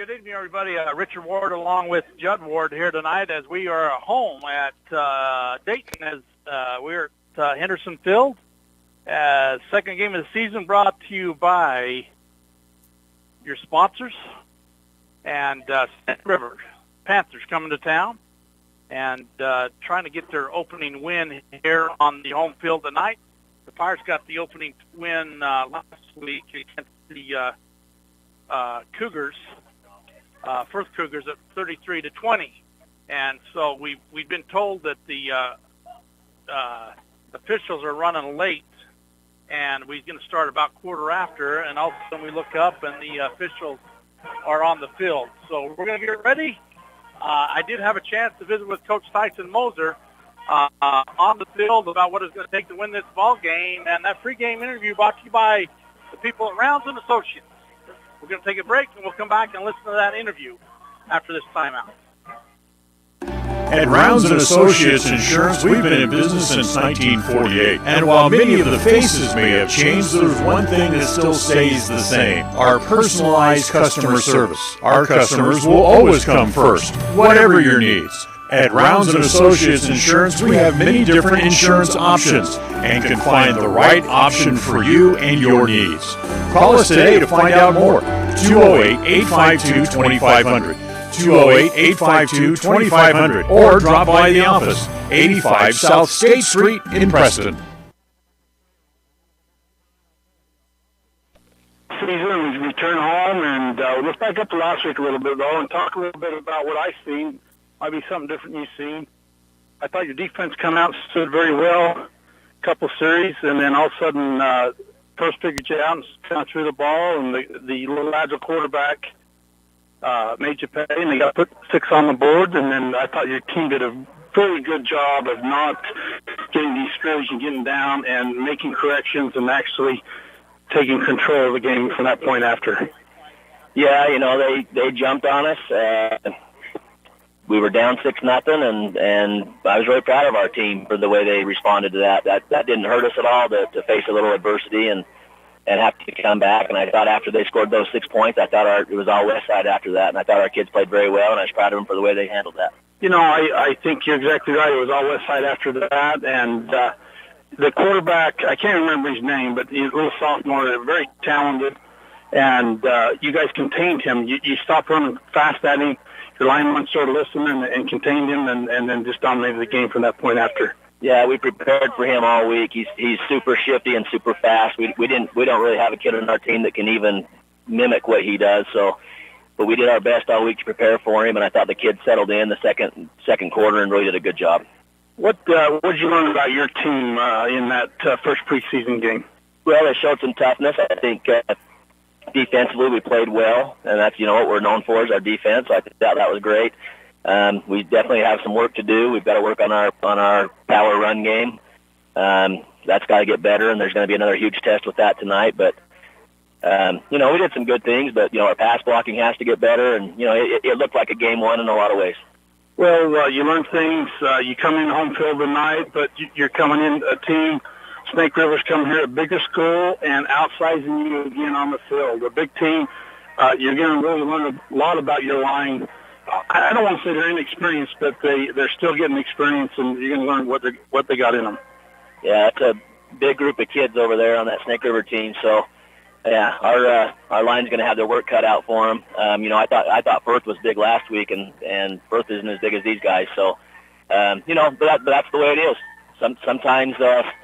good evening, everybody. Richard Ward along with Judd Ward here tonight as we are home at Dayton as we're at Henderson Field. Second game of the season brought to you by your sponsors and Snake River Panthers coming to town and trying to get their opening win here on the home field tonight. The Pirates got the opening win last week against the Cougars, First Cougars at 33-20, and so we've been told that the officials are running late, and we're going to start about quarter after, and all of a sudden we look up and the officials are on the field. So we're going to get ready. I did have a chance to visit with Coach Tyson Moser on the field about what it's going to take to win this ball game, and that pregame interview brought to you by the people at Rounds and Associates. We're going to take a break, and we'll come back and listen to that interview after this timeout. At Rounds & Associates Insurance, we've been in business since 1948. And while many of the faces may have changed, there's one thing that still stays the same: our personalized customer service. Our customers will always come first, whatever your needs. At Rounds & Associates Insurance, we have many different insurance options and can find the right option for you and your needs. Call us today to find out more. 208-852-2500. 208-852-2500. Or drop by the office, 85 South State Street in Preston. Season, we return home, and let's back up to last week a little bit, though, and talk a little bit about what I've seen. Might be something different you've seen. I thought your defense come out and stood very well, a couple series, and then all of a sudden first figured you out and kind of threw the ball, and the little agile quarterback made you pay, and they got put 6 on the board, and then I thought your team did a very good job of not getting discouraged and getting down and making corrections and actually taking control of the game from that point after. Yeah, they jumped on us. We were down 6-0, and I was really proud of our team for the way they responded to that. That didn't hurt us at all to face a little adversity and have to come back. And I thought after they scored those 6 points, I thought it was all West Side after that, and I thought our kids played very well, and I was proud of them for the way they handled that. I think you're exactly right. It was all West Side after that, and the quarterback, I can't remember his name, but he's a little sophomore, very talented, and you guys contained him. You stopped running fast at him. Your linemen started listening and contained him, and then just dominated the game from that point after. Yeah, we prepared for him all week. He's super shifty and super fast. We don't really have a kid on our team that can even mimic what he does. But we did our best all week to prepare for him, and I thought the kid settled in the second quarter and really did a good job. What did you learn about your team in that first preseason game? Well, they showed some toughness. I think defensively we played well, and that's what we're known for is our defense. I thought that was great. We definitely have some work to do. We've got to work on our power run game. That's got to get better, and there's going to be another huge test with that tonight. But we did some good things, but our pass blocking has to get better, and it looked like a game one in a lot of ways. Well, you learn things. You come in home field tonight, but you're coming in a team. Snake River's coming here, a bigger school, and outsizing you again on the field. A big team. You're going to really learn a lot about your line. I don't want to say they're inexperienced, but they're still getting experience, and you're going to learn what they got in them. Yeah, it's a big group of kids over there on that Snake River team. So, yeah, our line's going to have their work cut out for them. I thought Firth was big last week, and Firth isn't as big as these guys. So, but that's the way it is. Sometimes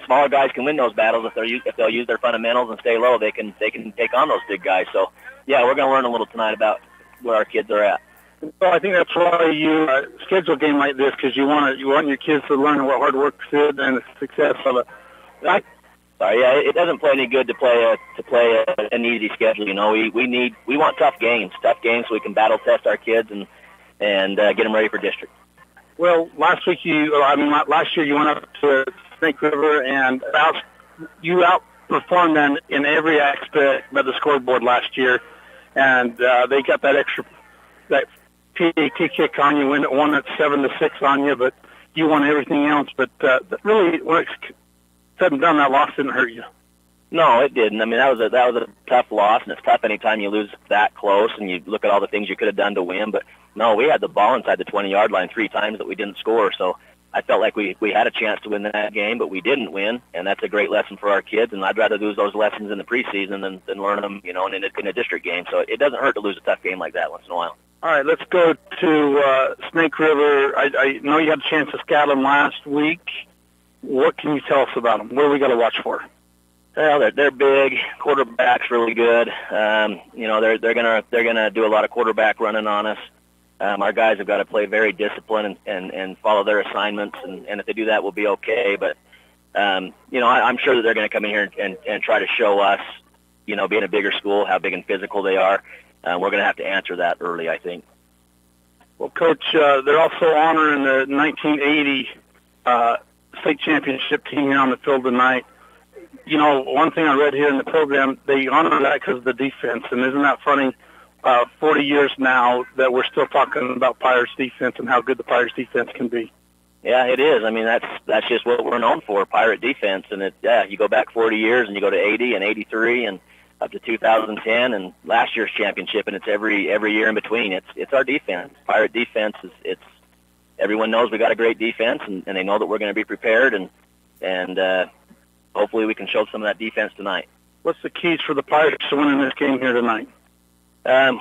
smaller guys can win those battles if they'll use their fundamentals and stay low. They can take on those big guys. So, yeah, we're going to learn a little tonight about where our kids are at. Well, I think that's why you schedule a game like this, because you want your kids to learn what hard work is and the success of it. Right? Sorry, yeah, it doesn't play any good to play an easy schedule. We want tough games so we can battle test our kids and get them ready for district. Well, last year you went up to Snake River and you outperformed them in every aspect of the scoreboard last year, and they got that PAT kick on you, won at 7-6 on you, but you won everything else. But really, when it's said and done, that loss didn't hurt you. No, it didn't. I mean, that was a tough loss, and it's tough anytime you lose that close and you look at all the things you could have done to win. But no, we had the ball inside the 20-yard line 3 times that we didn't score. So I felt like we had a chance to win that game, but we didn't win, and that's a great lesson for our kids. And I'd rather lose those lessons in the preseason than learn them, in a district game. So it doesn't hurt to lose a tough game like that once in a while. All right, let's go to Snake River. I know you had a chance to scout them last week. What can you tell us about them? What do we got to watch for? Well, they're big. Quarterback's really good. They're gonna do a lot of quarterback running on us. Our guys have got to play very disciplined and follow their assignments, and if they do that, we'll be okay. But I'm sure that they're going to come in here and try to show us, being a bigger school, how big and physical they are. We're going to have to answer that early, I think. Well, Coach, they're also honoring the 1980 state championship team here on the field tonight. One thing I read here in the program, they honor that because of the defense. And isn't that funny? 40 years now that we're still talking about Pirates defense and how good the Pirates defense can be. Yeah, it is. I mean, that's just what we're known for, Pirate defense. And you go back 40 years and you go to 80 and 83 and up to 2010 and last year's championship, and it's every year in between. It's our defense. Pirate defense is everyone knows we got a great defense, and they know that we're going to be prepared, and hopefully we can show some of that defense tonight. What's the keys for the Pirates to winning this game here tonight?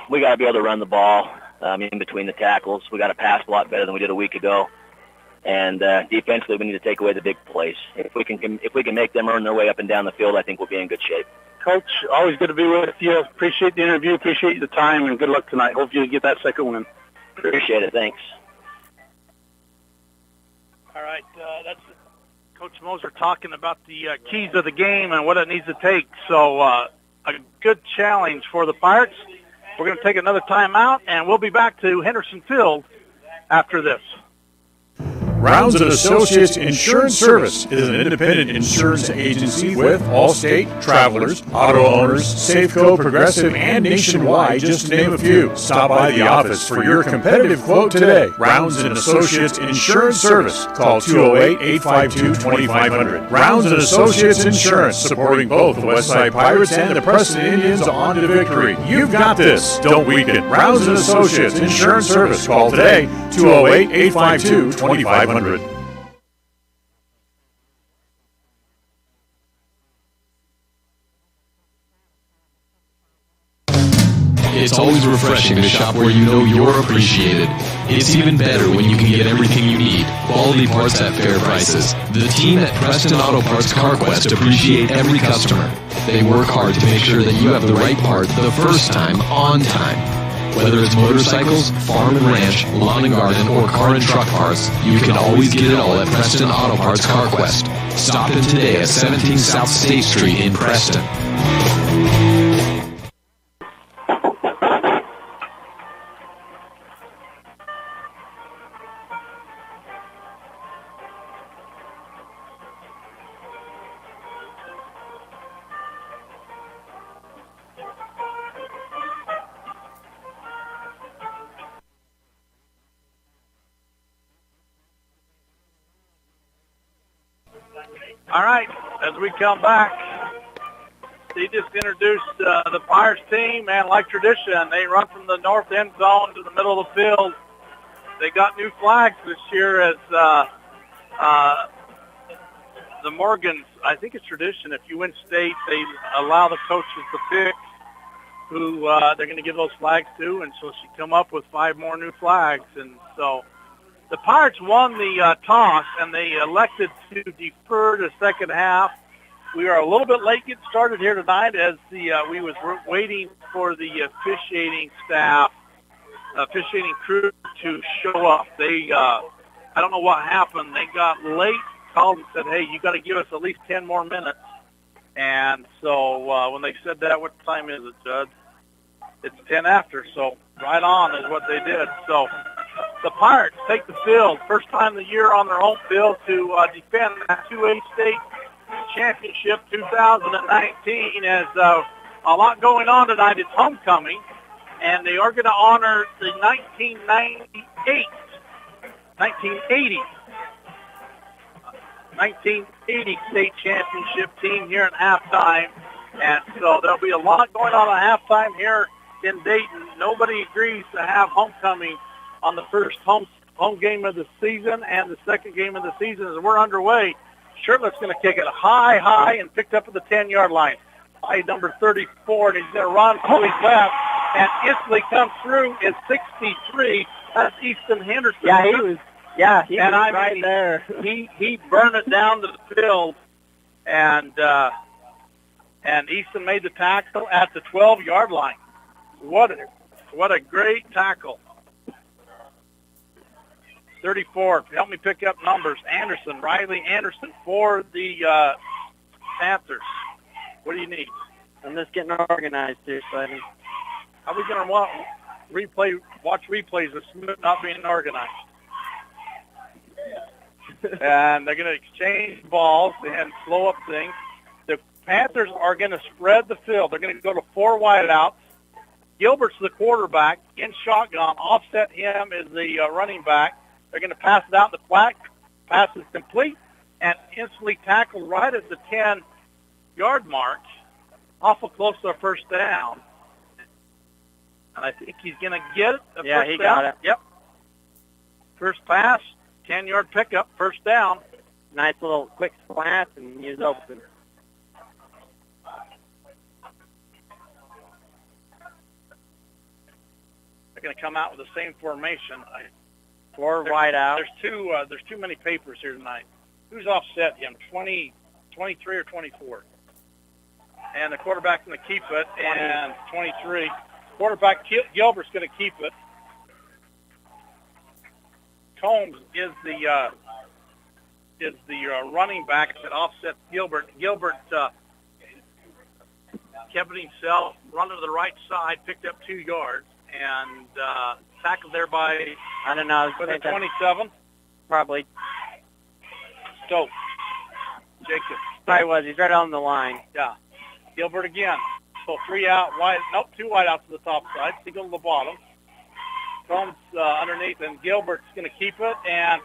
We got to be able to run the ball in between the tackles. We got to pass a lot better than we did a week ago, and defensively we need to take away the big plays. If we can make them earn their way up and down the field, I think we'll be in good shape. Coach, always good to be with you. Appreciate the interview. Appreciate the time, and good luck tonight. Hope you get that second win. Appreciate it. Thanks. All right, that's Coach Moser talking about the keys of the game and what it needs to take. So a good challenge for the Pirates. We're going to take another timeout, and we'll be back to Henderson Field after this. Rounds and Associates Insurance Service is an independent insurance agency with Allstate, Travelers, Auto Owners, Safeco, Progressive, and Nationwide, just to name a few. Stop by the office for your competitive quote today. Rounds and Associates Insurance Service. Call 208-852-2500. Rounds and Associates Insurance, supporting both the Westside Pirates and the Preston Indians on to victory. You've got this. Don't weaken. Rounds and Associates Insurance Service. Call today, 208-852-2500. It's always refreshing to shop where you know you're appreciated. It's even better when you can get everything you need. Quality parts at fair prices. The team at Preston Auto Parts CarQuest appreciate every customer. They work hard to make sure that you have the right part the first time, on time. Whether it's motorcycles, farm and ranch, lawn and garden, or car and truck parts, you can always get it all at Preston Auto Parts CarQuest. Stop in today at 17 South State Street in Preston. All right, as we come back, they just introduced the Pirates team, and like tradition, they run from the north end zone to the middle of the field. They got new flags this year as the Morgans, I think it's tradition, if you win state, they allow the coaches to pick who they're going to give those flags to, and so she come up with 5 more new flags. And so the Pirates won the toss, and they elected to defer the second half. We are a little bit late getting started here tonight as we was waiting for the officiating staff, officiating crew to show up. They, I don't know what happened. They got late, called and said, hey, you got to give us at least 10 more minutes. And so when they said that, what time is it, Judd? It's 10 after, so right on is what they did. So the Pirates take the field, first time of the year on their home field to defend that 2A state championship 2019. As a lot going on tonight. It's homecoming, and they are going to honor the 1980 1980 state championship team here at halftime. And so there'll be a lot going on at halftime here in Dayton. Nobody agrees to have homecoming on the first home game of the season and the second game of the season as we're underway. Shirtlett's going to kick it high, and picked up at the 10-yard line by number 34, and he's going to run to his left, and instantly comes through at 63. That's Easton Henderson. Yeah, he was right there. He burned it down to the field, and Easton made the tackle at the 12-yard line. What a great tackle. 34, help me pick up numbers. Riley Anderson for the Panthers. What do you need? I'm just getting organized here, Slider. How are we going to watch replays of Smoot not being organized? And they're going to exchange balls and slow up things. The Panthers are going to spread the field. They're going to go to 4 wideouts. Gilbert's the quarterback in shotgun. Offset him is the running back. They're going to pass it out in the flat. Pass is complete and instantly tackled right at the 10-yard mark. Awful close to a first down. And I think he's going to get it. Yeah, he got it. Yep. First pass, 10-yard pickup, first down. Nice little quick slant, and he was open. They're going to come out with the same formation. 4 wide out. There's too many papers here tonight. Who's offset him? 20, 23 or 24? And the quarterback's going to keep it. 20. And 23. Quarterback Gilbert's going to keep it. Combs is the running back that offsets Gilbert. Gilbert kept it himself, run to the right side, picked up 2 yards, and tackled there by, I don't know, was it 27? Probably. Stokes. Jacob. Probably was. He's right on the line. Yeah. Gilbert again. So 3 out, wide. Nope, 2 wide outs to the top side. Single to the bottom. Combs underneath, and Gilbert's going to keep it. And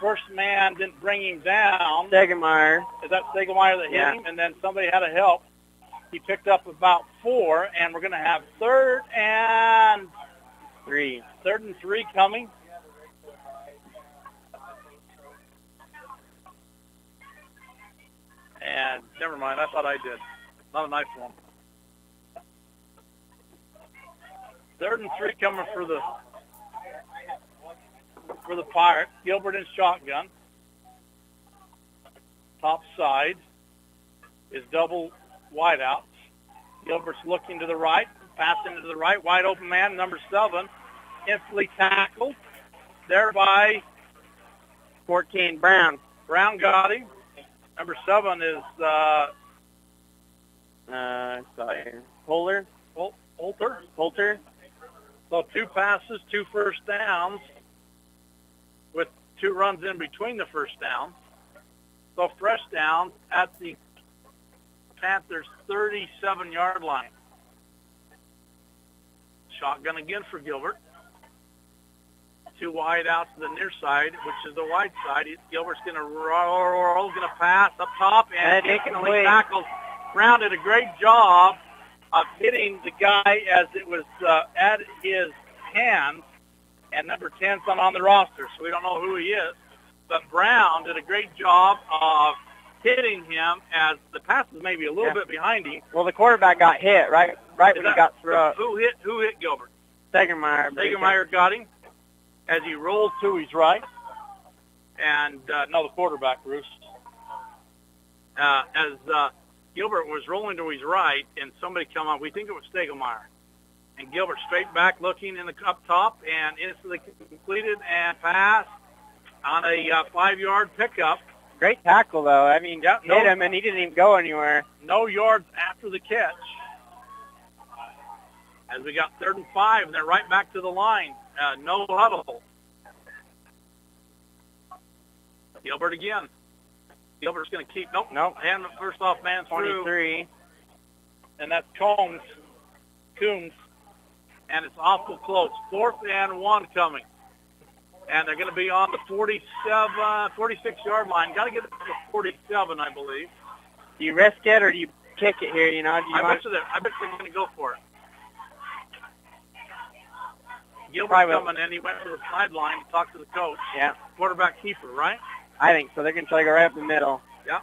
first man didn't bring him down. Stegemeyer. Is that Stegemeyer that hit him? And then somebody had to help. He picked up about 4, and we're going to have 3rd and 3 coming. And never mind, I thought I did. Not a nice one. 3rd and 3 coming for the Pirates. Gilbert in shotgun. Top side is double wideouts. Gilbert's looking to the right, passing to the right, wide open man, number 7, instantly tackled. There by 14, Brown. Brown got him. Number 7 is Holter. Holter. So 2 passes, 2 first downs, with 2 runs in between the first downs. So fresh down at the Panthers' 37-yard line. Shotgun again for Gilbert. 2 wide out to the near side, which is the wide side. Gilbert's going to roll, going to pass up top, and instantly tackled. Brown did a great job of hitting the guy as it was at his hands, and number 10's not on the roster, so we don't know who he is. But Brown did a great job of hitting him as the pass was maybe a little bit behind him. Well, the quarterback got hit right when he got through. Who hit Gilbert? Stegemeyer. Stegemeyer got him as he rolled to his right. And, no, the quarterback, Bruce. As Gilbert was rolling to his right, and somebody come up, we think it was Stegemeyer. And Gilbert straight back looking in the up top and instantly completed and passed on a 5-yard pickup. Great tackle, though. I mean, hit him, and he didn't even go anywhere. No yards after the catch. As we got 3rd and 5, and they're right back to the line. No huddle. Gilbert again. Gilbert's going to keep. Nope. Hand the first off man 23. And that's Coombs. And it's awful close. 4th and 1 coming. And they're going to be on the 46-yard line. Got to get it to the 47, I believe. Do you risk it or do you kick it here? You know, I bet they're going to go for it. Gilbert's coming in. He went to the sideline to talk to the coach. Yeah. Quarterback keeper, right? I think so. They're going to try to go right up the middle. Yeah.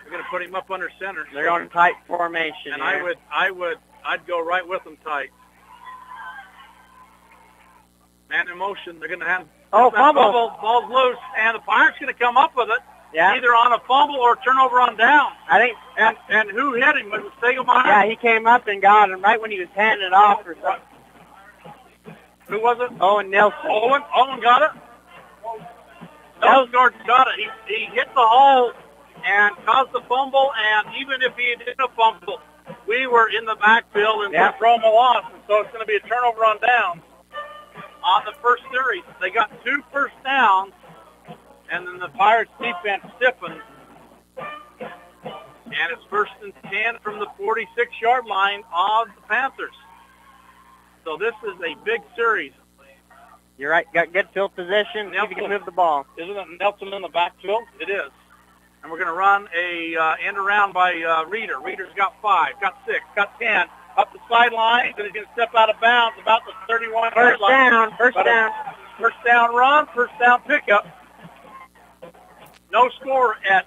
They're going to put him up under center. They're going tight formation. And here. I'd go right with them tight. Man in motion. They're going to have fumble. Ball's loose, and the Pirates going to come up with it. Yeah. Either on a fumble or turnover on down. I think. And who hit him? Was it Stegelmeyer? Yeah, he came up and got him right when he was handing it off or something. Who was it? Owen Nelson. Owen got it? Nelson got it. He hit the hole and caused the fumble, and even if he didn't fumble, we were in the backfield and we're throwing a loss, and so it's going to be a turnover on downs on the first series. They got 2 first downs, and then the Pirates defense stiffened, and it's 1st and 10 from the 46-yard line of the Panthers. So this is a big series. You're right. Got good field position. See if you can move the ball. Isn't it Nelson in the backfield? It is. And we're going to run a end around by Reeder. Reeder's got 5, got 6, got 10. Up the sideline, and he's going to step out of bounds about the 31-yard line. First down. First down run, first down pickup. No score at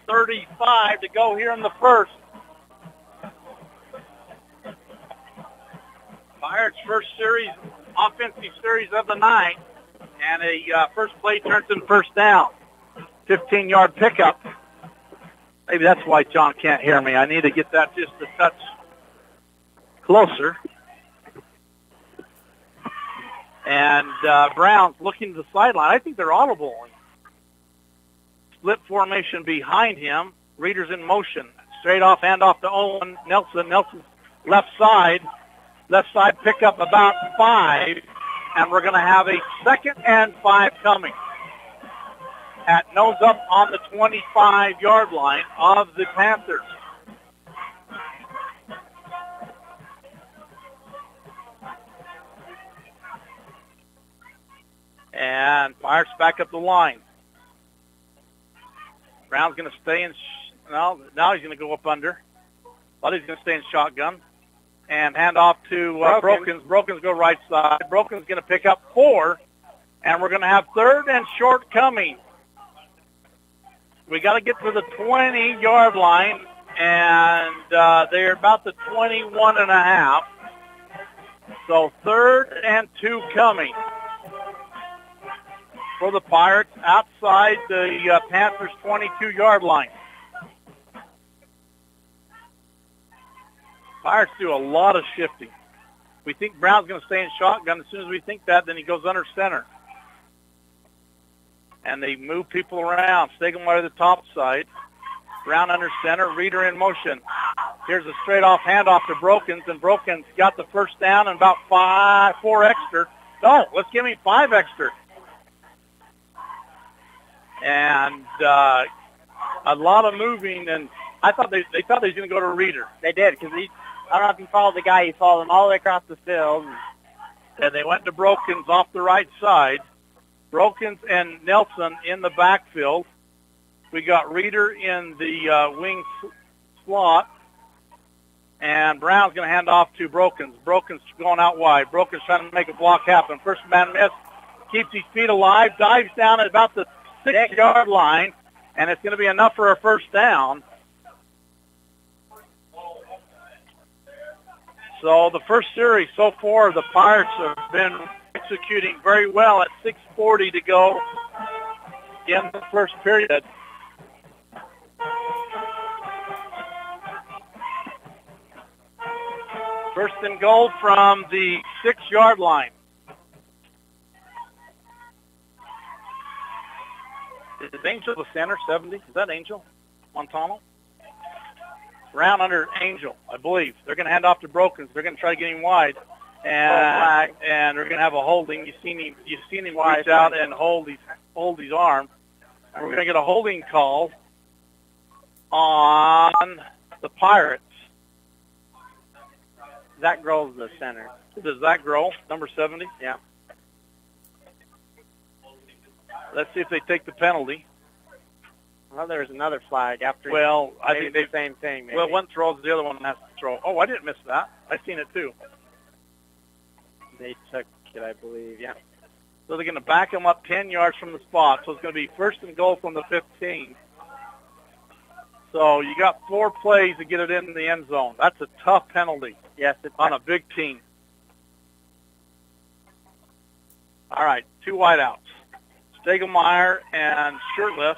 8:35 to go here in the first. Pirates' first series, offensive series of the night, and a first play turns in first down. 15-yard pickup. Maybe that's why John can't hear me. I need to get that just a touch closer. And Brown's looking to the sideline. I think they're audible. Split formation behind him. Reeder's in motion. Straight off, handoff to Owen Nelson. Nelson's left side. Left side pickup about 5. And we're going to have a 2nd and 5 coming. At nose up on the 25-yard line of the Panthers. And Pirates back up the line. Brown's going to stay in. Now he's going to go up under. But he's going to stay in shotgun. And hand off to Brokens. Brokens go right side. Brokens going to pick up 4. And we're going to have 3rd and short coming. We got to get to the 20-yard line. And they're about the 21.5. So 3rd and 2 coming for the Pirates outside the Panthers' 22-yard line. Pirates do a lot of shifting. We think Brown's going to stay in shotgun. As soon as we think that, then he goes under center. And they move people around. Stegelmeyer to the top side. Brown under center. Reeder in motion. Here's a straight-off handoff to Brokens, and Brokens got the first down and about 4 extra. No, let's give him 5 extra. And a lot of moving, and I thought they thought he was going to go to Reeder. They did, because I don't know if he followed the guy. He followed him all the way across the field. And they went to Brokens off the right side. Brokens and Nelson in the backfield. We got Reeder in the wing slot. And Brown's going to hand off to Brokens. Brokens going out wide. Brokens trying to make a block happen. First man miss. Keeps his feet alive. Dives down at about the 6-yard line. And it's going to be enough for a first down. So the first series so far, the Pirates have been executing very well at 6:40 to go in the first period. First and goal from the 6-yard line. Is Angel the center, 70? Is that Angel? Montano? Brown under Angel, I believe. They're going to hand off to Brokens. They're going to try to get him wide. And they're going to have a holding. You've seen him reach out and hold his arm. And we're going to get a holding call on the Pirates. Zach Grohl's the center. Does Zach Grohl, number 70? Yeah. Let's see if they take the penalty. Well, there's another flag after. Well, I think the same thing. Maybe. Well, one throws, the other one has to throw. Oh, I didn't miss that. I seen it too. They took it, I believe. Yeah. So they're going to back him up 10 yards from the spot. So it's going to be first and goal from the 15. So you got 4 plays to get it in the end zone. That's a tough penalty. Yes, it's on a big team. All right, 2 wideouts. Stegelmeyer and Shirtliff.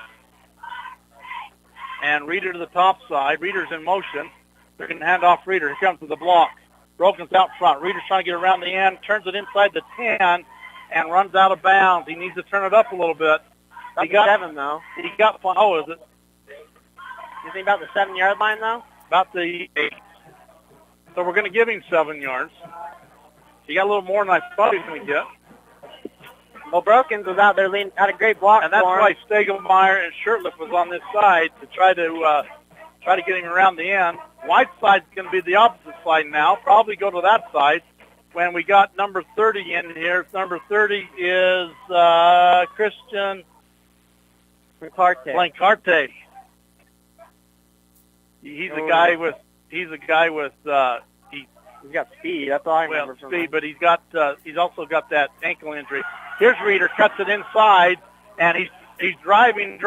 And Reeder to the top side. Reeder's in motion. They're going to hand off Reeder. Here comes to the block. Broken's out front. Reeder's trying to get around the end, turns it inside the 10, and runs out of bounds. He needs to turn it up a little bit. He got 7, though. He got, oh, is it? You think about the 7-yard line, though? About the 8. So we're going to give him 7 yards. He got a little more than I thought he was going to get. Well, Brokens was out there leaning, had a great block and that's for him. why Stegelmeyer and Shirtliff was on this side to try to get him around the end. Whiteside's going to be the opposite side now. Probably go to that side when we got number 30 in here. Number 30 is Christian Blancarte. He's a guy with he's got speed. That's all I remember from speed, him. but he's also got that ankle injury. Here's Reeder, cuts it inside, and he's driving,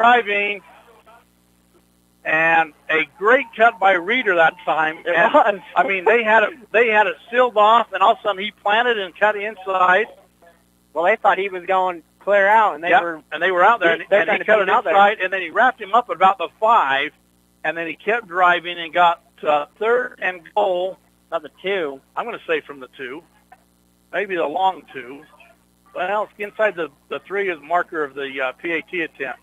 and a great cut by Reeder that time. It was. I mean, they had it sealed off, and all of a sudden he planted and cut inside. Well, they thought he was going clear out, and they were out there, and he cut it inside, and then he wrapped him up at about the 5, and then he kept driving and got 3rd and goal. About the 2. I'm going to say from the 2, maybe the long 2. Well, it's inside the 3 is marker of the PAT attempt.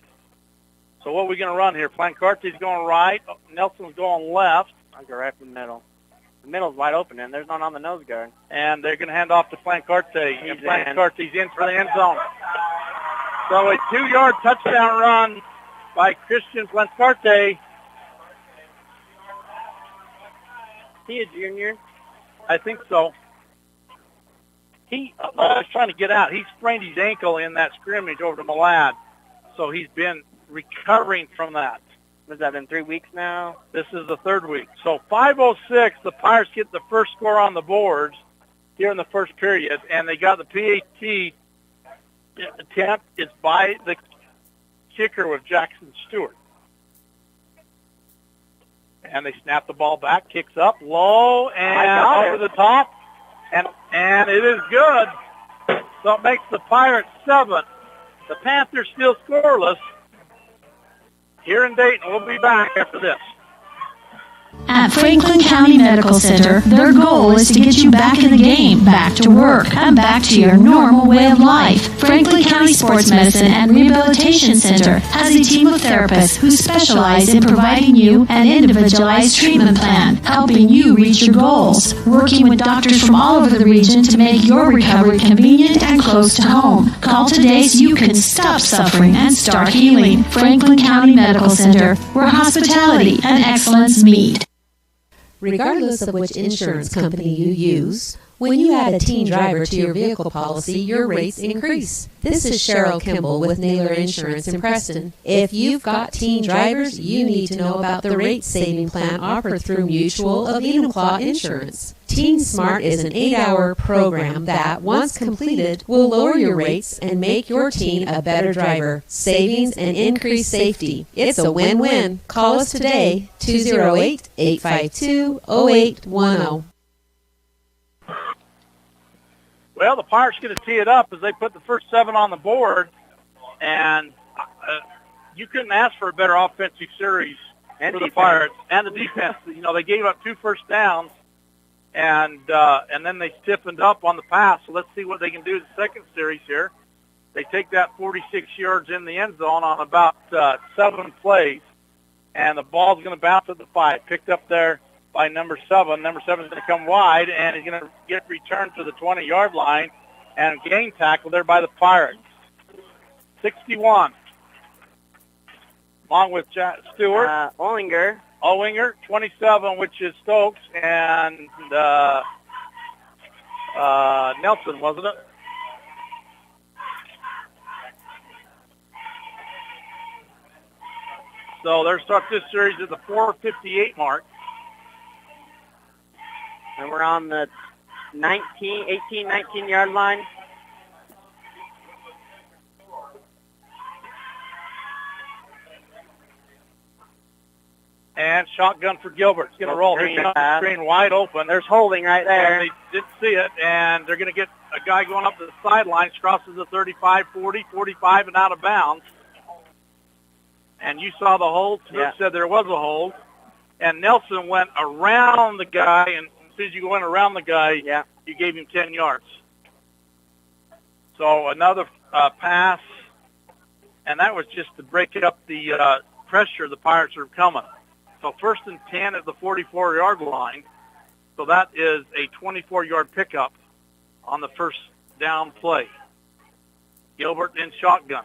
So what are we going to run here? Plancarte's going right. Nelson's going left. I'll go right from the middle. The middle's wide open, and there's none on the nose guard. And they're going to hand off to Plancarte. And Plancarte's in for the end zone. So a 2-yard touchdown run by Christian Plancarte. Is he a junior? I think so. He was trying to get out. He sprained his ankle in that scrimmage over to Malad. So he's been recovering from that. Has that been 3 weeks now? This is the 3rd week. So 5:06, the Pirates get the first score on the boards here in the first period, and they got the PAT attempt. It's by the kicker with Jackson Stewart. And they snap the ball back, kicks up, low, and over the top, and it is good. So it makes the Pirates 7. The Panthers still scoreless. Here in Dayton, we'll be back after this. At Franklin County Medical Center, their goal is to get you back in the game, back to work, and back to your normal way of life. Franklin County Sports Medicine and Rehabilitation Center has a team of therapists who specialize in providing you an individualized treatment plan, helping you reach your goals, working with doctors from all over the region to make your recovery convenient and close to home. Call today so you can stop suffering and start healing. Franklin County Medical Center, where hospitality and excellence meet. Regardless of which insurance company you use, when you add a teen driver to your vehicle policy, your rates increase. This is Cheryl Kimball with Naylor Insurance in Preston. If you've got teen drivers, you need to know about the rate-saving plan offered through Mutual of Enumclaw Insurance. Teen Smart is an 8-hour program that, once completed, will lower your rates and make your teen a better driver. Savings and increased safety. It's a win-win. Call us today, 208-852-0810. Well, the Pirates going to tee it up as they put the first 7 on the board, and you couldn't ask for a better offensive series for the Pirates and the defense. You know, they gave up 2 first downs, and then they stiffened up on the pass. So let's see what they can do in the second series here. They take that 46 yards in the end zone on about 7 plays, and the ball's going to bounce at the 5, picked up there by number 7. Number 7 is going to come wide, and he's going to get returned to the 20-yard line and gain tackle there by the Pirates. 61. Along with Stewart. Ollinger. 27, which is Stokes, and Nelson, wasn't it? So they're start this series at the 4:58 mark. And we're on the 19-yard line. And shotgun for Gilbert. It's going to roll. Here's the screen wide open. There's holding right there. And they didn't see it, and they're going to get a guy going up to the sidelines, crosses the 35, 40, 45, and out of bounds. And you saw the hold. Smith said there was a hold. And Nelson went around the guy, and as soon as you went around the guy, you gave him 10 yards. So another pass, and that was just to break up the pressure the Pirates are coming. So 1st and 10 at the 44-yard line. So that is a 24-yard pickup on the first down play. Gilbert in shotgun.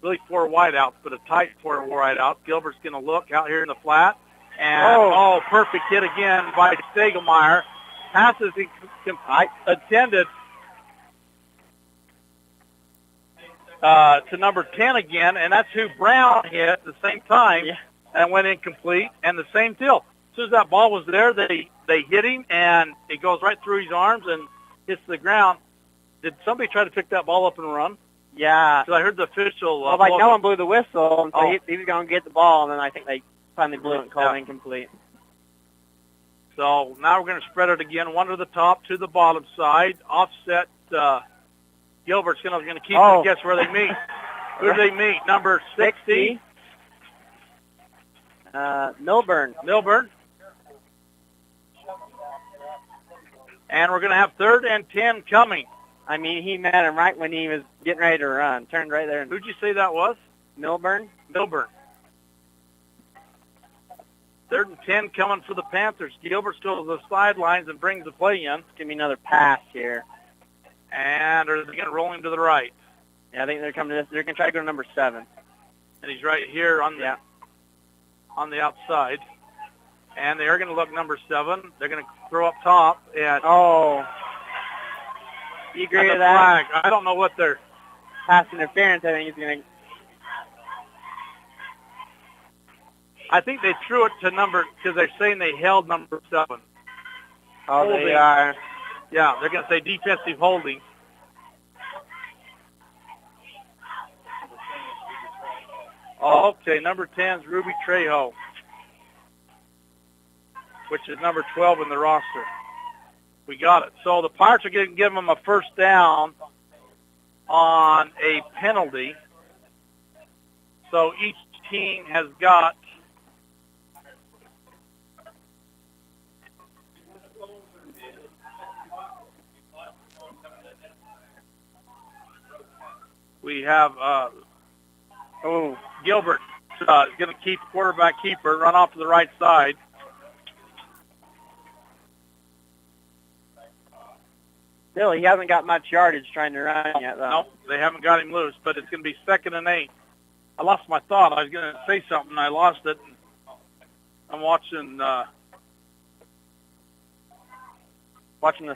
Really 4 wideouts, but a tight 4 wideouts. Gilbert's going to look out here in the flat. And, perfect hit again by Stegelmeyer. Passes intended to number 10 again, and that's who Brown hit at the same time and went incomplete, and the same deal. As soon as that ball was there, they hit him, and it goes right through his arms and hits the ground. Did somebody try to pick that ball up and run? Yeah. Because I heard the official. No one blew the whistle, and so he was going to get the ball, and then I think they finally blew it and called incomplete. So now we're going to spread it again, one to the top, to the bottom side. Offset, Gilbert's going to keep it. Guess where they meet. Who do they meet? Number 60. Milburn. And we're going to have 3rd and 10 coming. I mean, he met him right when he was getting ready to run. Turned right there. Who'd you say that was? Milburn. 3rd and 10 coming for the Panthers. Gilbert goes to the sidelines and brings the play in. Give me another pass here. And are they going to roll him to the right? Yeah, I think they're coming to this. They're going to try to go to number 7. And he's right here on the outside. And they are going to look number 7. They're going to throw up top. And you agree with that? Flag. I don't know what they're pass interference. I think he's going to. I think they threw it to number because they're saying they held number 7. Holding. They are. Yeah, they're going to say defensive holding. Okay, number 10 is Ruby Trejo, which is number 12 in the roster. We got it. So the Pirates are going to give them a first down on a penalty. So each team has got Gilbert going to keep quarterback keeper, run off to the right side. Still, he hasn't got much yardage trying to run yet, though. Nope, they haven't got him loose, but it's going to be 2nd and 8. I lost my thought. I was going to say something, and I lost it. I'm watching the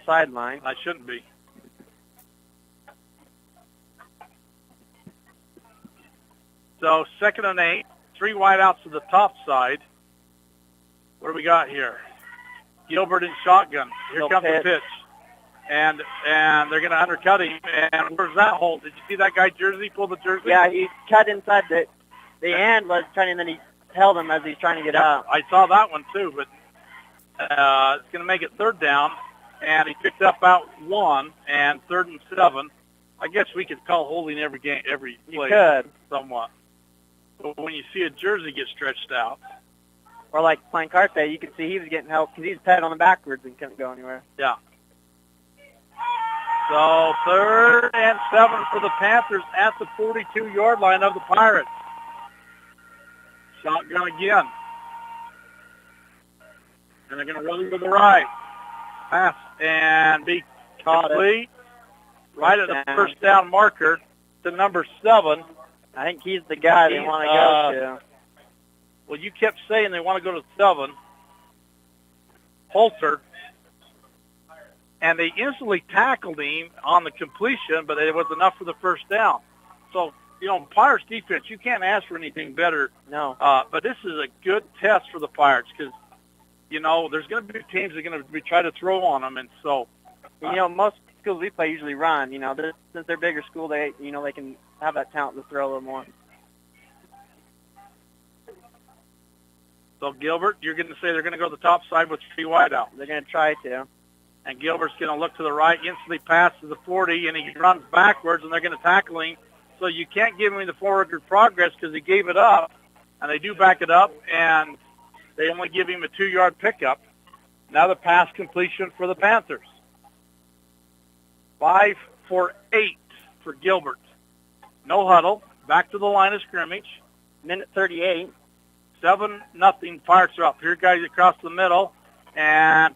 sideline. I shouldn't be. So 2nd and 8, 3 wideouts to the top side. What do we got here? Gilbert in shotgun. Here comes the pitch. And they're going to undercut him. And where's that hold? Did you see that guy jersey, pull the jersey? Yeah, he cut inside the end was trying, and then he held him as he's trying to get out. I saw that one too, but it's going to make it 3rd down. And he picked up out 1 and 3rd and 7. I guess we could call holding every play. You could. Somewhat. But when you see a jersey get stretched out. Or like Plancarte, you could see he was getting help because he's pedaling backwards and couldn't go anywhere. Yeah. So 3rd and 7 for the Panthers at the 42-yard line of the Pirates. Shotgun again. And they're going to roll to the right. Pass and be complete. Right at the first down marker to number 7. I think he's the guy they want to go to. Well, you kept saying they want to go to 7. Holter. And they instantly tackled him on the completion, but it was enough for the first down. So Pirates defense, you can't ask for anything better. No. But this is a good test for the Pirates because, there's going to be teams that are going to try to throw on them. And so, most schools we play usually run. Since they're bigger school, they can have that talent to throw a little more. So, Gilbert, you're going to say they're going to go to the top side with 3 wide out. They're going to try to. And Gilbert's going to look to the right, instantly passes the 40, and he runs backwards, and they're going to tackle him. So you can't give him the forward progress because he gave it up, and they do back it up, and they only give him a 2-yard pickup. Now the pass completion for the Panthers. 5 for 8 for Gilbert. No huddle. Back to the line of scrimmage. Minute 38. 7-0. Pirates are up. Here guys across the middle, and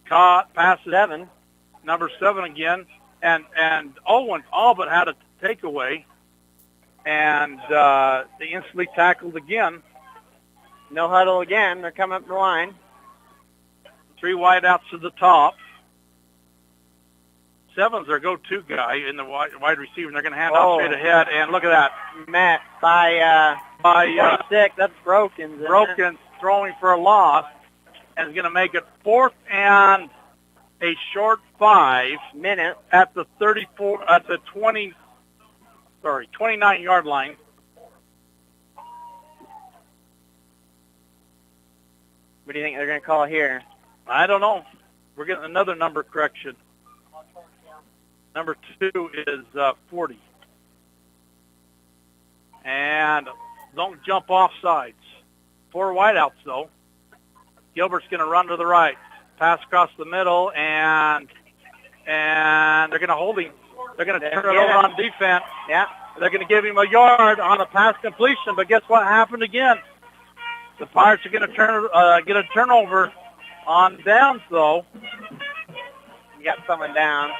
caught passes 7. Number 7 again, and Owen all but had a takeaway, and they instantly tackled again. No huddle again. They're coming up the line. 3 wide outs to the top. 7's their go-to guy in the wide receiver, and they're going to hand off straight ahead. And look at that, Matt by 6. That's Brokens. Brokens throwing for a loss, and is going to make it 4th and a short 5 minutes at the 29-yard line. What do you think they're going to call here? I don't know. We're getting another number correction. Number 2 is 40. And don't jump off sides. 4 wideouts, though. Gilbert's going to run to the right. Pass across the middle, and they're going to hold him. They're going to turn it over on defense. Yeah. They're going to give him a yard on a pass completion, but guess what happened again? The Pirates are going to get a turnover on downs, though. You got someone down.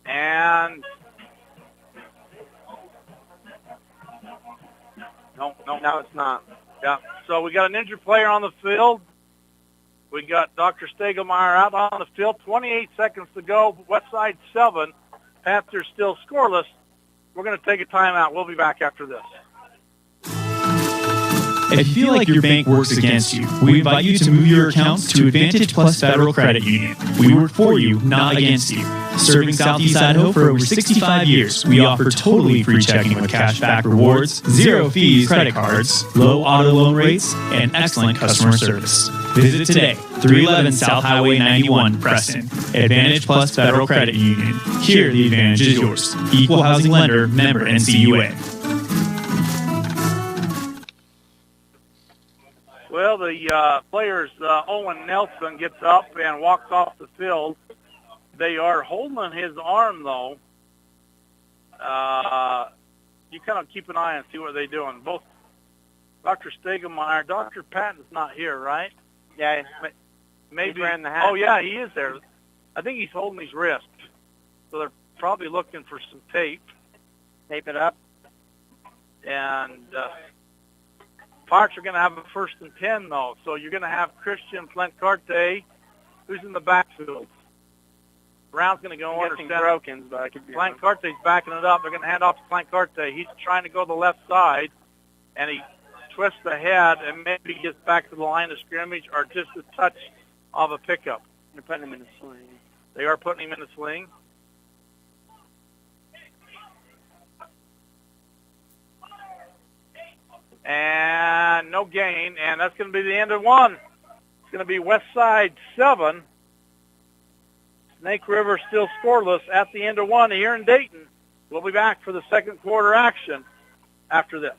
And no, it's not. Yeah. So we got an injured player on the field. We got Dr. Stegelmeyer out on the field. 28 seconds to go. Westside 7. Panthers still scoreless. We're going to take a timeout. We'll be back after this. If you feel like your bank works against you, we invite you to move your accounts to Advantage Plus Federal Credit Union. We work for you, not against you. Serving Southeast Idaho for over 65 years, we offer totally free checking with cashback rewards, 0 fees credit cards, low auto loan rates, and excellent customer service. Visit today, 311 South Highway 91, Preston. Advantage Plus Federal Credit Union. Here, the advantage is yours. Equal housing lender, member NCUA. Well, the players, Owen Nelson gets up and walks off the field. They are holding his arm, though. You kind of keep an eye and see what they're doing. Both Dr. Stegelmeyer, Dr. Patton's not here, right? Yeah, maybe. He's wearing the hat. Oh, yeah, he is there. I think he's holding his wrist. So they're probably looking for some tape. Tape it up. And Pirates are going to have a 1st and 10, though. So you're going to have Christian Flancarte, who's in the backfield. Brown's going to go under center. Brokens, but I could be Flancarte's backing it up. They're going to hand off to Flancarte. He's trying to go to the left side, and he twists ahead and maybe gets back to the line of scrimmage or just a touch of a pickup. They're putting him in a sling. They are putting him in a sling. And no gain, and that's going to be the end of 1. It's going to be Westside 7. Snake River still scoreless at the end of 1 here in Dayton. We'll be back for the second quarter action after this.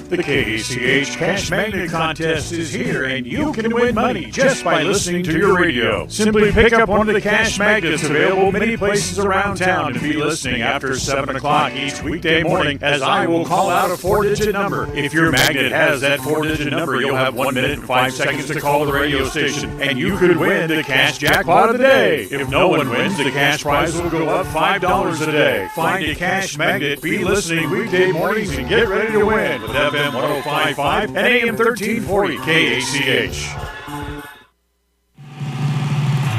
The KACH Cash Magnet Contest is here, and you can win money just by listening to your radio. Simply pick up one of the cash magnets available many places around town and be listening after 7 o'clock each weekday morning as I will call out a 4-digit number. If your magnet has that 4-digit number, you'll have 1 minute and 5 seconds to call the radio station, and you could win the cash jackpot of the day. If no one wins, the cash prize will go up $5 a day. Find a cash magnet, be listening weekday mornings, and get ready to win with FM 105.5 and AM 1340 KACH.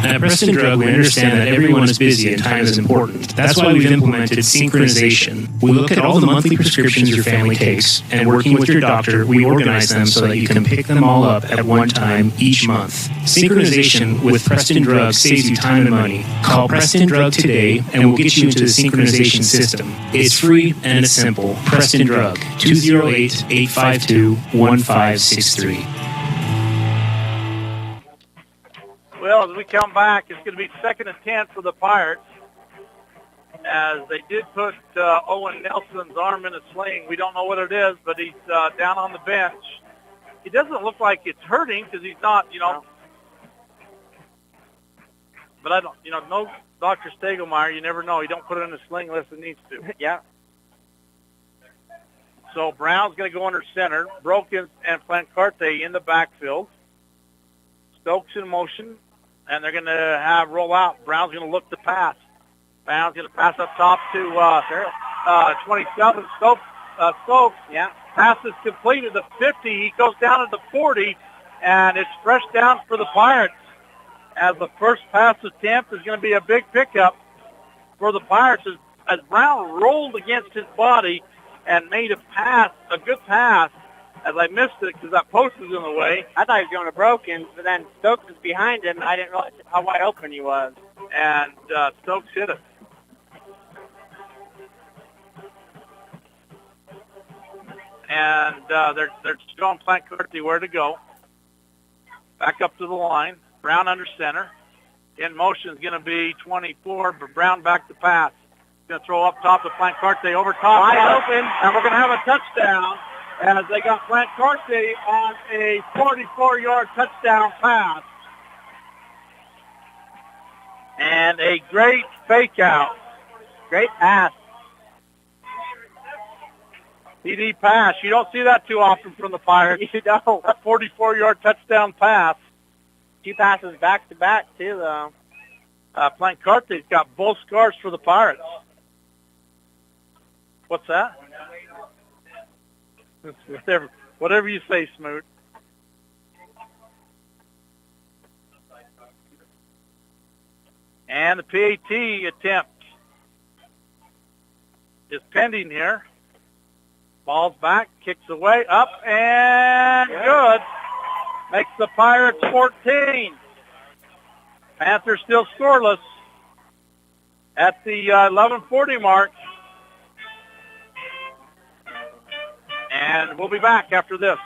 At Preston Drug, we understand that everyone is busy and time is important. That's why we've implemented synchronization. We look at all the monthly prescriptions your family takes, and working with your doctor, we organize them so that you can pick them all up at one time each month. Synchronization with Preston Drug saves you time and money. Call Preston Drug today, and we'll get you into the synchronization system. It's free and it's simple. Preston Drug, 208-852-1563. Well, as we come back, it's going to be 2nd and 10 for the Pirates, as they did put Owen Nelson's arm in a sling. We don't know what it is, but he's down on the bench. He doesn't look like it's hurting because he's not, But I don't, no Dr. Stegelmeyer, you never know. You don't put it in a sling unless it needs to. Yeah. So Brown's going to go under center. Broken and Plancarte in the backfield. Stokes in motion. And they're going to have roll out. Brown's going to look to pass. Brown's going to pass up top to 27. Stokes. Yeah. Pass is completed. The 50. He goes down to the 40. And it's fresh down for the Pirates. As the first pass attempt is going to be a big pickup for the Pirates. As Brown rolled against his body and made a good pass. As I missed it because that post was in the way. I thought he was going to Broken, but then Stokes was behind him. I didn't realize how wide open he was. And Stokes hit it. And they're showing Plancarte where to go. Back up to the line. Brown under center. In motion is going to be 24, but Brown back to pass. Going to throw up top to Plancarte over top. Wide open, and we're going to have a touchdown. As they got Plancarte on a 44-yard touchdown pass. And a great fake out. Great pass. TD pass. You don't see that too often from the Pirates. You don't. A 44-yard touchdown pass. 2 passes back-to-back, too, though. Plancarte's got both scores for the Pirates. What's that? Whatever you say, Smoot. And the PAT attempt is pending here. Ball's back, kicks away, up, and good. Makes the Pirates 14. Panthers still scoreless at the 11:40 mark. And we'll be back after this.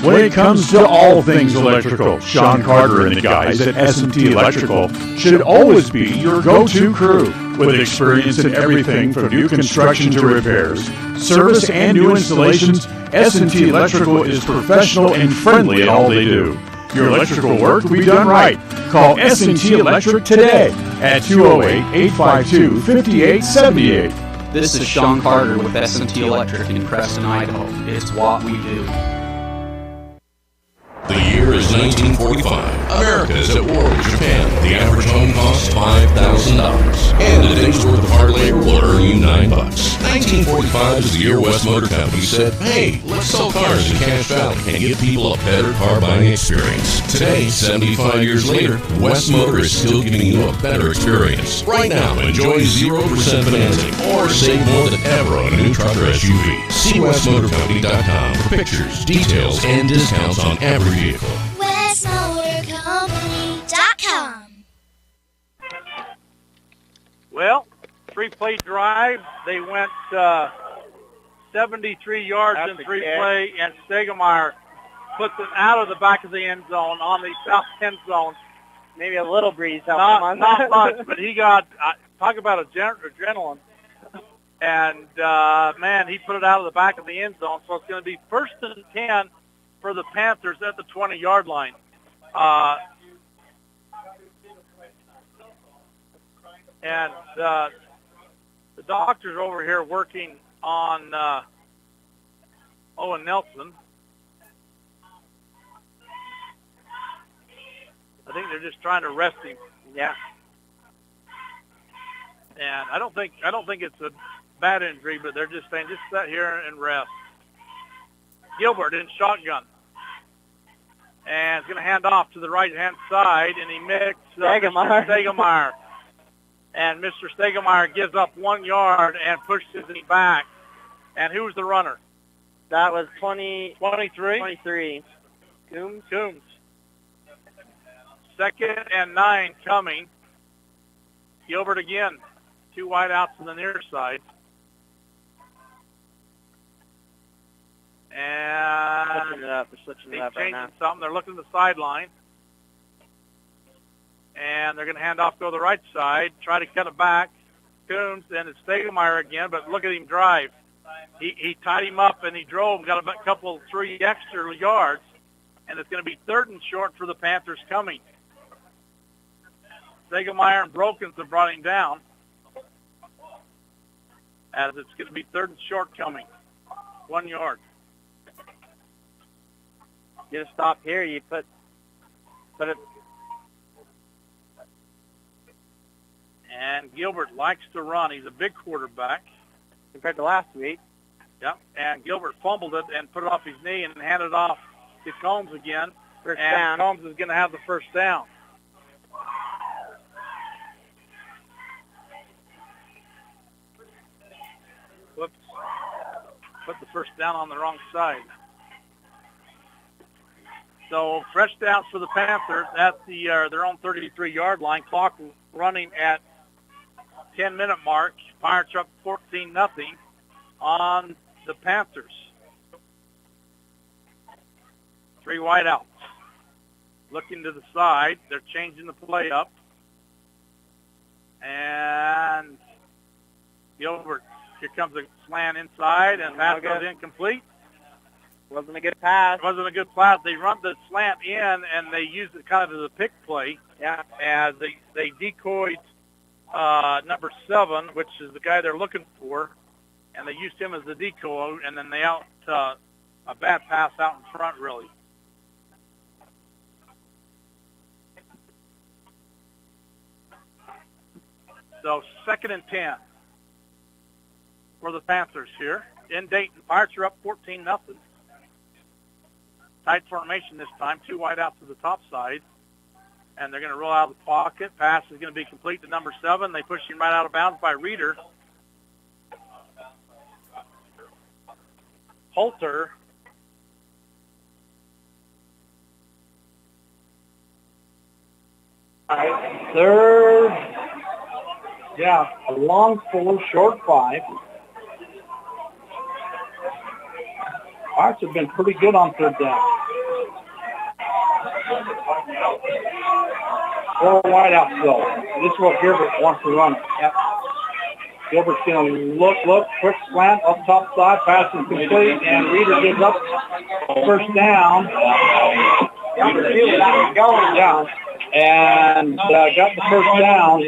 When it comes to all things electrical, Sean Carter and the guys at S&T Electrical should always be your go-to crew. With experience in everything from new construction to repairs, service, and new installations, S&T Electrical is professional and friendly in all they do. Your electrical work will be done right. Call S&T Electric today at 208-852-5878. This is Sean Carter with S&T Electric in Preston, Idaho. It's what we do. The year is 1945. America is at war with Japan. The average home costs $5,000. And a day's worth of hard labor will earn you $9. 1945 is the year West Motor Company said, hey, let's sell cars in Cache Valley and give people a better car buying experience. Today, 75 years later, West Motor is still giving you a better experience. Right now, enjoy 0% financing or save more than ever on a new truck or SUV. See westmotorcompany.com for pictures, details, and discounts on every vehicle. westmotorcompany.com. Well, 3-play drive. They went 73 yards in 3-play, and Stegelmeyer puts it out of the back of the end zone on the south end zone. Maybe a little breeze helped him on Not that. much, but he got, talk about adrenaline. And, man, he put it out of the back of the end zone. So it's going to be 1st and 10 for the Panthers at the 20-yard line. And the doctor's over here working on Owen Nelson. I think they're just trying to rest him. Yeah. And I don't think it's bad injury, but they're just saying just sit here and rest. Gilbert in shotgun. And it's going to hand off to the right-hand side, and he mixed Mr. Stegemeyer. And Mr. Stegemeyer gives up 1 yard and pushes him back. And who was the runner? That was 23. 23. Coombs. 2nd and 9 coming. Gilbert again. 2 wide outs to the near side. And They're switching it up right now. Something. They're looking at the sideline. And they're going to hand off, go to the right side, try to cut it back. Coombs, and it's Stegemeyer again, but look at him drive. He tied him up, and he drove, got a couple, 3 extra yards, and it's going to be 3rd and short for the Panthers coming. Stegemeyer and Brokens have brought him down, as it's going to be 3rd and short coming. 1 yard. Get a stop here. You put it. And Gilbert likes to run. He's a big quarterback compared to last week. Yep. And Gilbert fumbled it and put it off his knee and handed it off to Combs again. First down. Combs is going to have the first down. Whoops. Put the first down on the wrong side. So fresh downs for the Panthers at their own 33-yard line. Clock running at 10-minute mark. Pirates up 14-0 on the Panthers. 3 wide outs. Looking to the side. They're changing the play up. And Gilbert, here comes a slant inside, and that goes incomplete. Wasn't a good pass. Wasn't a good pass. They run the slant in, and they used it kind of as a pick play. Yeah. As they decoyed number 7, which is the guy they're looking for, and they used him as the decoy, and then they out a bad pass out in front, really. So 2nd and 10 for the Panthers here in Dayton. Pirates are up 14-0. Tight formation this time. 2 wide out to the top side. And they're going to roll out of the pocket. Pass is going to be complete to number 7. They push him right out of bounds by Reeder. Holter. All right, 3rd. Yeah, a long 4, short 5. Pirates have been pretty good on 3rd down. 4 wide out though. This is what Gilbert wants to run. Yep. Gilbert's going to look, quick slant up top side, pass is complete, and Reeder gives up first down. Yeah, and got the first down.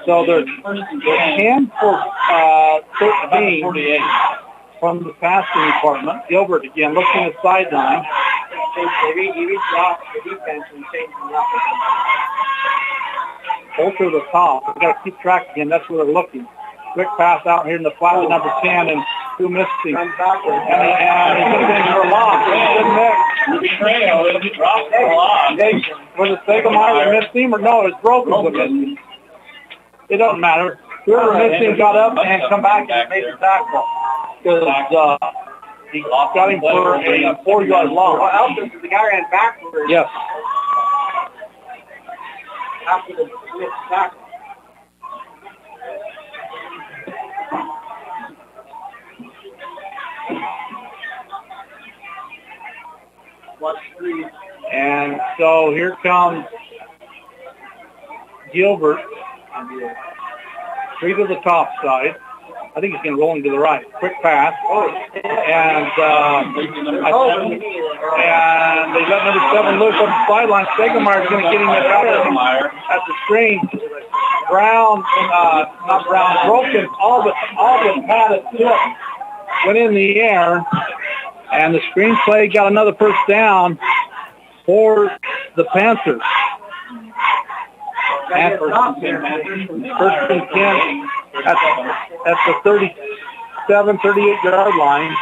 So they're 10 for 13 from the passing department. Gilbert again looking at the sideline. He reached off the defense and changed them up. Hold to the top. We've got to keep track again. That's where they're looking. Quick pass out here in the flat to number 10, and who missed him? And he's going to be for a loss. Was it Stegemeyer that missed him, or no? It's Brokens that missed him. It doesn't matter. Whoever missed him got up and come back and made the tackle. Because he got him for a 4-yard loss. The guy ran backwards. Yes. After the missed tackle. And so here comes Gilbert. 3 to the top side. I think he's going to roll him to the right. Quick pass. And they let number 7 loose on the sideline. Stegemeyer is going to get him at the screen. Broken. All but had it tipped. Went in the air. And the screenplay got another first down for the Panthers. And first and 10. At the 37, 38-yard line.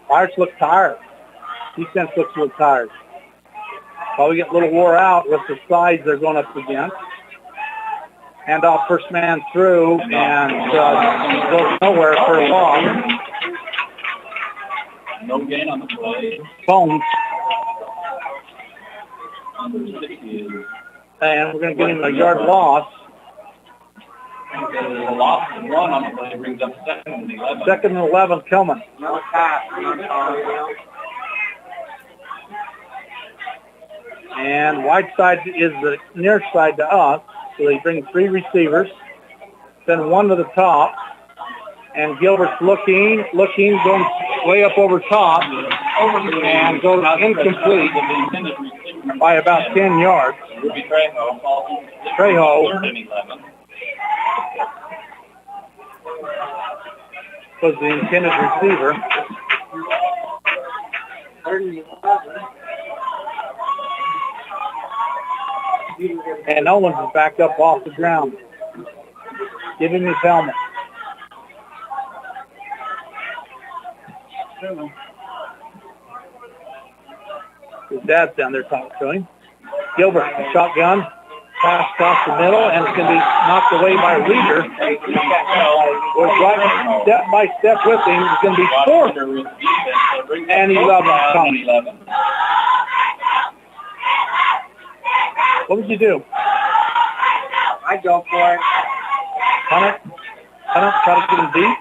Pirates look tired. Defense looks a little tired. Probably get a little wore out with the sides they're going up against. Hand off first man through and goes nowhere for a loss. No gain on the play. Bones. And we're going to get him a yard loss. The loss of 1 on the play brings up 2nd and 11. 2nd and 11 coming. And wide side is the near side to us. So they bring 3 receivers. Send 1 to the top. And Gilbert's looking, going way up over top. And goes incomplete by about 10 yards. Trejo was the intended receiver. And Owens is back up off the ground. Give him his helmet. His dad's down there talking to him. Gilbert, shotgun, pass across the middle, and it's going to be knocked away by Reeder. Was right step by step with him. It's going to be 4th and 11 coming. What would you do? I'd go for it. Hunt it, try to get him deep.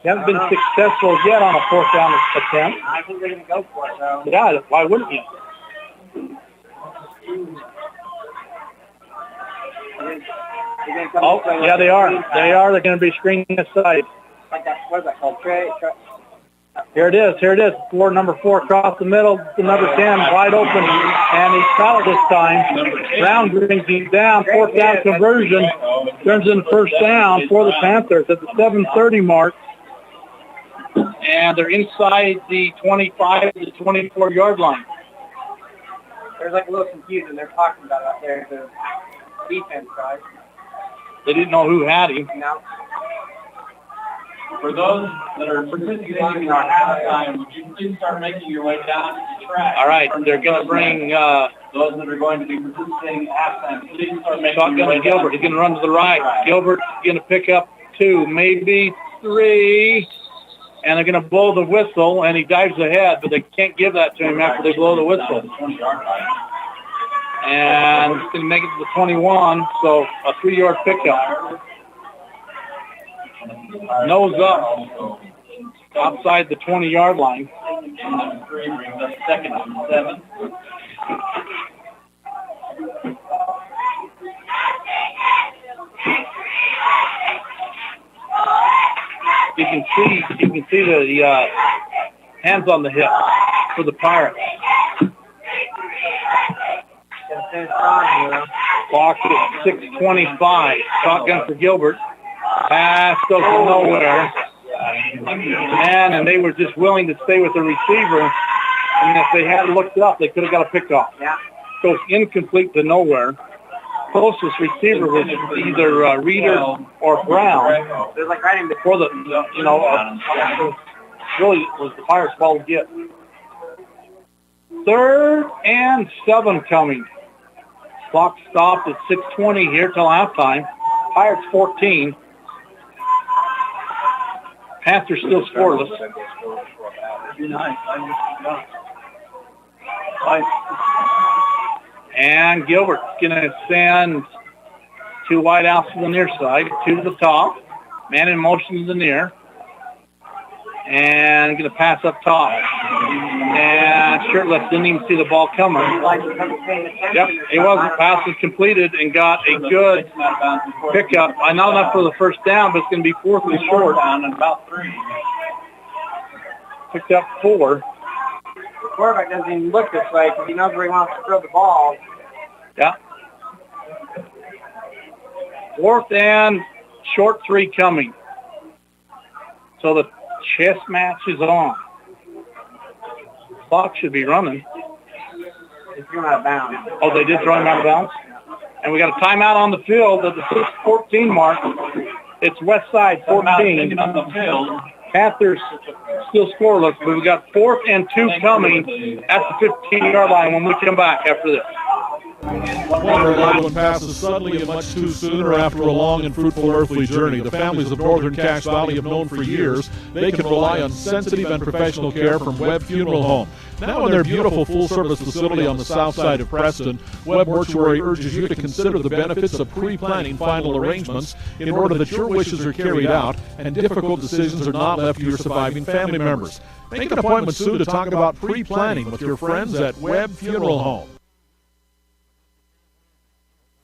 He hasn't been successful yet on a 4th down attempt. I think they're going to go for it, though. Yeah, why wouldn't you? Oh, yeah, they are. They're going to be screening this side. Like that, what is that called? Here it is. Number 4 across the middle to number 10, wide open, and he's fouled this time. Brown brings him down. 4th down conversion turns into 1st down for the Panthers at the 7:30 mark. And they're inside the 25 to 24-yard line. There's like a little confusion. They're talking about it out there, the defense side. They didn't know who had him. No. For those that are participating in our halftime, would you please start making your way down to the track? All right, they're going to bring those that are going to be participating at halftime. Please start making your way down. Gilbert. He's going to run to the right. Gilbert's going to pick up 2, maybe 3. And they're going to blow the whistle, and he dives ahead, but they can't give that to him after they blow the whistle. And he's going to make it to the 21, so a 3-yard pickup. Nose up outside the 20-yard line. 3 brings us 2nd and 7. You can see the hands on the hip for the Pirates. Clock at 6:25. Shotgun for Gilbert. Pass goes to nowhere. And they were just willing to stay with the receiver. And if they had looked up, they could have got a pickoff. Yeah. Goes incomplete to nowhere. Closest receiver was either Reeder or Brown. There's like right in before the really was the Pirates' ball to get. 3rd and 7 coming. Clock stopped at 6:20 here till halftime. Pirates 14. Panthers still scoreless. And Gilbert's going to send 2 wide outs to the near side, 2 to the top. Man in motion to the near. And going to pass up top. And Shirtless didn't even see the ball coming. Yep, it wasn't. Pass was completed and got a good pickup. Not enough for the 1st down, but it's going to be 4th and short. And about 3. Picked up 4. The quarterback doesn't even look this way because he knows where he wants to throw the ball. Yeah. 4th and short 3 coming. So the chess match is on. Clock should be running. It's going out of bounds. Oh, they did throw him out of bounds? And we got a timeout on the field at the 6:14 mark. It's West Side 14. On the field. Panthers still scoreless, but we got 4th and 2 coming at the 15-yard line when we come back after this. One passes suddenly and much too soon or after a long and fruitful earthly journey. The families of Northern Cache Valley have known for years they can rely on sensitive and professional care from Webb Funeral Home. Now in their beautiful full-service facility on the south side of Preston, Webb Mortuary urges you to consider the benefits of pre-planning final arrangements in order that your wishes are carried out and difficult decisions are not left to your surviving family members. Make an appointment soon to talk about pre-planning with your friends at Webb Funeral Home.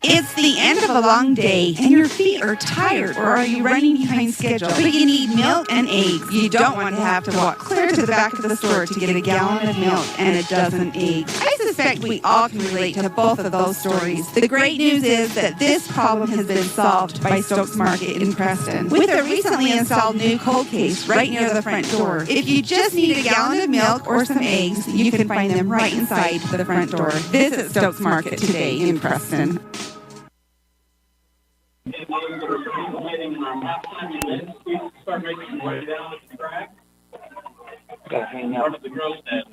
It's the end of a long day, and your feet are tired, or are you running behind schedule? But you need milk and eggs. You don't want to have to walk clear to the back of the store to get a gallon of milk and a dozen eggs. I suspect we all can relate to both of those stories. The great news is that this problem has been solved by Stokes Market in Preston with a recently installed new cold case right near the front door. If you just need a gallon of milk or some eggs, you can find them right inside the front door. Visit Stokes Market today in Preston. Start making your way down the track. Got to hang out. Part of the growth net.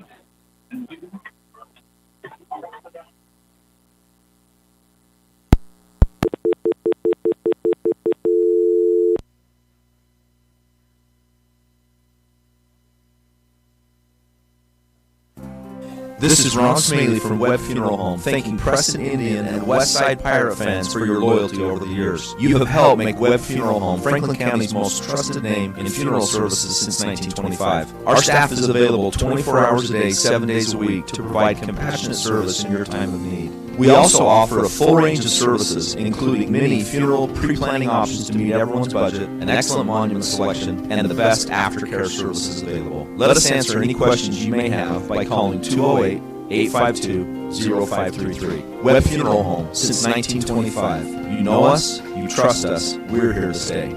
This is Ron Smaley from Webb Funeral Home, thanking Preston Indian and Westside Pirate fans for your loyalty over the years. You have helped make Webb Funeral Home Franklin County's most trusted name in funeral services since 1925. Our staff is available 24 hours a day, 7 days a week to provide compassionate service in your time of need. We also offer a full range of services, including many funeral pre-planning options to meet everyone's budget, an excellent monument selection, and the best aftercare services available. Let us answer any questions you may have by calling 208-852-0533. Webb Funeral Home, since 1925. You know us, you trust us, we're here to stay.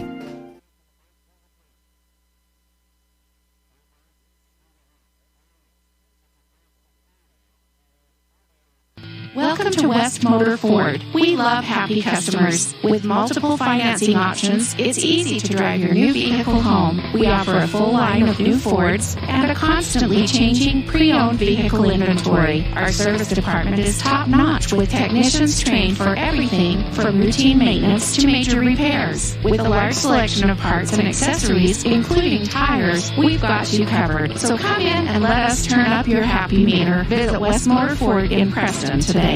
Welcome to West Motor Ford. We love happy customers. With multiple financing options, it's easy to drive your new vehicle home. We offer a full line of new Fords and a constantly changing pre-owned vehicle inventory. Our service department is top-notch with technicians trained for everything from routine maintenance to major repairs. With a large selection of parts and accessories, including tires, we've got you covered. So come in and let us turn up your happy meter. Visit West Motor Ford in Preston today.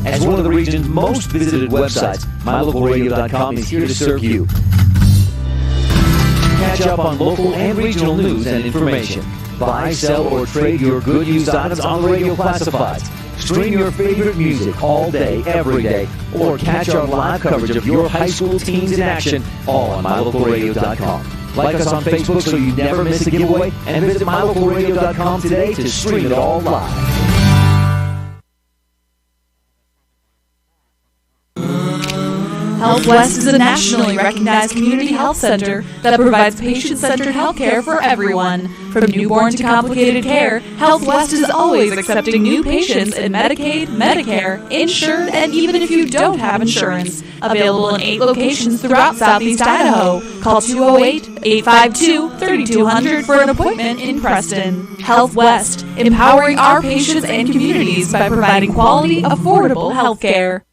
As one of the region's most visited websites, MyLocalRadio.com is here to serve you. Catch up on local and regional news and information. Buy, sell, or trade your good used items on the radio classifieds. Stream your favorite music all day, every day, or catch our live coverage of your high school teams in action, all on MyLocalRadio.com. Like us on Facebook so you never miss a giveaway, and visit MyLocalRadio.com today to stream it all live. Health West is a nationally recognized community health center that provides patient-centered health care for everyone. From newborn to complicated care, Health West is always accepting new patients in Medicaid, Medicare, insured, and even if you don't have insurance. Available in 8 locations throughout Southeast Idaho. Call 208-852-3200 for an appointment in Preston. Health West, empowering our patients and communities by providing quality, affordable health care.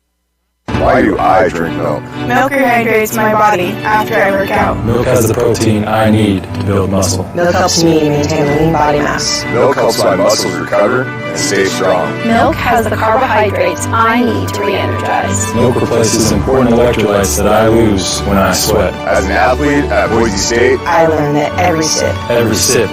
Why do I drink milk? Milk rehydrates my body after I work out. Milk has the protein I need to build muscle. Milk helps me maintain lean body mass. Milk helps my muscles recover and stay strong. Milk has the carbohydrates I need to re-energize. Milk replaces important electrolytes that I lose when I sweat. As an athlete at Boise State, I learned that every sip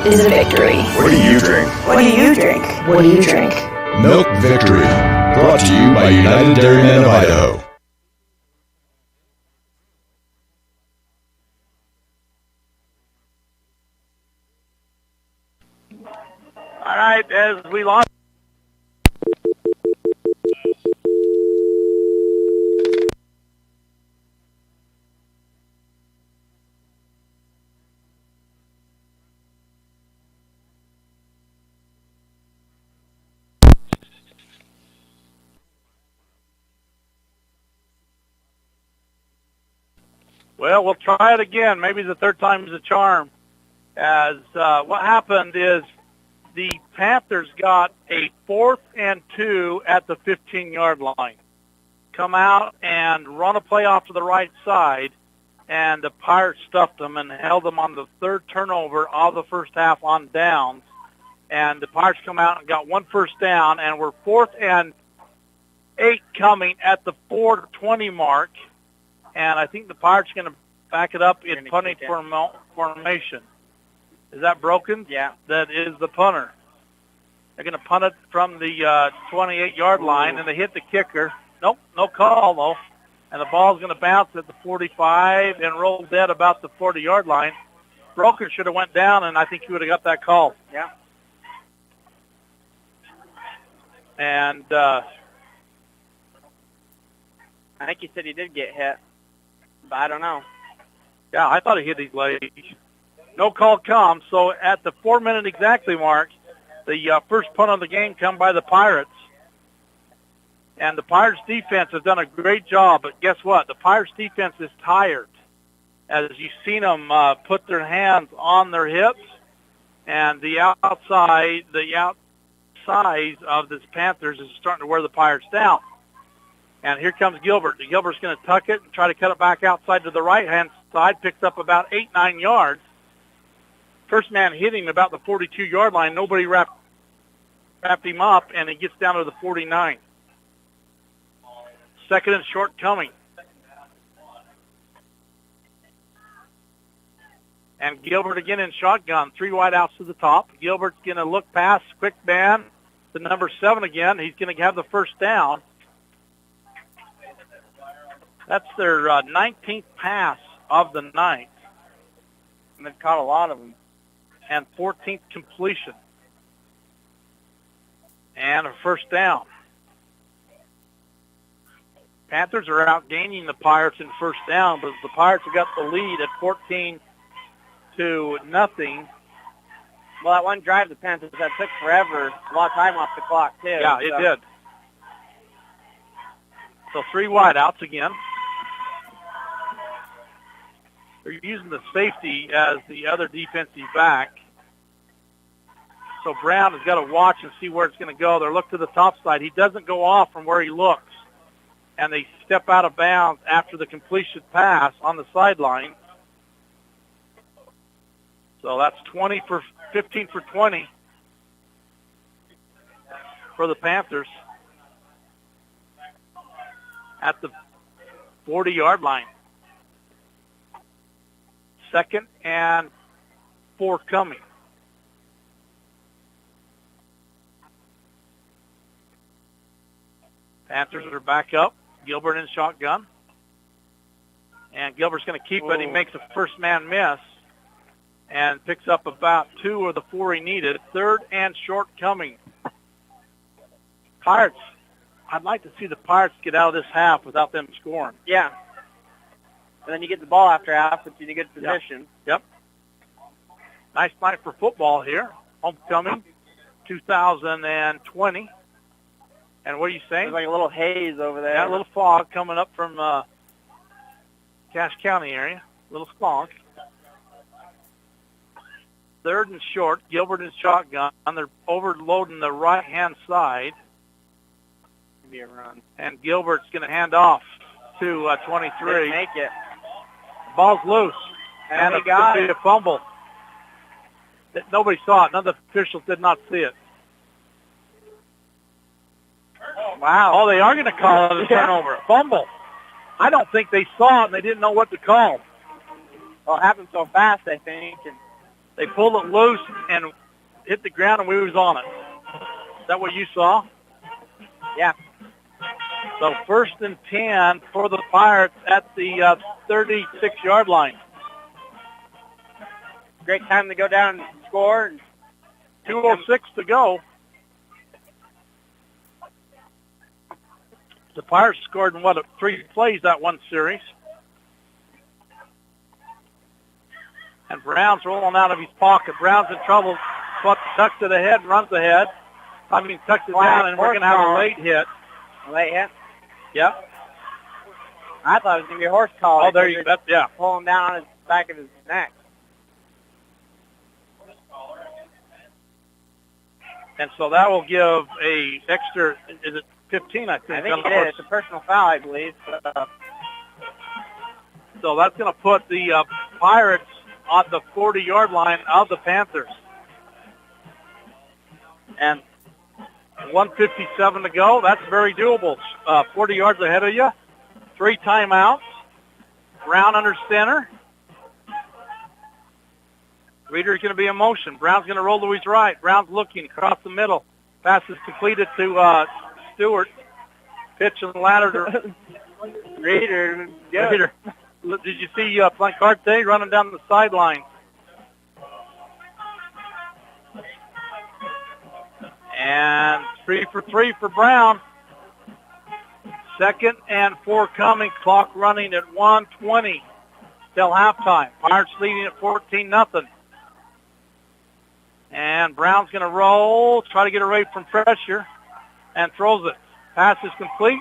is a victory. What do you drink? What do you drink? What do you drink? Milk Victory. Brought to you by United Dairymen of Idaho. All right, as we launch. Well, we'll try it again. Maybe the third time's a charm. As what happened is the Panthers got a 4th and 2 at the 15-yard line. Come out and run a play off to the right side, and the Pirates stuffed them and held them on the third turnover of the first half on downs. And the Pirates come out and got 1 first down, and we're 4th and 8 coming at the 4:20 mark. And I think the Pirates are going to back it up in punting formation. Is that broken? Yeah. That is the punter. They're going to punt it from the 28-yard line, and they hit the kicker. Nope, no call, though. And the ball's going to bounce at the 45 and roll dead about the 40-yard line. Broken should have went down, and I think he would have got that call. Yeah. And I think he said he did get hit, but I don't know. Yeah, I thought he hit his leg. No call comes, so at the 4-minute exactly mark, the first punt of the game come by the Pirates. And the Pirates defense has done a great job, but guess what? The Pirates defense is tired. As you've seen them put their hands on their hips, and the outside of this Panthers is starting to wear the Pirates down. And here comes Gilbert. Gilbert's going to tuck it and try to cut it back outside to the right-hand side, picks up about 8-9 yards. First man hitting about the 42-yard line. Nobody wrapped him up, and he gets down to the 49. Second and short coming. And Gilbert again in shotgun. 3 wide outs to the top. Gilbert's going to look past, quick man to number 7 again. He's going to have the first down. That's their 19th pass of the night. And they've caught a lot of them. And 14th completion. And a first down. Panthers are outgaining the Pirates in first down, but the Pirates have got the lead at 14-0. Well, that one drive the Panthers that took forever, a lot of time off the clock too. Yeah, it did. So 3 wide outs again. They're using the safety as the other defensive back. So Brown has got to watch and see where it's going to go. They're looking to the top side. He doesn't go off from where he looks. And they step out of bounds after the completion pass on the sideline. So that's 15 for 20 for the Panthers at the 40-yard line. 2nd and 4 coming. Panthers are back up. Gilbert in shotgun. And Gilbert's going to keep it. He makes a first man miss and picks up about 2 of the 4 he needed. 3rd and short coming. Pirates. I'd like to see the Pirates get out of this half without them scoring. Yeah. And then you get the ball after half, puts you in a good position. Yep. Nice night for football here. Homecoming 2020. And what are you saying? There's like a little haze over there. Yeah, a little fog coming up from Cache County area. A little fog. 3rd and short. Gilbert in shotgun. They're overloading the right-hand side. Be a run. And Gilbert's going to hand off to 23. Didn't make it. Ball's loose. And it's going to be a fumble. Nobody saw it. None of the officials did not see it. Wow. Oh, they are going to call it a turnover. A fumble. I don't think they saw it and they didn't know what to call. Well, it happened so fast, I think. And they pulled it loose and hit the ground and we was on it. Is that what you saw? Yeah. So 1st and 10 for the Pirates at the 36-yard line. Great time to go down and score. 2:06 to go. The Pirates scored in, 3 plays that one series. And Brown's rolling out of his pocket. Brown's in trouble. But tucks it ahead, runs ahead. Tucks it down, and we're going to have a late hit. A late hit? Yep. I thought it was going to be a horse collar. Oh, there you go. Yeah. Pull him down on his back of his neck. And so that will give a extra, is it 15, I think? I think it is. It's a personal foul, I believe. So that's going to put the Pirates on the 40-yard line of the Panthers. And 1:57 to go. That's very doable. 40 yards ahead of you. 3 timeouts. Brown under center. Reeder's going to be in motion. Brown's going to roll to his right. Brown's looking across the middle. Pass is completed to Stewart. Pitch and ladder to Reeder. Yeah. Reeder. Did you see Plancarte running down the sideline? And 3 for 3 for Brown. 2nd and 4 coming. Clock running at 1:20 till halftime. Pirates leading at 14-0. And Brown's going to roll, try to get away from pressure, and throws it. Pass is complete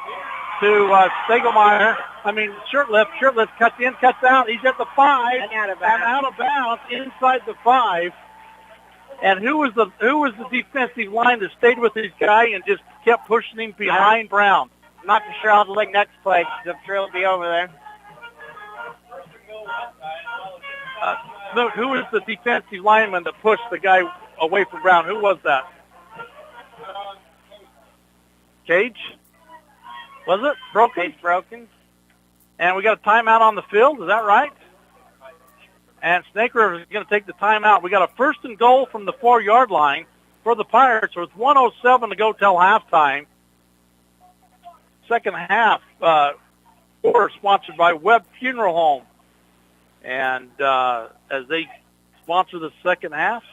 to Stegelmeyer. Shirtlift. Shirtlift cuts in, cuts out. He's at the 5 And out of bounds inside the 5. And who was the defensive line that stayed with his guy and just kept pushing him behind Brown? I'm not too sure how to look next play. I'm sure he'll be over there. Who was the defensive lineman that pushed the guy away from Brown? Who was that? Cage? Was it? Broken? Cage broken. And we got a timeout on the field. Is that right? And Snake River is going to take the timeout. We got a 1st and goal from the 4-yard line for the Pirates with 1:07 to go till halftime. Second half, quarter sponsored by Webb Funeral Home. And as they sponsor the second half.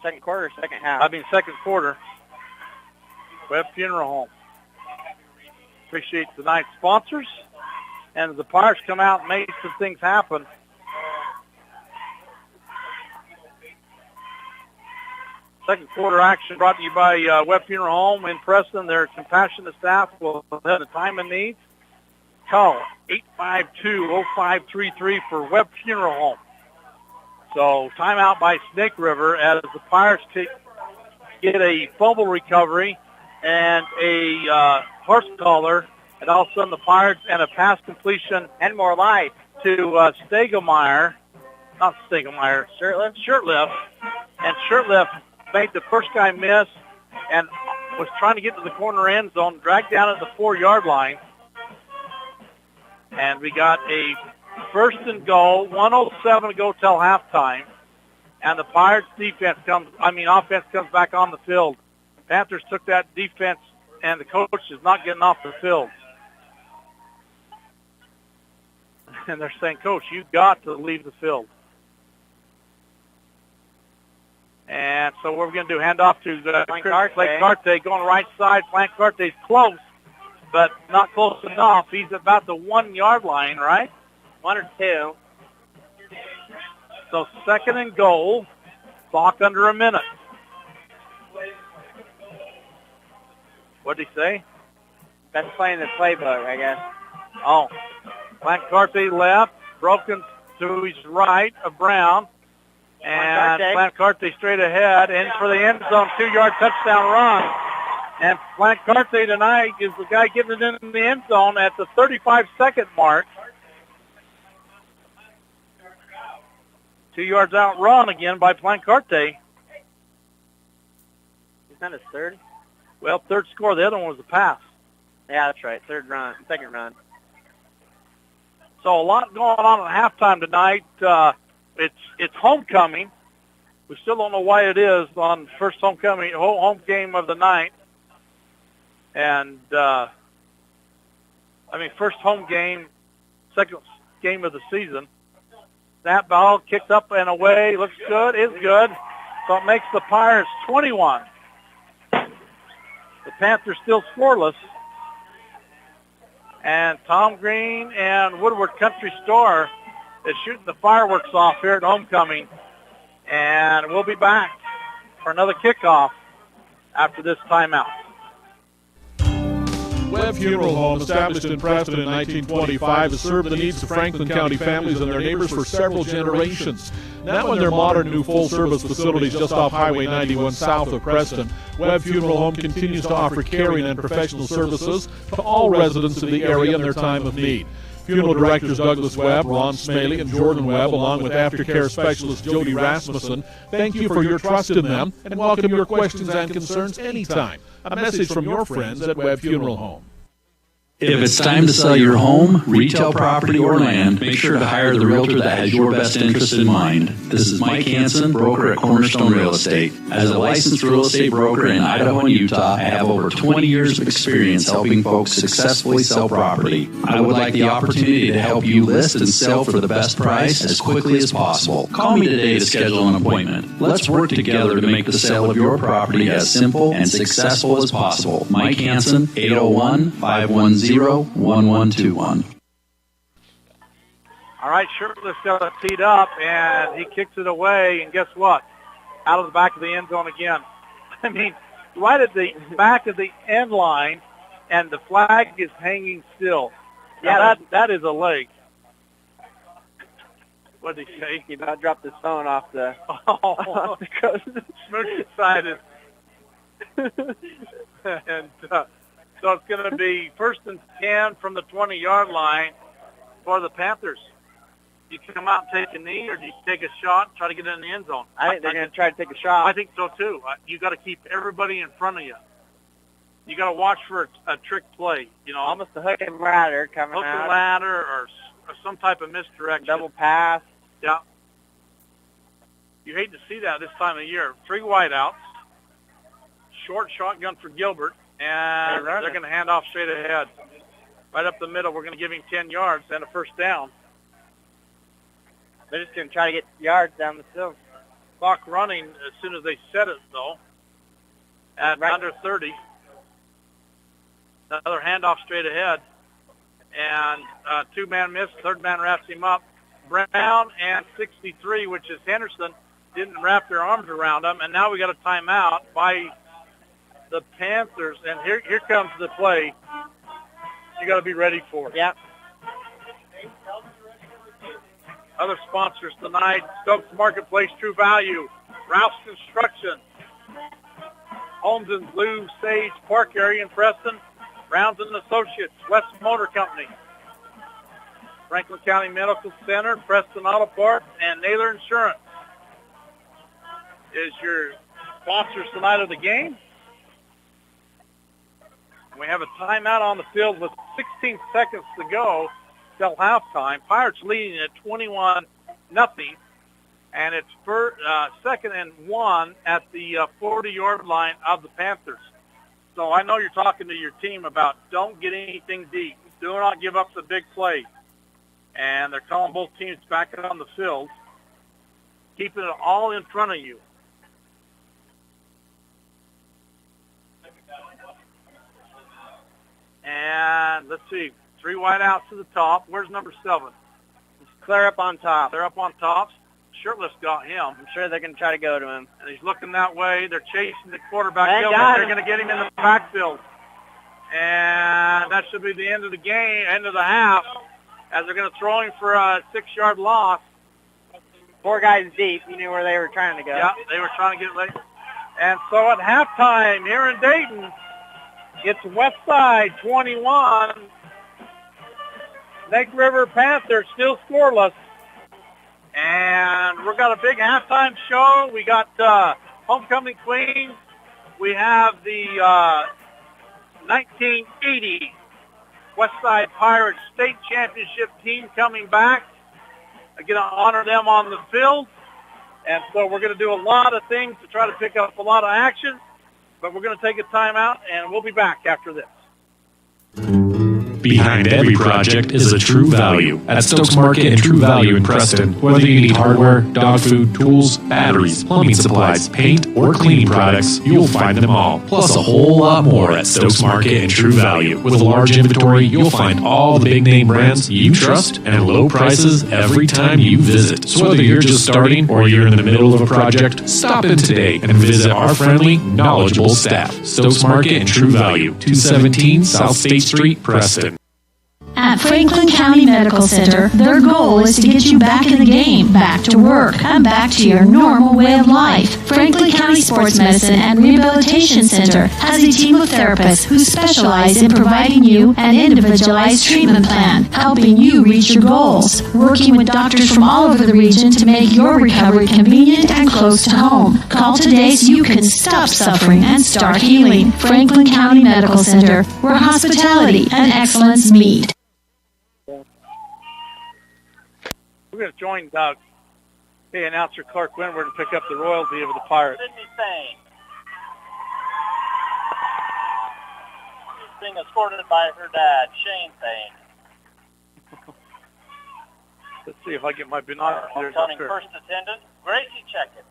Second quarter, second half. Second quarter. Webb Funeral Home. Appreciate tonight's sponsors. And the Pirates come out and make some things happen. Second quarter action brought to you by Webb Funeral Home in Preston. Their compassionate staff will have the time and needs. Call 852-0533 for Webb Funeral Home. So timeout by Snake River as the Pirates get a fumble recovery and a horse collar. And all of a sudden the Pirates and a pass completion and more life to Stegelmeyer. Not Stegelmeyer. Shirtlift. And Shirtlift made the first guy miss and was trying to get to the corner end zone, dragged down at the 4-yard line. And we got a 1st and goal, 1:07 to go till halftime. And the Pirates offense comes back on the field. Panthers took that defense, and the coach is not getting off the field. And they're saying, Coach, you've got to leave the field. And so what we're going to do, hand off to Plancarte going right side. Plancarte's close, but not close enough. He's about the 1-yard line, right? 1 or 2. So 2nd and goal, clock under a minute. What did he say? That's playing the playbook, I guess. Oh. Plancarte left, broken to his right of Brown. And Plancarte straight ahead, in for the end zone, 2-yard touchdown run. And Plancarte tonight is the guy getting it in the end zone at the 35-second mark. 2 yards out run again by Plancarte. Isn't that his 3rd? Well, 3rd score. The other one was a pass. Yeah, that's right. 2nd run. So a lot going on at halftime tonight. It's homecoming. We still don't know why it is on first home game of the night. And, first home game, second game of the season. That ball kicked up and away. Looks good. Is good. So it makes the Pirates 21. The Panthers still scoreless. And Tom Green and Woodward Country Store is shooting the fireworks off here at homecoming. And we'll be back for another kickoff after this timeout. Webb Funeral Home, established in Preston in 1925, has served the needs of Franklin County families and their neighbors for several generations. Now in their modern new full-service facilities just off Highway 91 south of Preston, Webb Funeral Home continues to offer caring and professional services to all residents of the area in their time of need. Funeral directors Douglas Webb, Ron Smaley, and Jordan Webb, along with aftercare specialist Jody Rasmussen, thank you for your trust in them and welcome your questions and concerns anytime. A message from your friends at Webb Funeral Home. If it's time to sell your home, retail property, or land, make sure to hire the realtor that has your best interest in mind. This is Mike Hansen, broker at Cornerstone Real Estate. As a licensed real estate broker in Idaho and Utah, I have over 20 years of experience helping folks successfully sell property. I would like the opportunity to help you list and sell for the best price as quickly as possible. Call me today to schedule an appointment. Let's work together to make the sale of your property as simple and successful as possible. Mike Hansen, 801-510-1121. All right, Shirtless got it teed up, and he kicks it away, and guess what? Out of the back of the end zone again. I mean, right at the back of the end line, and the flag is hanging still. Yeah, that is a leg. What did he say? He about dropped his phone off the off the coast. Smooch excited. And so it's going to be 1st and 10 from the 20-yard line for the Panthers. Do you come out and take a knee, or do you take a shot and try to get in the end zone? I think they're going to try to take a shot. I think so, too. You got to keep everybody in front of you. You got to watch for a trick play, you know. Almost a hook and ladder coming out. Hook and ladder or some type of misdirection. Double pass. Yeah. You hate to see that this time of year. 3 wideouts. Short shotgun for Gilbert. And they're going to hand off straight ahead. Right up the middle, we're going to give him 10 yards and a first down. They're just going to try to get yards down the field. Clock running as soon as they set it, though, at under 30. Another handoff straight ahead. And 2-man miss, 3rd man wraps him up. Brown and 63, which is Henderson, didn't wrap their arms around him. And now we got a timeout by the Panthers, and here comes the play. You got to be ready for it. Yeah. Other sponsors tonight: Stokes Marketplace, True Value, Rouse Construction, Homes and Blue Sage Park area in Preston, Browns and Associates, West Motor Company, Franklin County Medical Center, Preston Auto Parts, and Naylor Insurance is your sponsors tonight of the game. We have a timeout on the field with 16 seconds to go till halftime. Pirates leading at 21-0, and it's 2nd and 1 at the 40-yard line of the Panthers. So I know you're talking to your team about don't get anything deep. Do not give up the big play. And they're calling both teams back on the field, keeping it all in front of you. And let's see, 3 wideouts to the top. Where's number 7? It's clear up on top. They're up on top. Shirtless got him. I'm sure they're going to try to go to him. And he's looking that way. They're chasing the quarterback. They're going to get him in the backfield. And that should be the end of the game, end of the half, as they're going to throw him for a 6-yard loss. 4 guys deep. You knew where they were trying to go. Yeah, they were trying to get late. And so at halftime here in Dayton, it's Westside 21, Snake River Panthers still scoreless. And we've got a big halftime show. We got Homecoming Queens. We have the 1980 Westside Pirates State Championship team coming back. I'm going to honor them on the field. And so we're going to do a lot of things to try to pick up a lot of action. But we're going to take a timeout, and we'll be back after this. Behind every project is a True Value. At Stokes Market and True Value in Preston, whether you need hardware, dog food, tools, batteries, plumbing supplies, paint, or cleaning products, you'll find them all. Plus a whole lot more at Stokes Market and True Value. With a large inventory, you'll find all the big name brands you trust and low prices every time you visit. So whether you're just starting or you're in the middle of a project, stop in today and visit our friendly, knowledgeable staff. Stokes Market and True Value, 217 South State Street, Preston. At Franklin County Medical Center, their goal is to get you back in the game, back to work, and back to your normal way of life. Franklin County Sports Medicine and Rehabilitation Center has a team of therapists who specialize in providing you an individualized treatment plan, helping you reach your goals, working with doctors from all over the region to make your recovery convenient and close to home. Call today so you can stop suffering and start healing. Franklin County Medical Center, where hospitality and excellence meet. We're going to join announcer Clark Winward and pick up the royalty of the Pirates. Sydney Thane. She's being escorted by her dad, Shane Thane. Let's see if I get my binoculars up Homecoming here. first attendant, Gracie Checkett.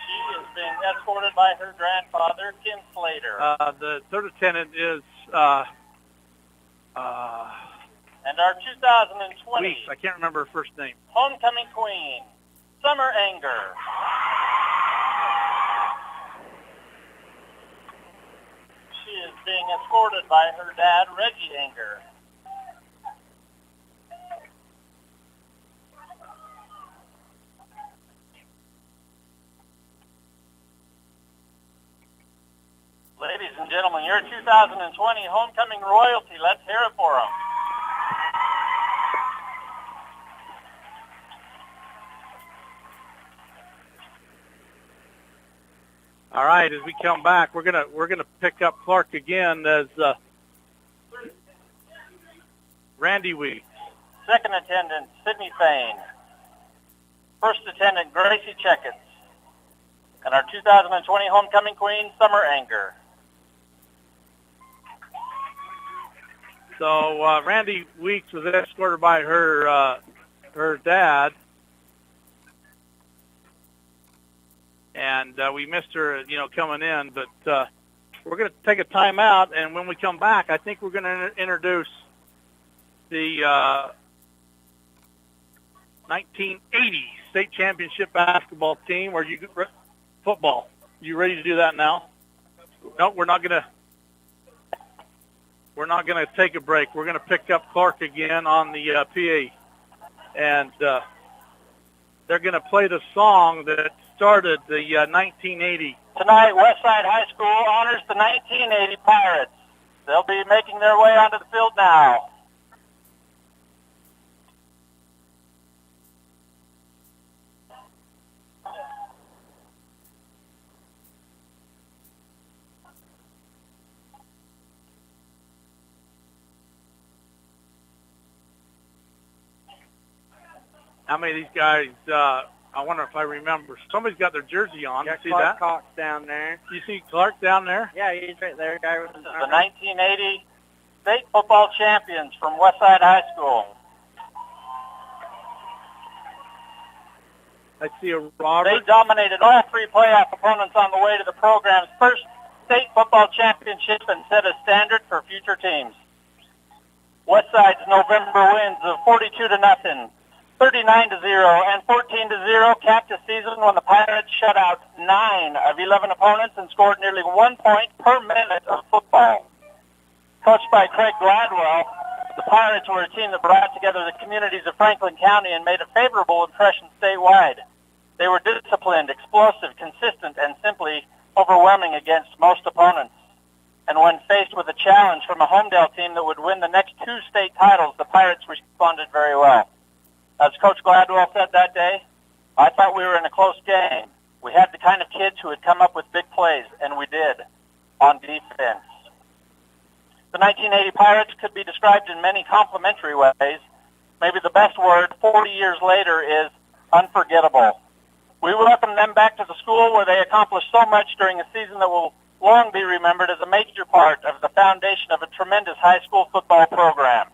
She is being escorted by her grandfather, Kim Slater. The third attendant is and our 2020 Weeks. I can't remember her first name. homecoming queen, Summer Anger. She is being escorted by her dad, Reggie Anger. Ladies and gentlemen, your 2020 homecoming royalty. Let's hear it for them. All right, as we come back, we're gonna pick up Clark again as Randy Weeks. Second attendant, Sydney Thane. First attendant, Gracie Checkett. And our 2020 homecoming queen, Summer Anger. So Randy Weeks was escorted by her dad, and we missed her, coming in. But we're going to take a timeout, and when we come back, I think we're going to introduce the 1980 state championship basketball team. Football. You ready to do that now? No, we're not going to take a break. We're going to pick up Clark again on the PA, and they're going to play the song that started the 1980. Tonight, Westside High School honors the 1980 Pirates. They'll be making their way onto the field now. How many of these guys, I wonder if I remember. Somebody's got their jersey on. Yeah, See Clark that? Cox down there. You see Clark down there? Yeah, he's right there. Guy with This is the 1980 state football champions from Westside High School. I see a Robert. They dominated all three playoff opponents on the way to the program's first state football championship and set a standard for future teams. Westside's November wins of 42-0. 39-0 and 14-0 capped a season when the Pirates shut out 9 of 11 opponents and scored nearly 1 point per minute of football. Coached by Craig Gladwell, the Pirates were a team that brought together the communities of Franklin County and made a favorable impression statewide. They were disciplined, explosive, consistent, and simply overwhelming against most opponents. And when faced with a challenge from a Homedale team that would win the next 2 state titles, the Pirates responded very well. As Coach Gladwell said that day, I thought we were in a close game. We had the kind of kids who had come up with big plays, and we did, on defense. The 1980 Pirates could be described in many complimentary ways. Maybe the best word 40 years later is unforgettable. We welcome them back to the school where they accomplished so much during a season that will long be remembered as a major part of the foundation of a tremendous high school football program.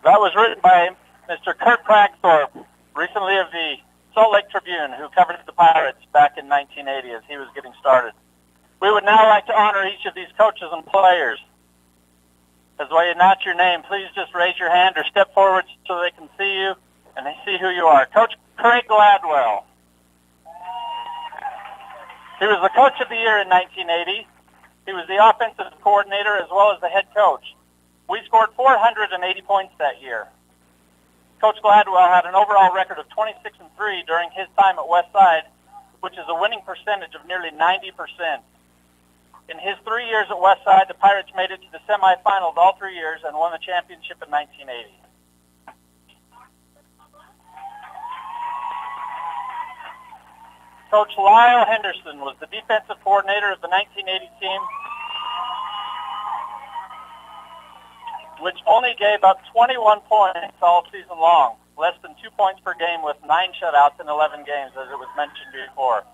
That was written by Mr. Kurt Bragthorpe, recently of the Salt Lake Tribune, who covered the Pirates back in 1980 as he was getting started. We would now like to honor each of these coaches and players. As while you announce your name, please just raise your hand or step forward so they can see you and they see who you are. Coach Craig Gladwell. He was the Coach of the Year in 1980. He was the offensive coordinator as well as the head coach. We scored 480 points that year. Coach Gladwell had an overall record of 26-3 during his time at Westside, which is a winning percentage of nearly 90%. In his 3 years at Westside, the Pirates made it to the semifinals all 3 years and won the championship in 1980. Coach Lyle Henderson was the defensive coordinator of the 1980 team, which only gave up 21 points all season long, less than 2 points per game with 9 shutouts in 11 games, as it was mentioned before.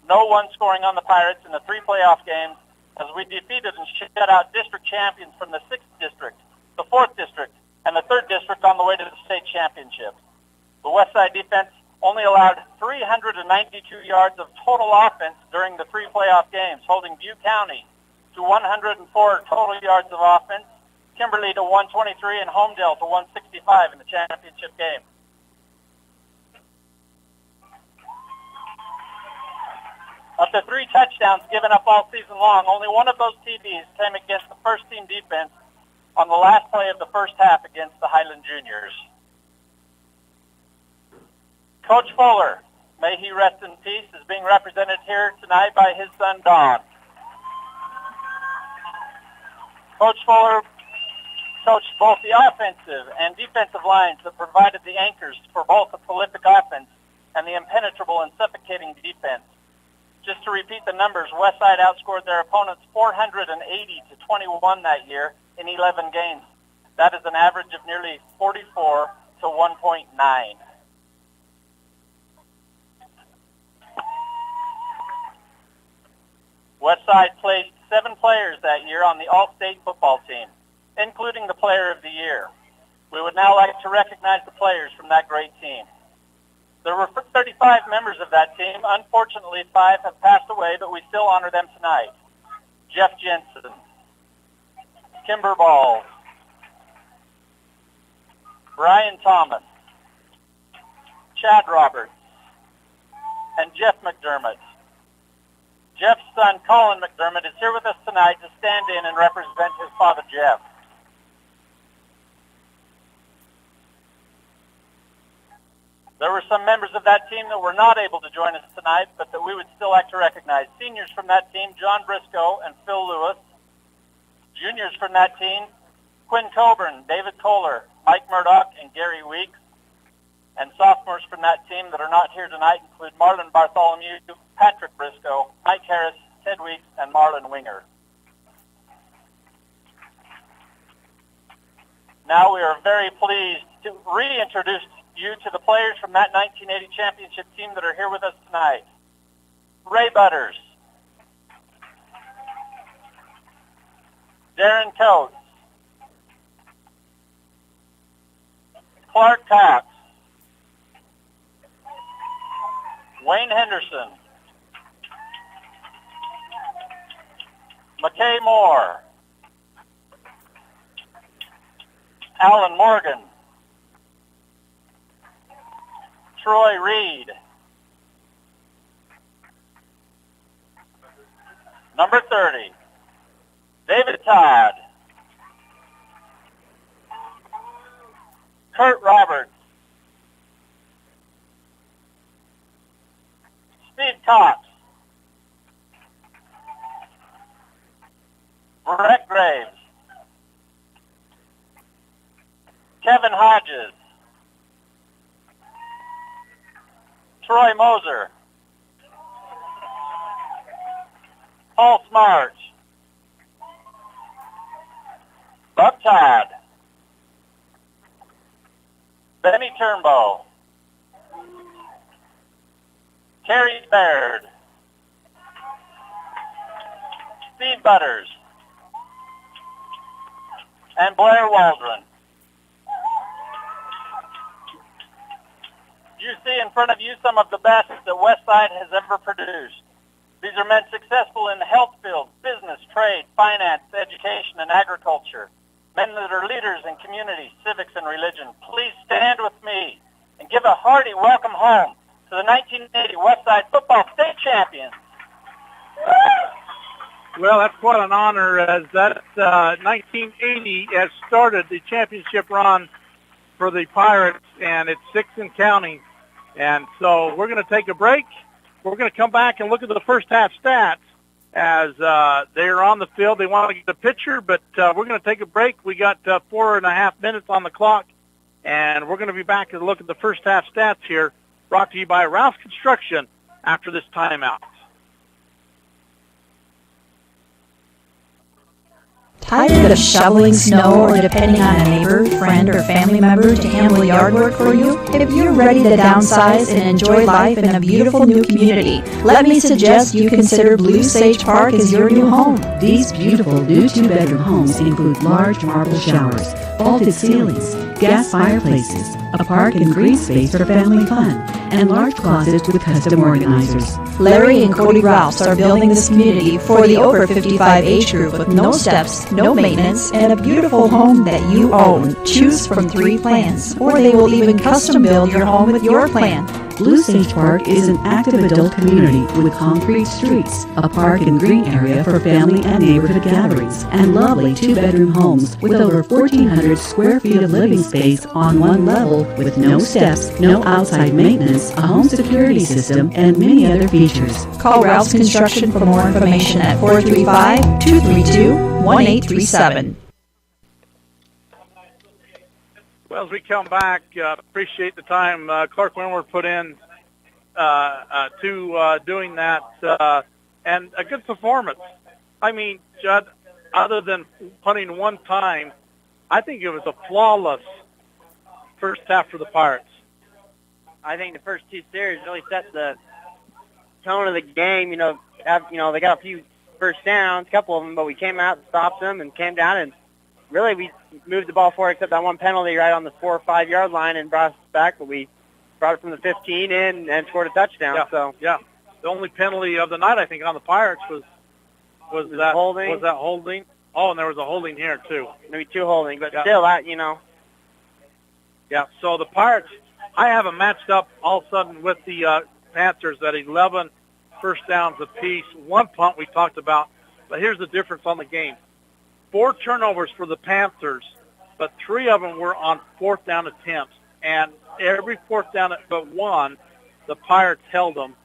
No one scoring on the Pirates in the 3 playoff games, as we defeated and shut out district champions from the 6th district, the 4th district, and the 3rd district on the way to the state championship. The Westside defense only allowed 392 yards of total offense during the 3 playoff games, holding Butte County to 104 total yards of offense, Kimberly to 123, and Homedale to 165 in the championship game. Of the 3 touchdowns given up all season long, only one of those TDs came against the first-team defense on the last play of the first half against the Highland Juniors. Coach Fuller, may he rest in peace, is being represented here tonight by his son, Don. Coach Fuller coached both the offensive and defensive lines that provided the anchors for both the prolific offense and the impenetrable and suffocating defense. Just to repeat the numbers, Westside outscored their opponents 480-21 that year in 11 games. That is an average of nearly 44 to 1.9. Westside placed 7 players that year on the All-State football team, including the Player of the Year. We would now like to recognize the players from that great team. There were 35 members of that team. Unfortunately, 5 have passed away, but we still honor them tonight. Jeff Jensen, Kimber Ball, Brian Thomas, Chad Roberts, and Jeff McDermott. Jeff's son, Colin McDermott, is here with us tonight to stand in and represent his father, Jeff. There were some members of that team that were not able to join us tonight, but that we would still like to recognize. Seniors from that team, John Briscoe and Phil Lewis. Juniors from that team, Quinn Coburn, David Kohler, Mike Murdoch, and Gary Weeks. And sophomores from that team that are not here tonight include Marlon Bartholomew, Patrick Briscoe, Mike Harris, Ted Weeks, and Marlon Winger. Now we are very pleased to reintroduce you to the players from that 1980 championship team that are here with us tonight. Ray Butters, Darren Coates, Clark Cox, Wayne Henderson, McKay Moore, Alan Morgan, Troy Reed, number 30, David Todd, Kurt Roberts, Steve Cox, Brett Graves, Kevin Hodges, Troy Moser, Paul Smart, Buck Todd, Benny Turnbow, Terry Baird, Steve Butters, and Blair Waldron. You see in front of you some of the best that Westside has ever produced. These are men successful in the health field, business, trade, finance, education, and agriculture. Men that are leaders in community, civics, and religion. Please stand with me and give a hearty welcome home to the 1980 Westside Football State Champions. Well, that's quite an honor, as that 1980 has started the championship run for the Pirates, and it's 6 and counting. And so we're going to take a break. We're going to come back and look at the first half stats as they're on the field. They want to get the picture, but we're going to take a break. We got 4.5 minutes on the clock, and we're going to be back and look at the first half stats here, brought to you by Ralph's Construction after this timeout. Tired of shoveling snow or depending on a neighbor, friend, or family member to handle yard work for you? If you're ready to downsize and enjoy life in a beautiful new community, let me suggest you consider Blue Sage Park as your new home. These beautiful new 2-bedroom homes include large marble showers, vaulted ceilings, gas fireplaces, a park and green space for family fun, and large closets with custom organizers. Larry and Cody Ralphs are building this community for the over 55 age group with no steps, no maintenance, and a beautiful home that you own. Choose from 3 plans, or they will even custom build your home with your plan. Blue Sage Park is an active adult community with concrete streets, a park and green area for family and neighborhood gatherings, and lovely 2-bedroom homes with over 1,400 square feet of living space on one level with no steps, no outside maintenance, a home security system, and many other features. Call Ralph's Construction for more information at 435-232-1837. Well, as we come back, appreciate the time Clark Winward put in to doing that, and a good performance. I mean, Judd, other than punting one time, I think it was a flawless first half for the Pirates. I think the first 2 series really set the tone of the game. They got a few first downs, a couple of them, but we came out and stopped them and came down and really we moved the ball forward except that one penalty right on the 4 or 5 yard line and brought us back, but we brought it from the 15 in and scored a touchdown. Yeah. The only penalty of the night, I think, on the Pirates was that holding. Was that holding? Oh, and there was a holding here too. Maybe 2 holding, but still, Yeah. So the Pirates, I have them matched up all of a sudden with the Panthers at 11 first downs apiece. 1 punt we talked about, but here's the difference on the game. 4 turnovers for the Panthers, but 3 of them were on 4th down attempts. And every 4th down but 1, the Pirates held them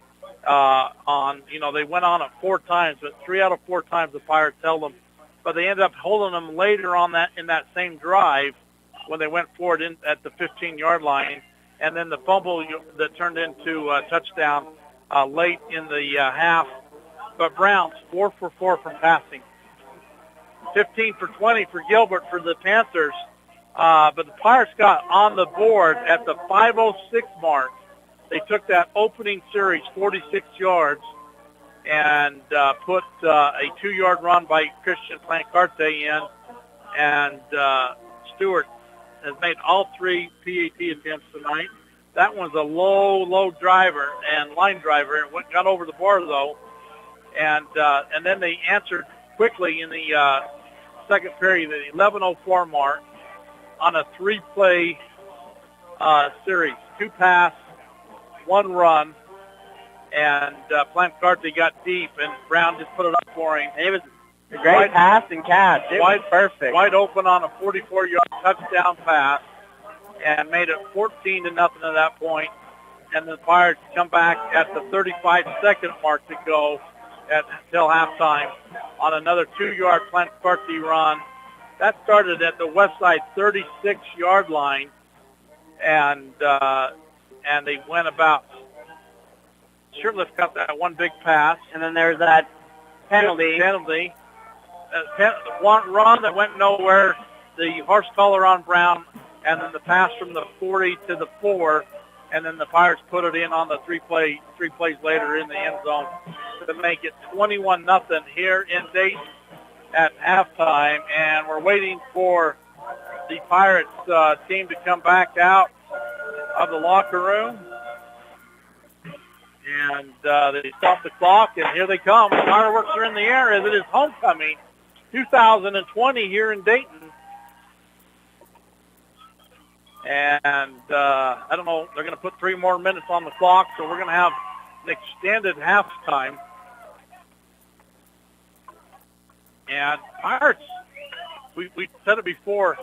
on. They went on it 4 times, but 3 out of 4 times the Pirates held them. But they ended up holding them later on in that same drive when they went forward at the 15-yard line. And then the fumble that turned into a touchdown late in the half. But Browns, 4 for 4 from passing. 15 for 20 for Gilbert for the Panthers. But the Pirates got on the board at the 5:06 mark. They took that opening series, 46 yards, and put a 2-yard run by Christian Plancarte in. And Stewart has made all 3 PAT attempts tonight. That one's a low driver and line driver. It got over the bar, though. And then they answered quickly in the second period, the 11:04 mark, on a 3-play series. 2 pass, 1 run, and Plancarte got deep, and Brown just put it up for him. It was a great pass and catch. It was perfect. Wide open on a 44-yard touchdown pass, and made it 14-0 at that point. And the Pirates come back at the 35-second mark to go until halftime on another 2-yard Plancarte run. That started at the west side 36-yard line, and they went about. Shirtliff got that one big pass, and then there's that penalty. One run that went nowhere. The horse collar on Brown and then the pass from the 40 to the 4, and then the Pirates put it in on the three plays later in the end zone to make it 21-0 here in Dayton at halftime. And we're waiting for the Pirates team to come back out of the locker room. And they stop the clock, and here they come. Fireworks are in the air as it is homecoming 2020 here in Dayton. And I don't know, they're going to put 3 more minutes on the clock, so we're going to have an extended halftime. And Pirates, we said it before,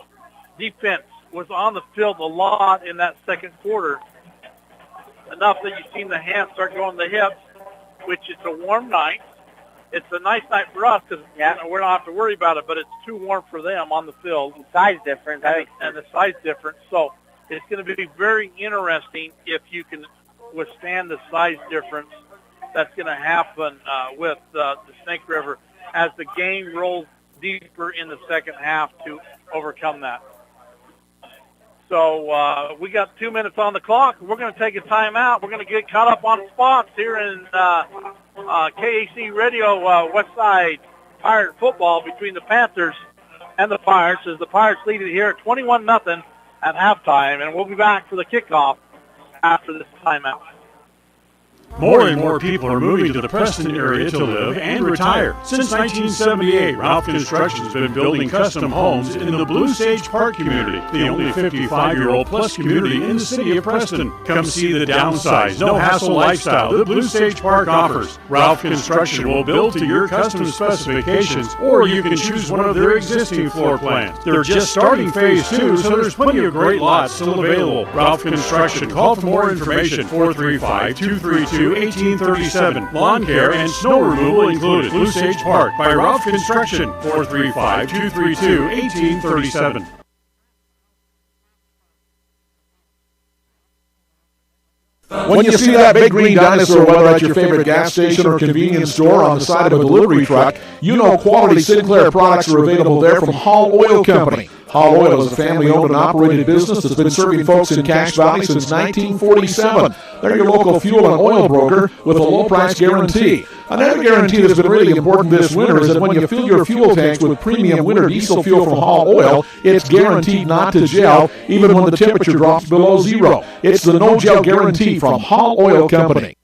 defense was on the field a lot in that second quarter, enough that you've seen the hands start going to the hips, which is a warm night. It's a nice night for us because we don't have to worry about it, but it's too warm for them on the field. The size difference. And the size difference. So it's going to be very interesting if you can withstand the size difference that's going to happen with the Snake River as the game rolls deeper in the second half to overcome that. So we got 2 minutes on the clock. We're going to take a timeout. We're going to get caught up on spots here in KAC Radio Westside Pirate football between the Panthers and the Pirates as the Pirates lead it here at 21-0 at halftime. And we'll be back for the kickoff after this timeout. More and more people are moving to the Preston area to live and retire. Since 1978, Ralph Construction has been building custom homes in the Blue Sage Park community, the only 55-year-old plus community in the city of Preston. Come see the downsized, no-hassle lifestyle that Blue Sage Park offers. Ralph Construction will build to your custom specifications, or you can choose one of their existing floor plans. They're just starting Phase 2, so there's plenty of great lots still available. Ralph Construction. Call for more information, 435-232-1837. Lawn care and snow removal included. Blue Sage Park by Ralph Construction. 435-232-1837. When you see that big green dinosaur, whether at your favorite gas station or convenience store on the side of a delivery truck, you know quality Sinclair products are available there from Hall Oil Company. Hall Oil is a family-owned and operated business that's been serving folks in Cache Valley since 1947. They're your local fuel and oil broker with a low-price guarantee. Another guarantee that's been really important this winter is that when you fill your fuel tanks with premium winter diesel fuel from Hall Oil, it's guaranteed not to gel even when the temperature drops below zero. It's the no-gel guarantee from Hall Oil Company.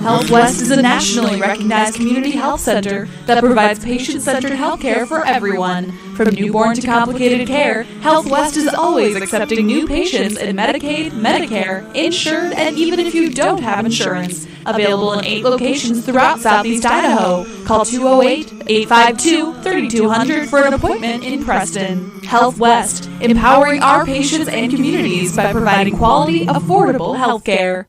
Health West is a nationally recognized community health center that provides patient-centered health care for everyone. From newborn to complicated care, Health West is always accepting new patients in Medicaid, Medicare, insured, and even if you don't have insurance. Available in 8 locations throughout Southeast Idaho. Call 208-852-3200 for an appointment in Preston. Health West, empowering our patients and communities by providing quality, affordable health care.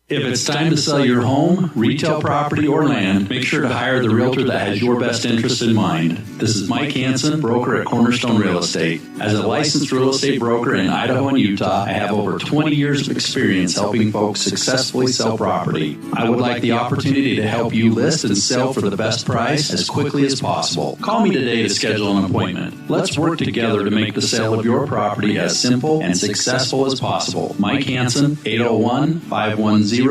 If it's time to sell your home, retail property, or land, make sure to hire the realtor that has your best interest in mind. This is Mike Hansen, broker at Cornerstone Real Estate. As a licensed real estate broker in Idaho and Utah, I have over 20 years of experience helping folks successfully sell property. I would like the opportunity to help you list and sell for the best price as quickly as possible. Call me today to schedule an appointment. Let's work together to make the sale of your property as simple and successful as possible. Mike Hansen, 801-510-1121.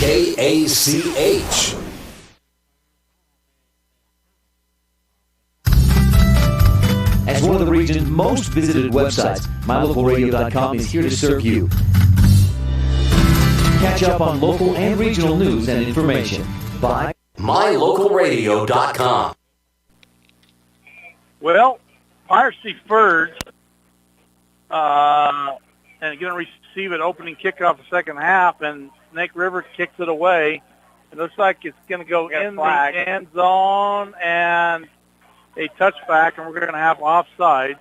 KACH. As one of the region's most visited websites, MyLocalRadio.com is here to serve you. Catch up on local and regional news and information by MyLocalRadio.com. Well, Pirates deferred and going to receive it opening kickoff the second half, and Snake River kicks it away. It looks like it's going to go in the end zone and a touchback, and we're going to have offsides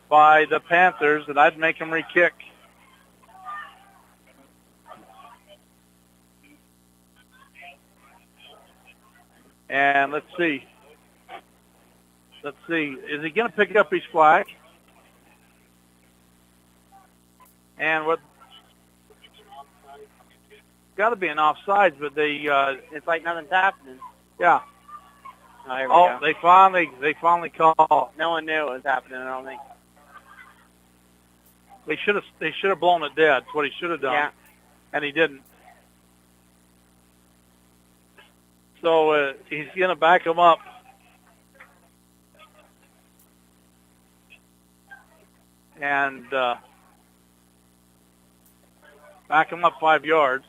by the Panthers, and I'd make them re-kick. And let's see. Is he going to pick up his flag? And what got to be an offsides, but they it's like nothing's happening. yeah. Oh, here we go. They finally called. No one knew it was happening, I don't think. They should have blown it dead. That's what he should have done. Yeah. And he didn't. So he's going to back him up. And back him up 5 yards.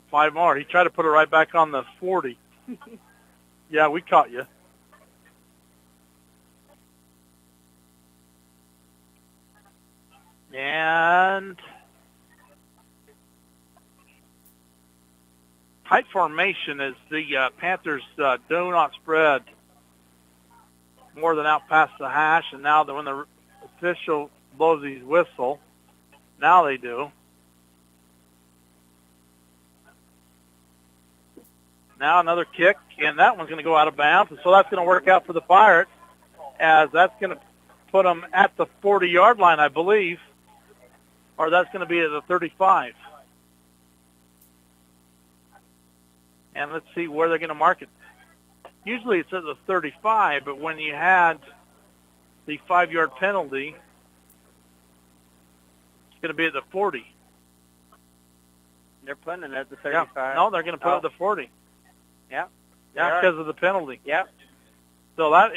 Five more. He tried to put it right back on the 40. Yeah, we caught you. And tight formation is the Panthers do not spread more than out past the hash. And now that when the official blows his whistle, now they do. Now another kick, and that one's going to go out of bounds. And so that's going to work out for the Pirates, as that's going to put them at the 40-yard line, I believe, or that's going to be at the 35. And let's see where they're going to mark it. Usually it's at the 35, but when you had the 5-yard penalty, it's going to be at the 40. They're putting it at the 35. Yeah. No, they're going to put it at the 40. Yeah. Yeah, because of the penalty. Yeah. So that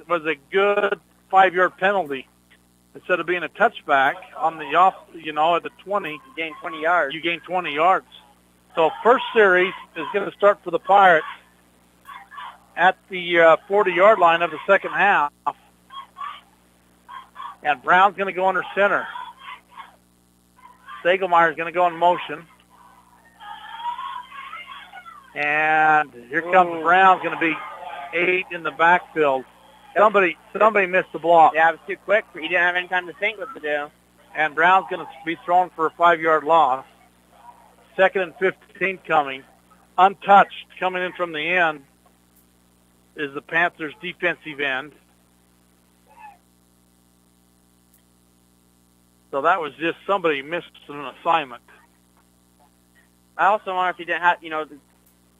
was a good 5-yard penalty. Instead of being a touchback on the off, at the 20, you gain 20 yards. You gain 20 yards. So first series is going to start for the Pirates at the 40-yard line of the second half. And Brown's going to go under center. Segelmeyer's going to go in motion. And here comes Brown's going to be 8 in the backfield. Somebody missed the block. Yeah, it was too quick. He didn't have any time to think what to do. And Brown's going to be thrown for a 5-yard loss. 2nd and 15 coming. Untouched coming in from the end is the Panthers' defensive end. So that was just somebody missed an assignment. I also wonder if he didn't have,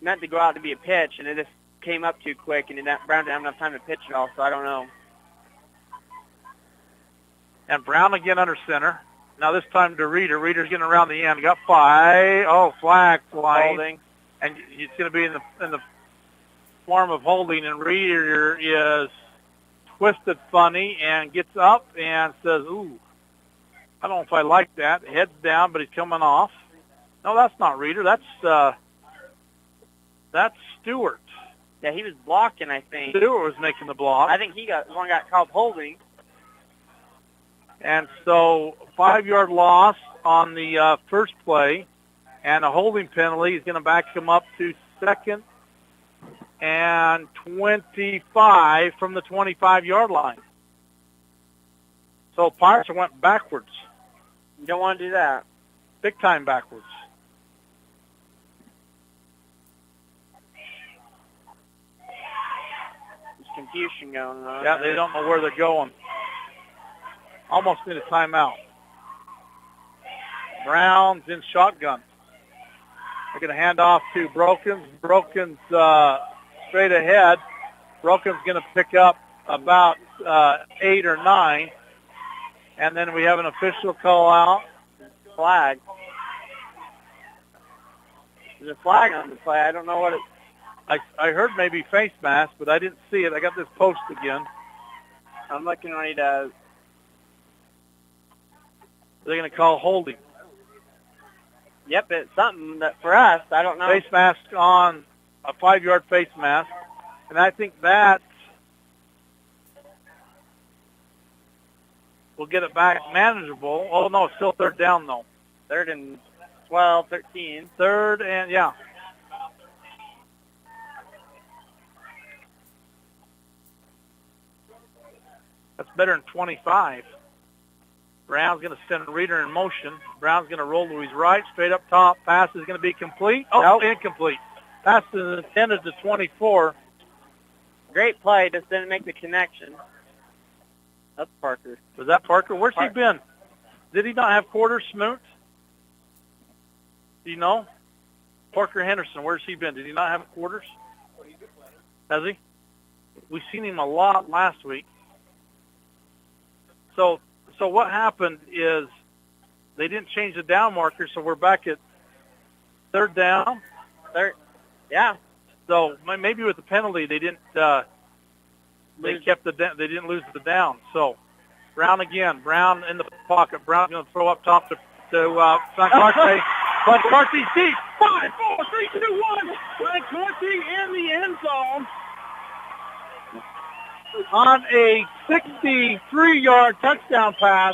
meant to go out to be a pitch, and it just came up too quick, and Brown didn't have enough time to pitch it all, so I don't know. And Brown again under center. Now this time to Reeder. Reeder's getting around the end. Got 5. Oh, flag flying. Holding. And it's going to be in the form of holding, and Reeder is twisted funny and gets up and says, ooh, I don't know if I like that. Head's down, but he's coming off. No, that's not Reeder. That's Stewart. Yeah, he was blocking, I think. Stewart was making the block. I think one got called holding. And so 5-yard loss on the first play, and a holding penalty is going to back him up to 2nd and 25 from the 25-yard line. So Pirates went backwards. You don't want to do that. Big time backwards. Confusion going on. Yeah, they don't know where they're going. Almost need a timeout. Brown's in shotgun. They're going to hand off to Brokens. Brokens straight ahead. Brokens going to pick up about 8 or 9. And then we have an official call out. Flag. There's a flag on the play. I don't know what it is. I heard maybe face mask, but I didn't see it. I got this post again. I'm looking right at it. They're going to call holding. Yep, it's something that for us, I don't know. Face mask on, a 5-yard face mask. And I think that will get it back manageable. Oh, no, it's still 3rd down, though. 3rd and 12, 13. 3rd and, yeah. That's better than 25. Brown's going to send Reeder in motion. Brown's going to roll to his right, straight up top. Pass is going to be complete. Oh, nope. Incomplete. Pass is intended to 24. Great play, just didn't make the connection. That's Parker. Was that Parker? Where's he been? Did he not have quarters, Smoot? Do you know? Parker Henderson, where's he been? Did he not have quarters? Has he? We've seen him a lot last week. So what happened is they didn't change the down marker, so we're back at third down. Yeah. So maybe with the penalty they didn't. They didn't lose the down. So Brown again. Brown in the pocket. Brown's going to throw up top to Blancarte. Blancarte deep. 5, 4, 3, 2, 1. Blancarte in the end zone on a 63-yard touchdown pass.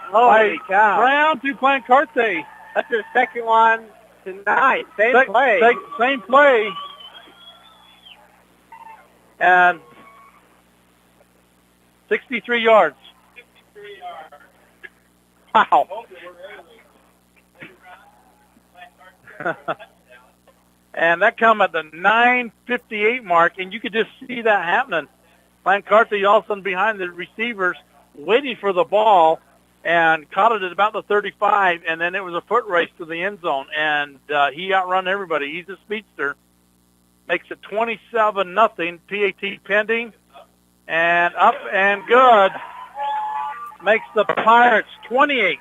Holy cow. Brown to Blancarte. That's their second one tonight. Same play. Same play. And 63 yards. Wow. And that come at the 9:58 mark, and you could just see that happening. Blancarte all of a sudden behind the receivers, waiting for the ball, and caught it at about the 35, and then it was a foot race to the end zone, and he outrun everybody. He's a speedster. Makes it 27-0, PAT pending, and up and good. Makes the Pirates 28.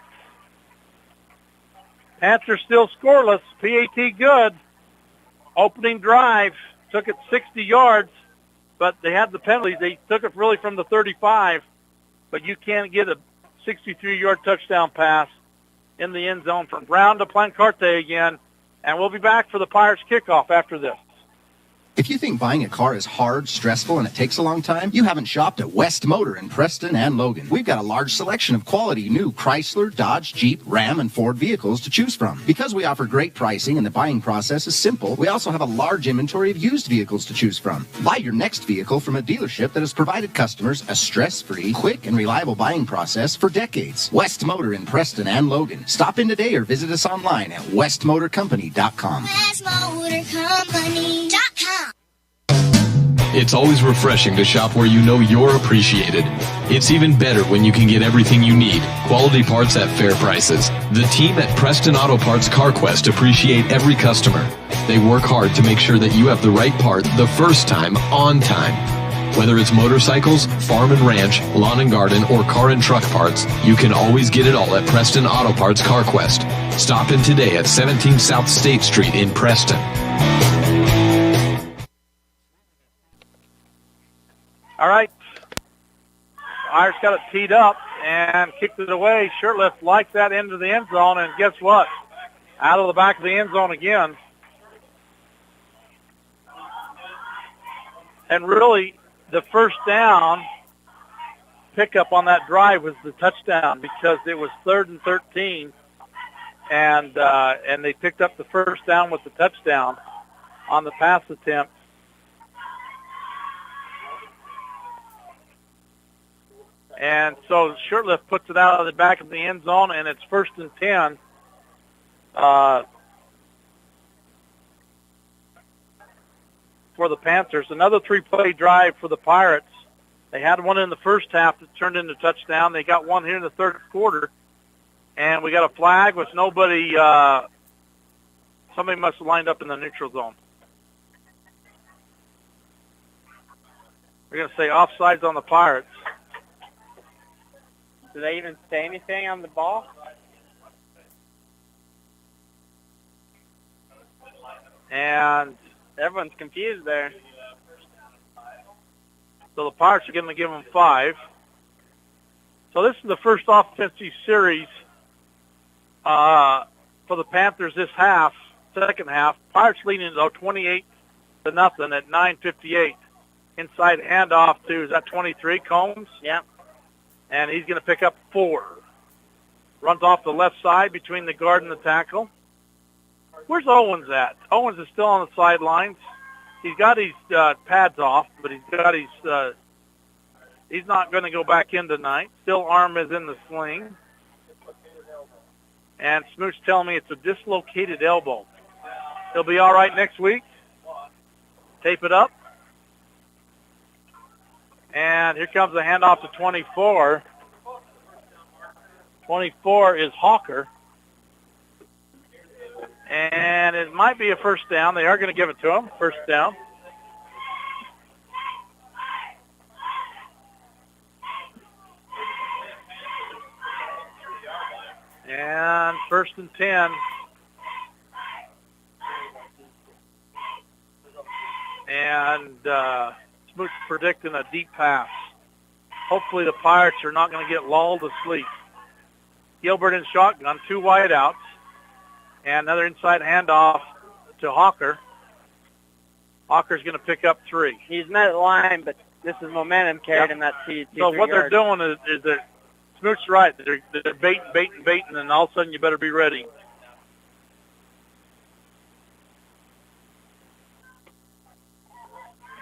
Panthers still scoreless. PAT good. Opening drive took it 60 yards, but they had the penalties. They took it really from the 35, but you can't get a 63-yard touchdown pass in the end zone from Brown to Blancarte again, and we'll be back for the Pirates kickoff after this. If you think buying a car is hard, stressful, and it takes a long time, you haven't shopped at West Motor in Preston and Logan. We've got a large selection of quality new Chrysler, Dodge, Jeep, Ram, and Ford vehicles to choose from. Because we offer great pricing and the buying process is simple, we also have a large inventory of used vehicles to choose from. Buy your next vehicle from a dealership that has provided customers a stress-free, quick, and reliable buying process for decades. West Motor in Preston and Logan. Stop in today or visit us online at westmotorcompany.com. WestMotorCompany.com. It's always refreshing to shop where you know you're appreciated. It's even better when you can get everything you need. Quality parts at fair prices. The team at Preston Auto Parts CarQuest appreciate every customer. They work hard to make sure that you have the right part the first time, on time. Whether it's motorcycles, farm and ranch, lawn and garden, or car and truck parts, you can always get it all at Preston Auto Parts CarQuest. Stop in today at 17 South State Street in Preston. All right. Irish got it teed up and kicked it away. Shirtlift liked that into the end zone, and guess what? Out of the back of the end zone again. And really, the first down pickup on that drive was the touchdown because it was 3rd and 13, and they picked up the first down with the touchdown on the pass attempt. And so Shirtlift puts it out of the back of the end zone, and it's 1st and 10. For the Panthers. Another 3-play drive for the Pirates. They had one in the first half that turned into a touchdown. They got one here in the third quarter. And we got a flag with nobody. Somebody must have lined up in the neutral zone. We're going to say offsides on the Pirates. Do they even say anything on the ball? And everyone's confused there. So the Pirates are going to give them 5. So this is the first offensive series for the Panthers this half, second half. Pirates leading, though, 28-0 at 9:58. Inside handoff to, is that 23, Combs? Yeah. And he's going to pick up 4. Runs off the left side between the guard and the tackle. Where's Owens at? Owens is still on the sidelines. He's got his pads off, but he's not going to go back in tonight. Still arm is in the sling. And Smoot's telling me it's a dislocated elbow. He'll be all right next week. Tape it up. And here comes the handoff to 24. 24 is Hawker. And it might be a first down. They are going to give it to him. First down. And first and 10. And Smoot's predicting a deep pass. Hopefully the Pirates are not going to get lulled to sleep. Gilbert in shotgun, 2 wideouts. And another inside handoff to Hawker. Hawker's going to pick up 3. He's met the line, but this is momentum carried him that 2 So what they're doing is that Smoot's right. They're baiting, and all of a sudden you better be ready.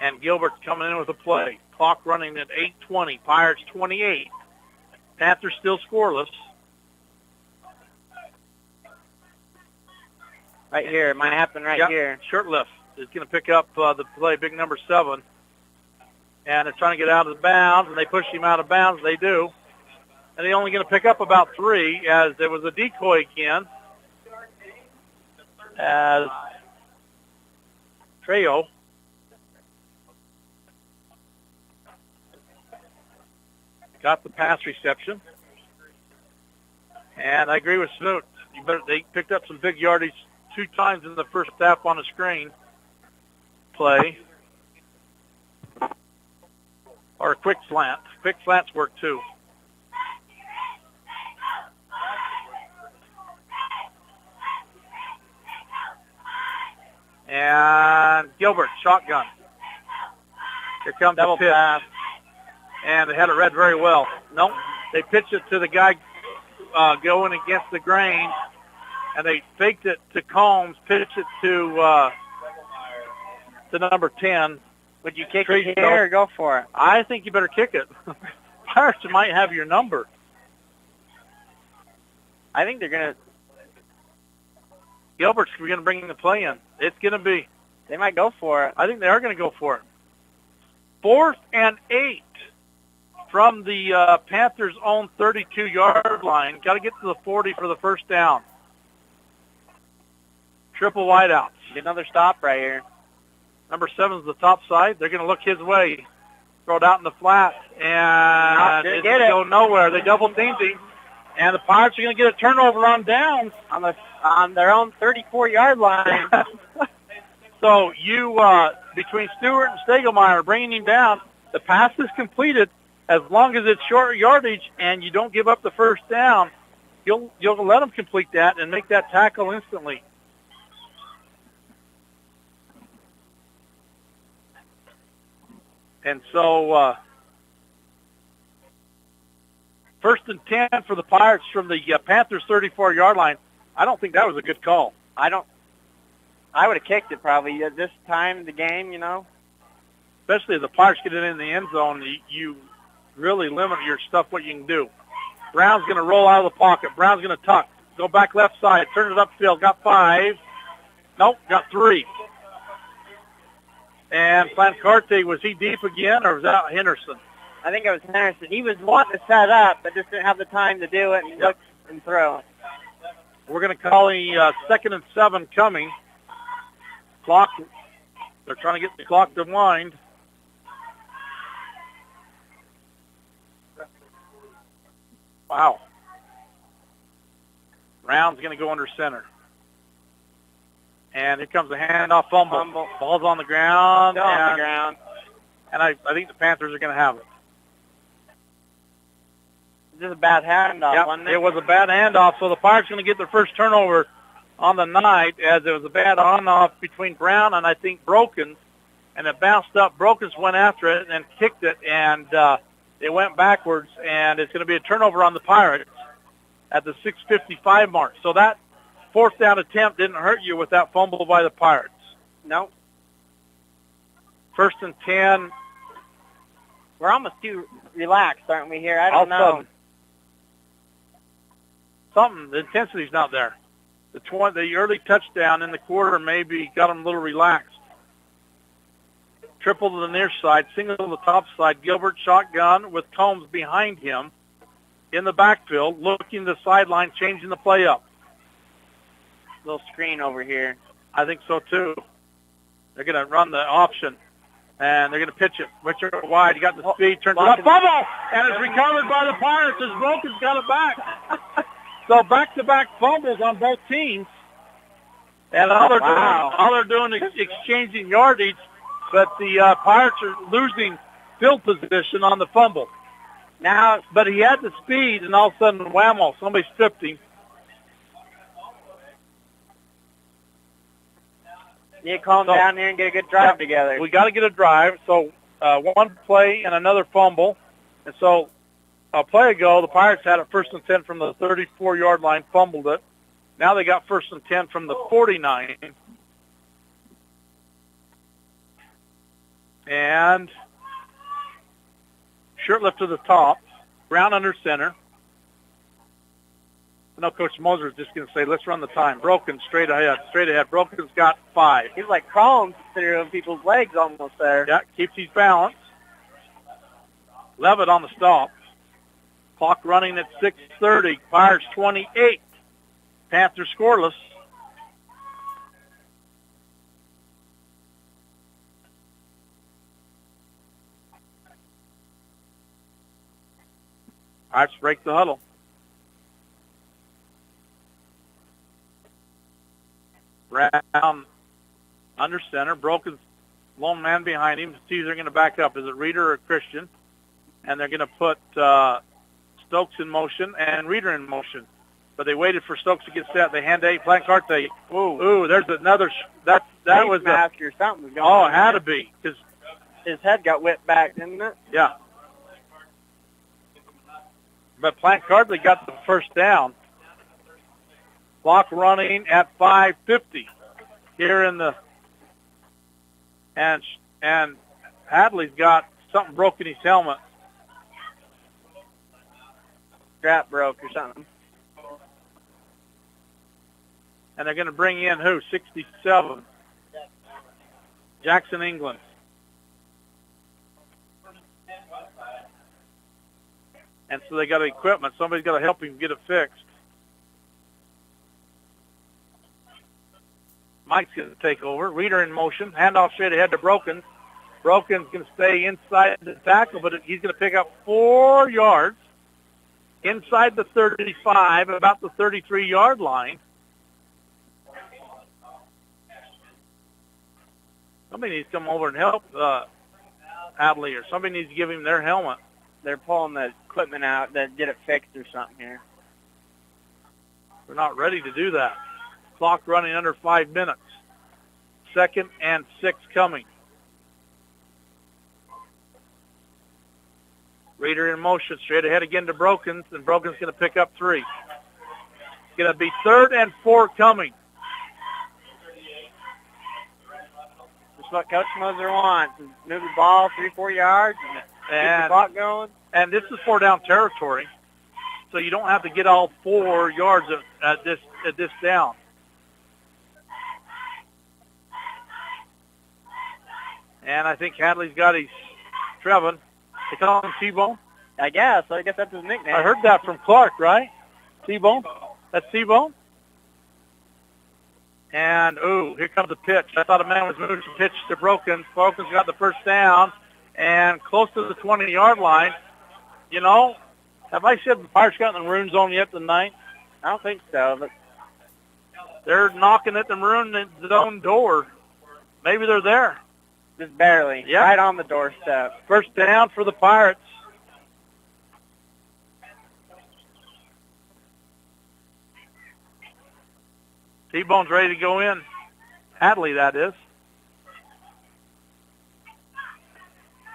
And Gilbert's coming in with a play. Clock running at 8:20. Pirates 28. Panthers still scoreless. Right here. It might happen right here. Shirtlift is going to pick up the play, big number 7. And they're trying to get out of the bounds, and they push him out of bounds. They do. And they're only going to pick up about 3 as there was a decoy again. As Trejo got the pass reception. And I agree with Smoot. They picked up some big yardage 2 times in the first half on the screen play. Or a quick slant. Quick slants work too. And Gilbert, shotgun. Here comes the pitch. Pass. And they had it read very well. Nope. They pitched it to the guy going against the grain, and they faked it to Combs, pitched it to number 10. Would you kick it here or go for it? I think you better kick it. Pirates might have your number. I think they're going to. Gilbert's going to bring the play in. It's going to be. They might go for it. I think they are going to go for it. 4th and 8 from the Panthers' own 32-yard line. Got to get to the 40 for the first down. Triple wideouts. Get another stop right here. Number 7 is the top side. They're going to look his way. Throw it out in the flat. And it's going to go nowhere. They double-teamed him. And the Pirates are going to get a turnover on downs. On their own 34-yard line. So you, between Stewart and Stegelmeyer bringing him down, the pass is completed as long as it's short yardage and you don't give up the first down. You'll let them complete that and make that tackle instantly. And so, first and 10 for the Pirates from the Panthers' 34-yard line. I don't think that was a good call. I would have kicked it probably at this time of the game, you know. Especially if the Pirates get it in the end zone, you really limit your stuff, what you can do. Brown's going to roll out of the pocket. Brown's going to tuck. Go back left side. Turn it upfield. Got 5. Nope, got 3. And Plancarte, was he deep again, or was that Henderson? I think it was Henderson. He was wanting to set up, but just didn't have the time to do it and look and throw. We're going to call a 2nd and 7 coming. Clock. They're trying to get the clock to wind. Wow. Brown's going to go under center. And here comes the handoff fumble. Ball's on the ground. And I think the Panthers are going to have it. This is a bad handoff, wasn't it? It was a bad handoff, so the Pirates are going to get their first turnover on the night, as it was a bad on-off between Brown and I think Brokens, and it bounced up. Brokens went after it and kicked it, and it went backwards, and it's going to be a turnover on the Pirates at the 6:55 mark. So that 4th down attempt didn't hurt you with that fumble by the Pirates. No. 1st and 10. We're almost too relaxed, aren't we, here? I don't know. The intensity's not there. The early touchdown in the quarter maybe got them a little relaxed. triple to the near side, single to the top side. Gilbert shotgun with Combs behind him in the backfield, looking to the sideline, changing the play up. Little screen over here. I think so, too. They're going to run the option, and they're going to pitch it. Richard wide. He got the speed, turns it up. Fumble! And it's recovered by the Pirates as Broken's got it back. So back-to-back fumbles on both teams. And all they're doing is exchanging yardage, but the Pirates are losing field position on the fumble. Now, but he had the speed, and all of a sudden, whammo, somebody stripped him. You calm down here and get a good drive together. We got to get a drive. So one play and another fumble. And so a play ago, the Pirates had it 1st and 10 from the 34-yard line, fumbled it. Now they got 1st and 10 from the 49. And short lift to the top. Brown under center. I know Coach Moser is just going to say, let's run the time. Broken straight ahead. Broken's got 5. He's like crawling through people's legs almost there. Yeah, keeps his balance. Levitt on the stop. Clock running at 6:30. Pirates 28. Panthers scoreless. Pirates break the huddle. Brown under center. Broken's lone man behind him. Sees they're going to back up. Is it Reeder or Christian? And they're going to put Stokes in motion and Reeder in motion. But they waited for Stokes to get set. They hand to Plancarte. Ooh, there's another. That was mask or something. Oh, it had to be because his head got whipped back, didn't it? Yeah. But Plancarte got the first down. Clock running at 5:50 here in the and Hadley's got something broke in his helmet. Strap broke or something. And they're going to bring in who? 67. Jackson England. And so they got equipment. Somebody's got to help him get it fixed. Mike's going to take over. Reeder in motion. Handoff straight ahead to Broken. Broken's going to stay inside the tackle, but he's going to pick up 4 yards inside the 35, about the 33-yard line. Somebody needs to come over and help Adley, or somebody needs to give him their helmet. They're pulling the equipment out to get it fixed or something here. They're not ready to do that. Clock running under 5 minutes. 2nd and 6 coming. Reeder in motion, straight ahead again to Brokens, and Brokens going to pick up 3. It's going to be 3rd and 4 coming. That's what Coach Moser wants, is move the ball 3-4 yards and get the clock going. And this is 4-down territory, so you don't have to get all 4 yards at this down. And I think Hadley's got his Trevin. They call him T-Bone? I guess that's his nickname. I heard that from Clark, right? T-Bone? That's T-Bone? And, here comes the pitch. I thought a man was moving to pitch to Brokens. Brokens got the first down and close to the 20-yard line. You know, have I said the Pirates got in the maroon zone yet tonight? I don't think so, but they're knocking at the maroon zone door. Maybe they're there. Just barely. Yeah. Right on the doorstep. First down for the Pirates. T-Bone's ready to go in. Hadley, that is.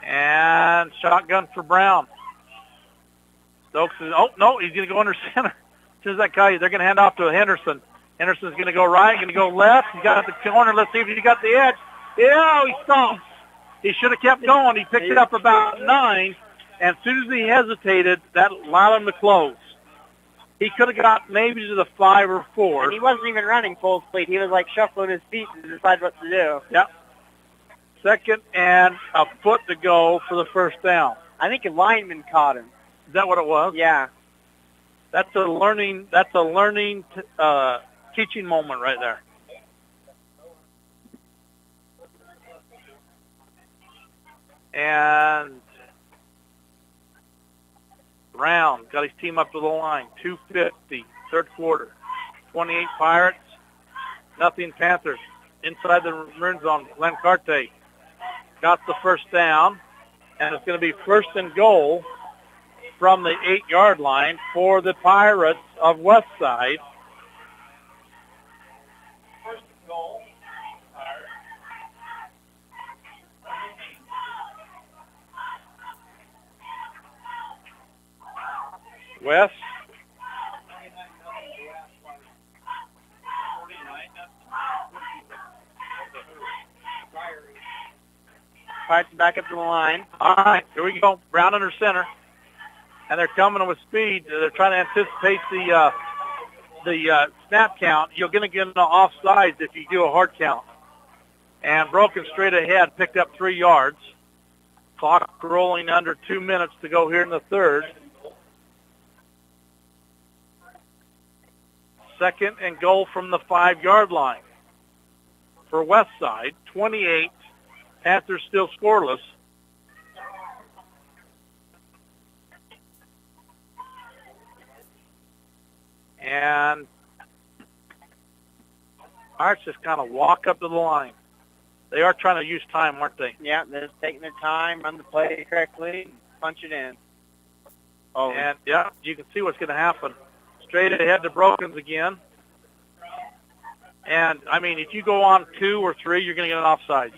And shotgun for Brown. Stokes is, he's going to go under center. As soon as that guy, they're going to hand off to Henderson. Henderson's going to go right, going to go left. He's got the corner. Let's see if he got the edge. Yeah, he stopped. He should have kept going. He picked it up about 9, and as soon as he hesitated, that allowed him to close. He could have got maybe to the 5 or 4. And he wasn't even running full speed. He was like shuffling his feet to decide what to do. Yep. Second and a foot to go for the first down. I think a lineman caught him. Is that what it was? Yeah. That's a learning teaching moment right there. And Brown got his team up to the line. 2:50, third quarter. 28 Pirates, nothing Panthers. Inside the Maroon zone, Glenn Carte got the first down, and it's going to be first and goal from the 8-yard line for the Pirates of Westside. First and goal. West. Pirates back up to the line. All right, here we go. Brown under center. And they're coming with speed. They're trying to anticipate the snap count. You're going to get into offsides if you do a hard count. And broken straight ahead, picked up 3 yards. Clock rolling under 2 minutes to go here in the third. Second and goal from the 5-yard line for Westside. 28. Panthers still scoreless. And Pirates just kind of walk up to the line. They are trying to use time, aren't they? Yeah, they're just taking their time, run the play correctly, punch it in. Oh, and yeah, you can see what's going to happen. Straight ahead to Brokens again. And, I mean, if you go on 2 or 3, you're going to get an offside.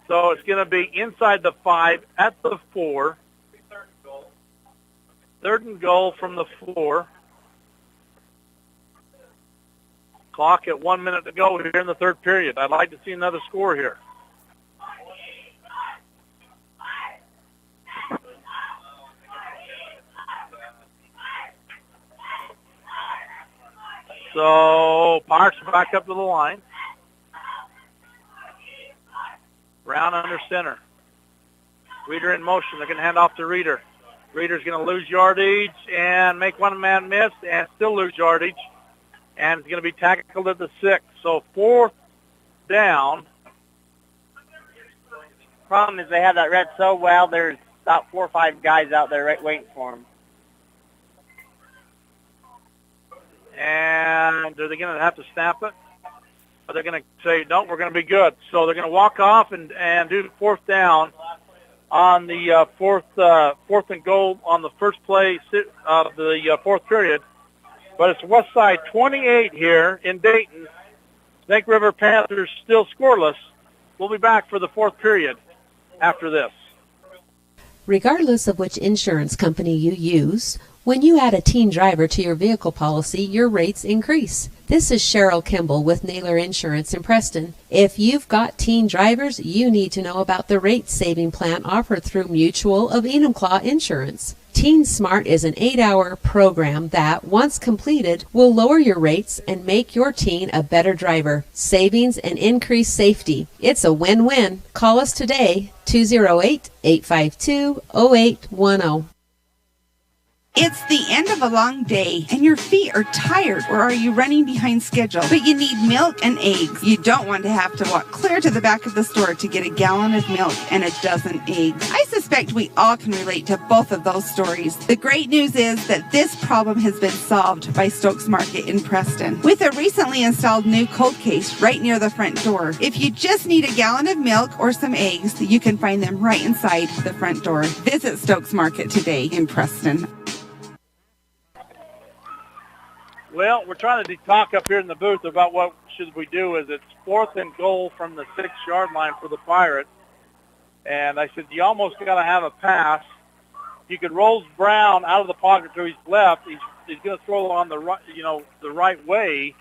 So it's going to be inside the 5 at the 4. Third and goal from the 4. Clock at 1 minute to go here in the third period. I'd like to see another score here. So Pirates back up to the line. Brown under center. Reader in motion. They're going to hand off to Reader. Reader's going to lose yardage and make one man miss and still lose yardage. And it's going to be tackled at the 6. So fourth down. Problem is they have that read so well, there's about 4 or 5 guys out there right waiting for them. And are they going to have to snap it? Or they're going to say, no, we're going to be good. So they're going to walk off and do the fourth down on the fourth and goal on the first play of the fourth period. But it's Westside 28 here in Dayton. Snake River Panthers still scoreless. We'll be back for the fourth period after this. Regardless of which insurance company you use, when you add a teen driver to your vehicle policy, your rates increase. This is Cheryl Kimball with Naylor Insurance in Preston. If you've got teen drivers, you need to know about the rate-saving plan offered through Mutual of Enumclaw Insurance. Teen Smart is an 8-hour program that, once completed, will lower your rates and make your teen a better driver. Savings and increased safety. It's a win-win. Call us today, 208-852-0810. It's the end of a long day, and your feet are tired, or are you running behind schedule? But you need milk and eggs. You don't want to have to walk clear to the back of the store to get a gallon of milk and a dozen eggs. I suspect we all can relate to both of those stories. The great news is that this problem has been solved by Stokes Market in Preston, with a recently installed new cold case right near the front door. If you just need a gallon of milk or some eggs, you can find them right inside the front door. Visit Stokes Market today in Preston. Well, we're trying to talk up here in the booth about what should we do. Is it's fourth and goal from the 6-yard line for the Pirates. And I said, you almost got to have a pass. You could roll Brown out of the pocket to his left. He's going to throw on the right, the right way,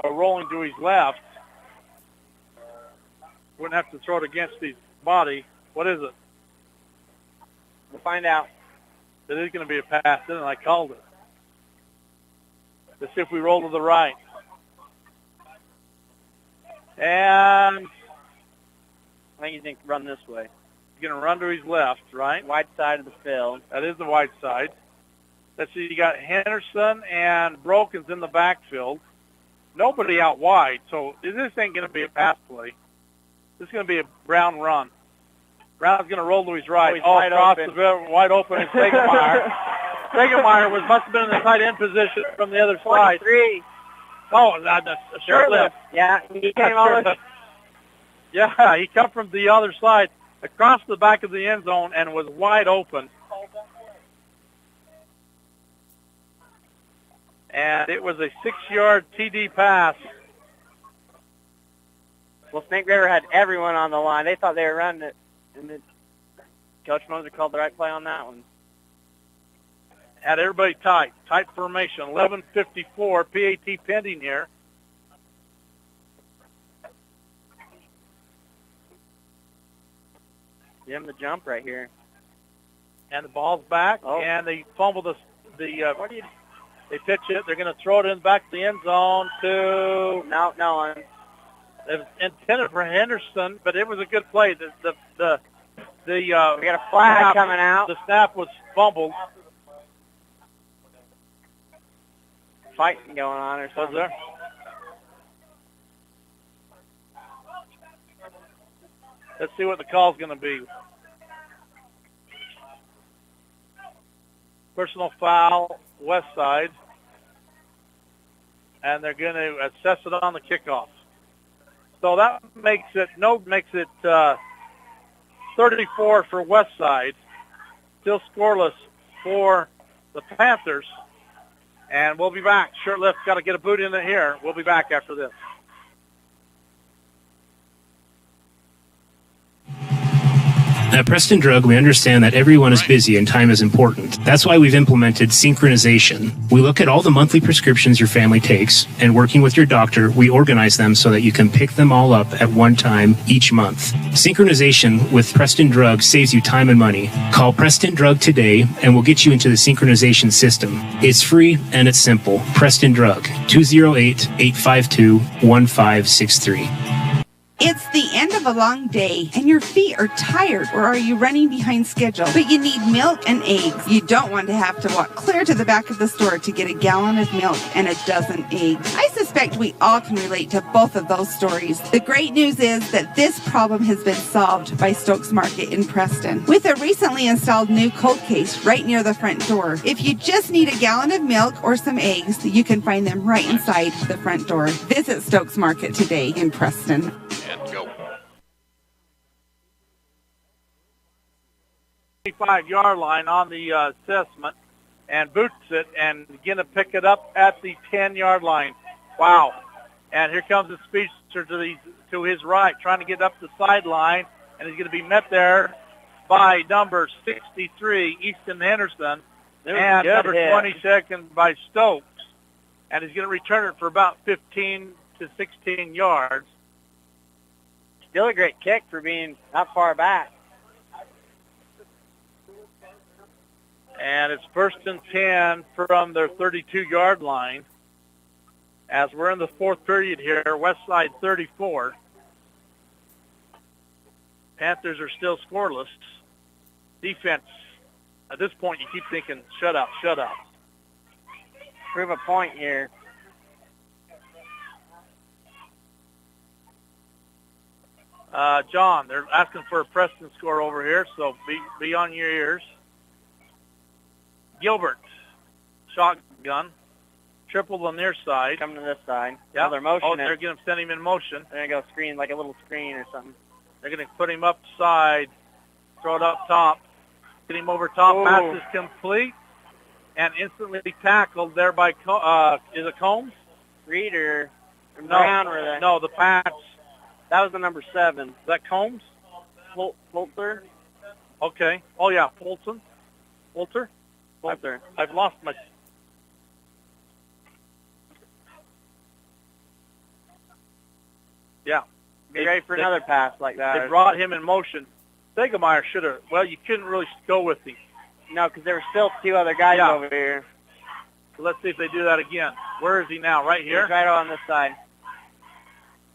rolling to his left. Wouldn't have to throw it against his body. What is it? We'll find out. It is going to be a pass, and I called it. Let's see if we roll to the right. And I think he's going to run this way. He's going to run to his left, right? Wide side of the field. That is the wide side. Let's see, you got Henderson and Broken's in the backfield. Nobody out wide, so this ain't going to be a pass play. This is going to be a Brown run. Brown's going to roll to his right. Wide across open. the field, wide open, and Segemeyer. Segemeyer must have been in the tight end position from the other side. 23. Oh, that's a short left. Yeah, he came over. Yeah, he come from the other side across the back of the end zone and was wide open. And it was a 6-yard TD pass. Well, Snake River had everyone on the line. They thought they were running it. And Coach Moser called the right play on that one. Had everybody tight formation. 11:54 PAT pending here. Give him the jump right here. And the ball's back, and they fumble they pitch it. They're going to throw it in the back of the end zone to... No one. It was intended for Henderson, but it was a good play. We got a flag coming out. The snap was fumbled. Fighting going on or something. Was there? Let's see what the call's going to be. Personal foul, west side. And they're going to assess it on the kickoff. So that makes it 34 for west side. Still scoreless for the Panthers. And we'll be back. Short-lift got to get a boot in here. We'll be back after this. At Preston Drug, we understand that everyone is busy and time is important. That's why we've implemented synchronization. We look at all the monthly prescriptions your family takes, and working with your doctor, we organize them so that you can pick them all up at one time each month. Synchronization with Preston Drug saves you time and money. Call Preston Drug today, and we'll get you into the synchronization system. It's free and it's simple. Preston Drug, 208-852-1563. It's the end of a long day, and your feet are tired, or are you running behind schedule? But you need milk and eggs. You don't want to have to walk clear to the back of the store to get a gallon of milk and a dozen eggs. I suspect we all can relate to both of those stories. The great news is that this problem has been solved by Stokes Market in Preston, with a recently installed new cold case right near the front door. If you just need a gallon of milk or some eggs, you can find them right inside the front door. Visit Stokes Market today in Preston. And go. 25-yard line on the assessment and boots it and going to pick it up at the 10-yard line. Wow. And here comes the speedster to his right, trying to get up the sideline, and he's going to be met there by number 63, Easton Henderson, and number 22 by Stokes. And he's going to return it for about 15 to 16 yards. Still a great kick for being not far back. And it's 1st and 10 from their 32-yard line. As we're in the fourth period here, Westside 34. Panthers are still scoreless. Defense, at this point, you keep thinking, shut up, shut up. Prove a point here. John, they're asking for a Preston score over here, so be on your ears. Gilbert, shotgun, triple on their side. Coming to this side. Yeah. They're motioning. They're going to send him in motion. They're going to go screen, like a little screen or something. They're going to put him up side, throw it up top, get him over top. Ooh. Pass is complete, and instantly tackled there by, is it Combs? Reed or Brown or that? No, the pass. That was the number 7. Is that Combs? Polter? Okay. Oh, yeah, Polter. I've lost my... Yeah. Be ready for another pass like that. They brought him in motion. Segemeyer should have... Well, you couldn't really go with him. No, because there were still 2 other guys over here. So let's see if they do that again. Where is he now? Right here? He's right on this side.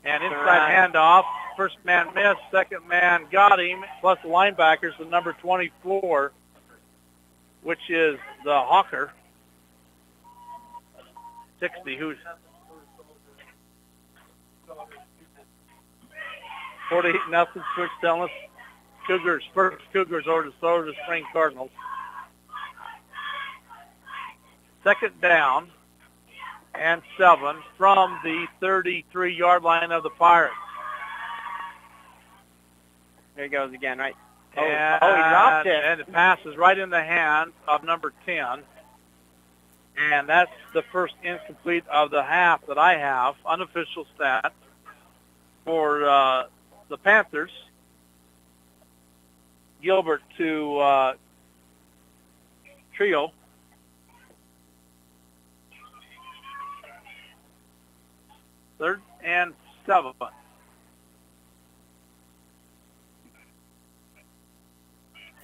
And inside handoff First man missed, second man got him, plus the linebackers, the number 24, which is the Hawker. 60, who's 48-0, switch Stellus. Cougars, first Cougars over the Spring Cardinals. Second down and 7 from the 33-yard line of the Pirates. There he goes again, right? And, he dropped it. And the pass is right in the hand of number 10. And that's the first incomplete of the half that I have, unofficial stat, for the Panthers. Gilbert to Trio. Third and 7.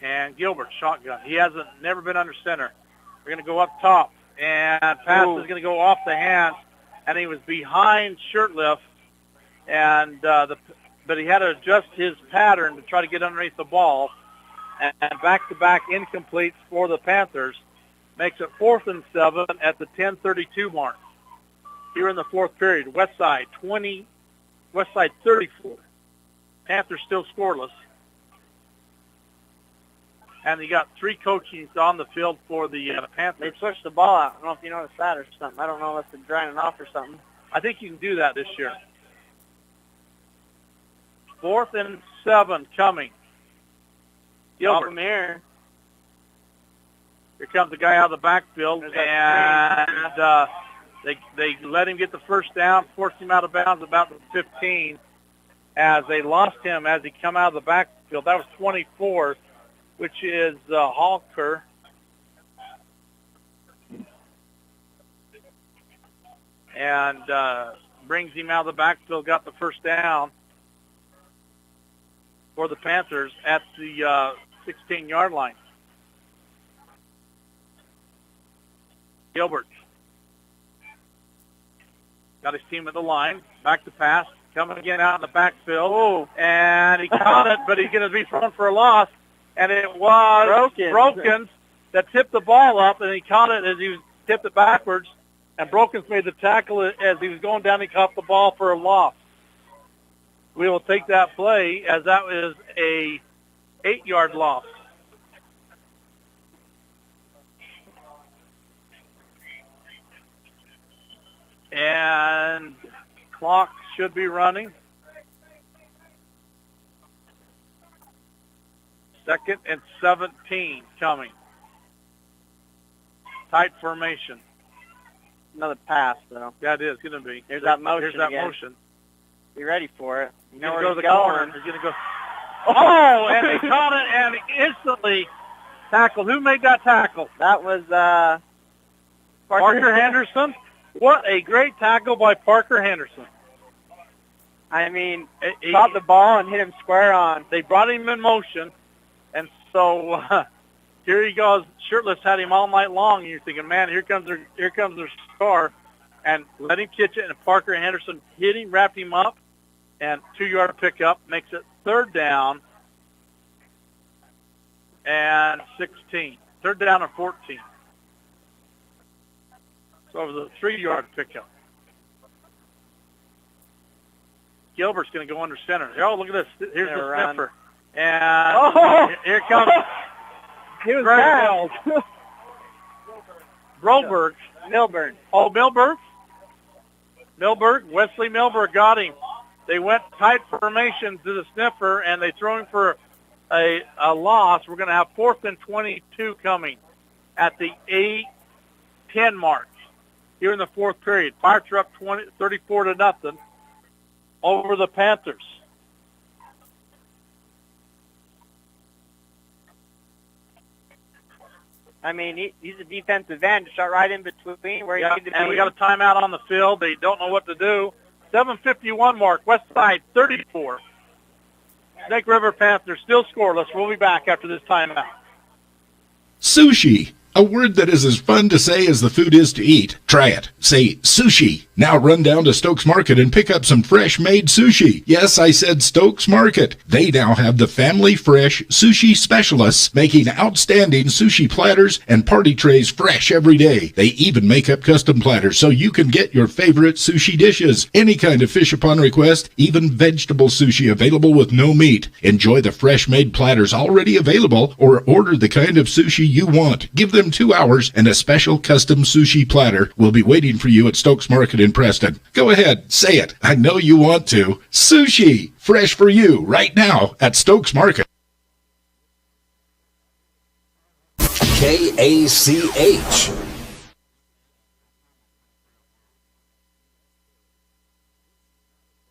And Gilbert, shotgun. He never been under center. We're going to go up top. And pass is going to go off the hands. And he was behind Shirtliff. And but he had to adjust his pattern to try to get underneath the ball. And back-to-back incompletes for the Panthers. Makes it 4th and 7 at the 10:32 mark. Here in the fourth period, Westside 34. Panthers still scoreless. And you got 3 coaches on the field for the Panthers. They switched the ball out. I don't know if you noticed that or something. I don't know if they're drying it off or something. I think you can do that this year. 4th and 7 coming. Gilbert. Here comes the guy out of the backfield, and they let him get the first down, forced him out of bounds about the 15 as they lost him as he come out of the backfield. That was 24, which is Hawker. And brings him out of the backfield, got the first down for the Panthers at the 16-yard line. Gilbert got his team at the line. Back to pass. Coming again out in the backfield. And he caught it, but he's going to be thrown for a loss. And it was Brokens that tipped the ball up, and he caught it as he tipped it backwards. And Brokens made the tackle as he was going down. He caught the ball for a loss. We will take that play as that is a 8-yard loss. And clock should be running. 2nd and 17 coming. Tight formation. Another pass, though. Yeah, it is going to be. There's that motion. There's that again. motion. Be ready for it. You know where go to he's the going. corner. He's going to go. Oh, and he caught it and instantly tackled. Who made that tackle? That was Parker Henderson. What a great tackle by Parker Henderson. I mean, he caught the ball and hit him square on. They brought him in motion, and so here he goes. Shirtless had him all night long, and you're thinking, man, here comes their star, and let him catch it. And Parker Henderson hit him, wrapped him up, and 2-yard pickup makes it 3rd down and 16. 3rd down and 14. So it was a 3-yard pickup. Gilbert's going to go under center. Oh, look at this. Here's the sniffer. And here comes he was fouled. Broberg. Milburn. Oh, Milberg. Wesley Milberg got him. They went tight formation to the sniffer, and they threw him for a loss. We're going to have 4th and 22 coming at the 8-10 mark here in the fourth period. Pirates are up 34-0 over the Panthers. I mean, he's a defensive end, shot right in between where he needed to be. And we got a timeout on the field. They don't know what to do. 7:51 mark, West Side 34. Snake River Panthers still scoreless. We'll be back after this timeout. Sushi. A word that is as fun to say as the food is to eat. Try it. Say sushi. Now run down to Stokes Market and pick up some fresh-made sushi. Yes, I said Stokes Market. They now have the family fresh sushi specialists making outstanding sushi platters and party trays fresh every day. They even make up custom platters so you can get your favorite sushi dishes. Any kind of fish upon request, even vegetable sushi available with no meat. Enjoy the fresh-made platters already available or order the kind of sushi you want. Give them 2 hours and a special custom sushi platter will be waiting for you at Stokes Market in Preston. Go ahead, say it. I know you want to. Sushi, fresh for you right now at Stokes Market. KACH.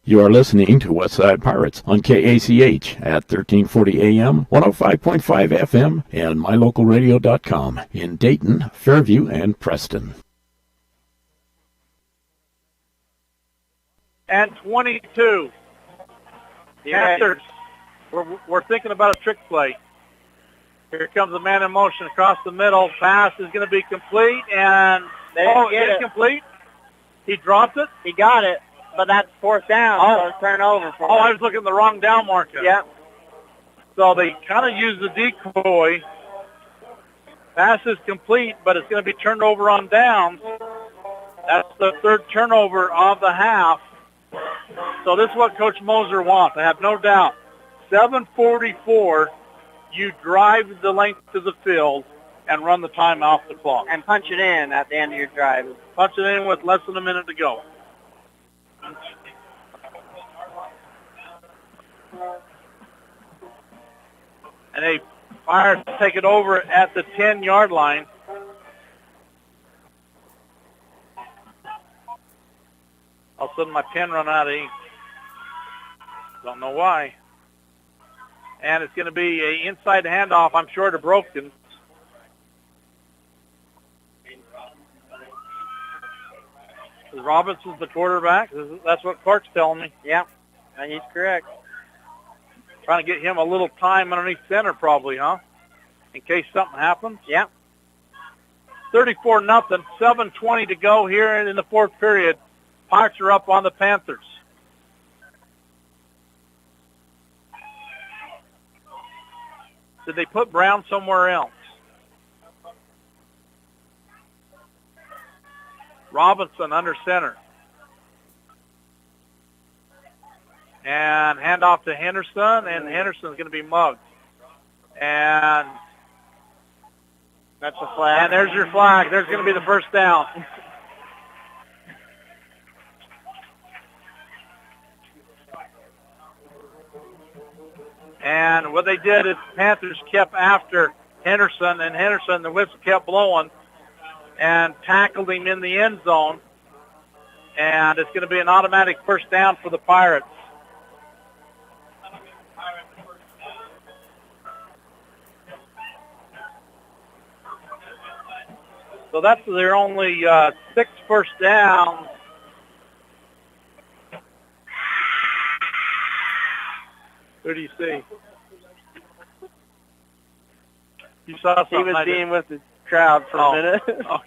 You are listening to Westside Pirates on KACH at 1340 AM, 105.5 FM, and mylocalradio.com in Dayton, Fairview, and Preston. And 22. Panthers. We're thinking about a trick play. Here comes a man in motion across the middle. Pass is going to be complete, and it's complete. He dropped it. He got it, but that's fourth down. So it's turnover for him. I was looking at the wrong down marker. Yeah. So they kind of used the decoy. Pass is complete, but it's going to be turned over on downs. That's the third turnover of the half. So this is what Coach Moser wants, I have no doubt. 7:44, you drive the length of the field and run the time off the clock. And punch it in at the end of your drive. Punch it in with less than a minute to go. And they fire to take it over at the 10-yard line. All of a sudden my pen run out of ink. Don't know why. And it's going to be an inside handoff, I'm sure, to Broken. Robinson's the quarterback. That's what Clark's telling me. Yeah, and he's correct. Trying to get him a little time underneath center probably, huh? In case something happens. Yeah. 34-0, 7:20 to go here in the fourth period. Pirates are up on the Panthers. Did they put Brown somewhere else? Robinson under center. And handoff to Henderson, and Henderson's going to be mugged. And that's a flag. And there's your flag. There's going to be the first down. And what they did is Panthers kept after Henderson, and Henderson, the whistle kept blowing, and tackled him in the end zone. And it's going to be an automatic first down for the Pirates. So that's their only 6 first downs. Who do you see? You saw something. He was being with the crowd for a minute.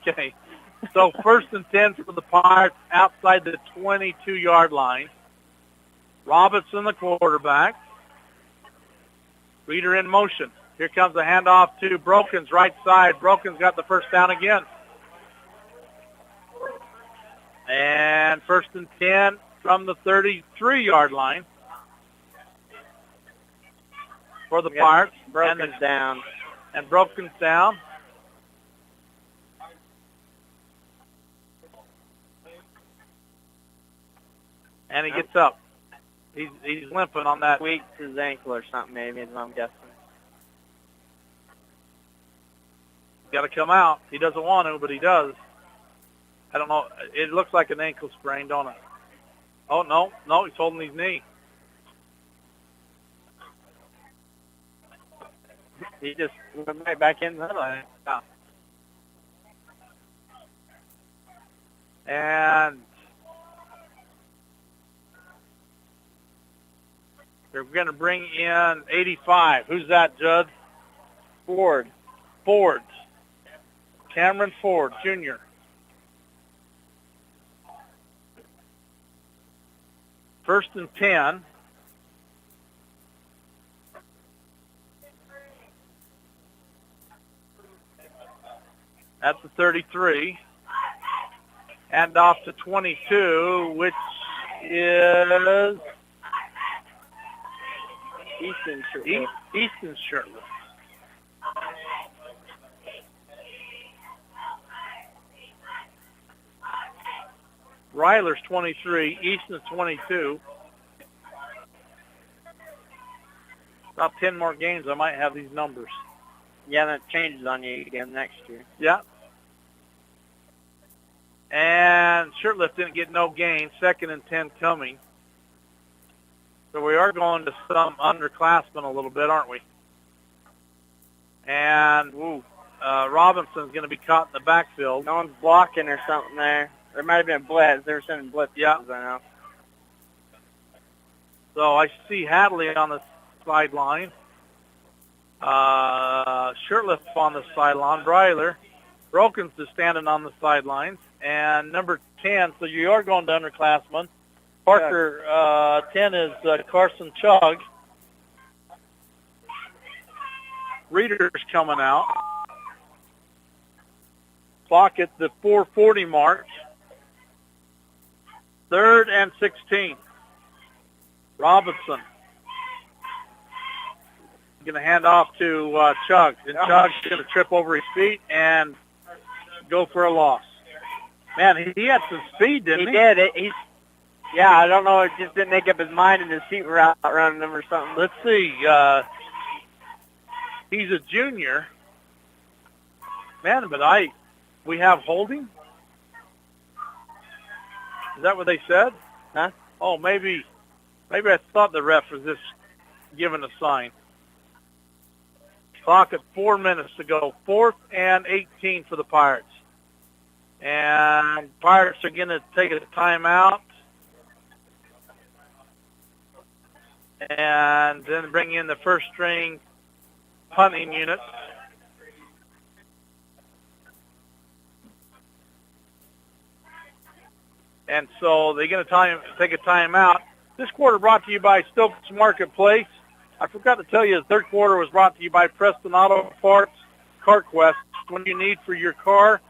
Okay. So 1st and 10 for the Pirates outside the 22-yard line. Robinson, the quarterback. Reader in motion. Here comes the handoff to Broken's right side. Broken's got the first down again. And 1st and 10 from the 33-yard line for the Pirates. Broken's down. And Broken's down. And he gets up. He's limping on that. Tweaked his ankle or something, maybe, is what I'm guessing. He's got to come out. He doesn't want to, but he does. I don't know. It looks like an ankle sprain, don't it? Oh, no, he's holding his knee. He just went right back in the line. Yeah. And they're going to bring in 85. Who's that, Judd? Ford. Cameron Ford, Jr. First and 10. That's the 33. And off to 22, which is Easton Shirtless. Easton Shirtless. Ryler's 23, Easton's 22. About 10 more games, I might have these numbers. Yeah, that changes on you again next year. Yeah. And Shirtlift didn't get no gain. 2nd and 10 coming. So we are going to some underclassmen a little bit, aren't we? And Robinson's going to be caught in the backfield. No one's blocking or something there. There might have been blitz. They were sending blitzes, yeah. I know. So I see Hadley on the sideline. Shirtlift on the sideline. Breiler. Brokens is standing on the sidelines. And number 10, so you are going to underclassmen. Parker, 10 is Carson Chugg. Reader's coming out. Clock at the 4:40 mark. 3rd and 16. Robinson. Going to hand off to Chugg. And Chugg's going to trip over his feet and go for a loss. Man, he had some speed, didn't he? He did. Yeah, I don't know. It just didn't make up his mind and his feet were out running him or something. Let's see. He's a junior. Man, but we have holding? Is that what they said? Huh? Oh, maybe I thought the ref was just giving a sign. Clock at 4 minutes to go. 4th and 18 for the Pirates. And Pirates are going to take a timeout. And then bring in the first string punting unit. And so they're going to take a timeout. This quarter brought to you by Stokes Marketplace. I forgot to tell you, the third quarter was brought to you by Preston Auto Parts, CarQuest. When you need for your car,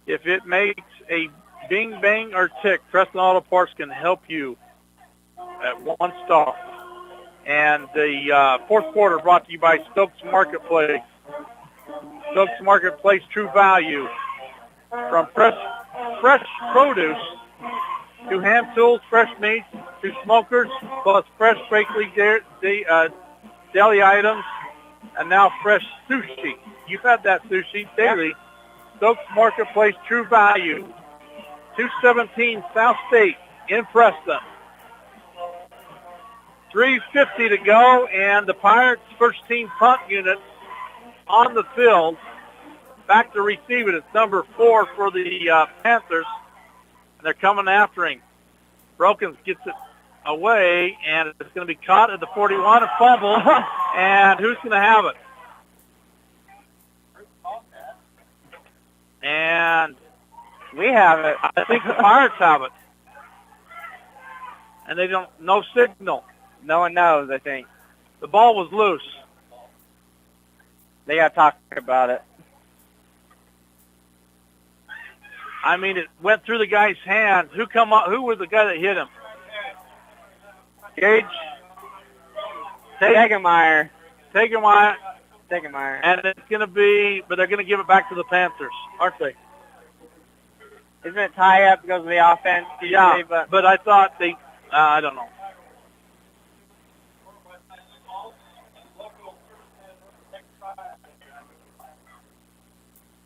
if it makes a bing, bang, or tick, Preston Auto Parts can help you at one stop. And the fourth quarter brought to you by Stokes Marketplace. Stokes Marketplace, true value. From fresh produce to hand tools, fresh meats, to smokers, plus fresh bakery deli items, and now fresh sushi. You've had that sushi daily. Stokes Marketplace, true value. 217 South State in Preston. 3:50 to go, and the Pirates' first team punt unit on the field. Back to receive it. It's number 4 for the Panthers, and they're coming after him. Brokens gets it away, and it's going to be caught at the 41, a fumble, and who's going to have it? And we have it. I think the Pirates have it. And they don't, no signal. No one knows, I think. The ball was loose. They got to talk about it. I mean, it went through the guy's hands. Who was the guy that hit him? Gage? Tegemeyer. And it's going to be, but they're going to give it back to the Panthers, aren't they? Isn't it tie up because of the offense? Yeah, but I thought I don't know.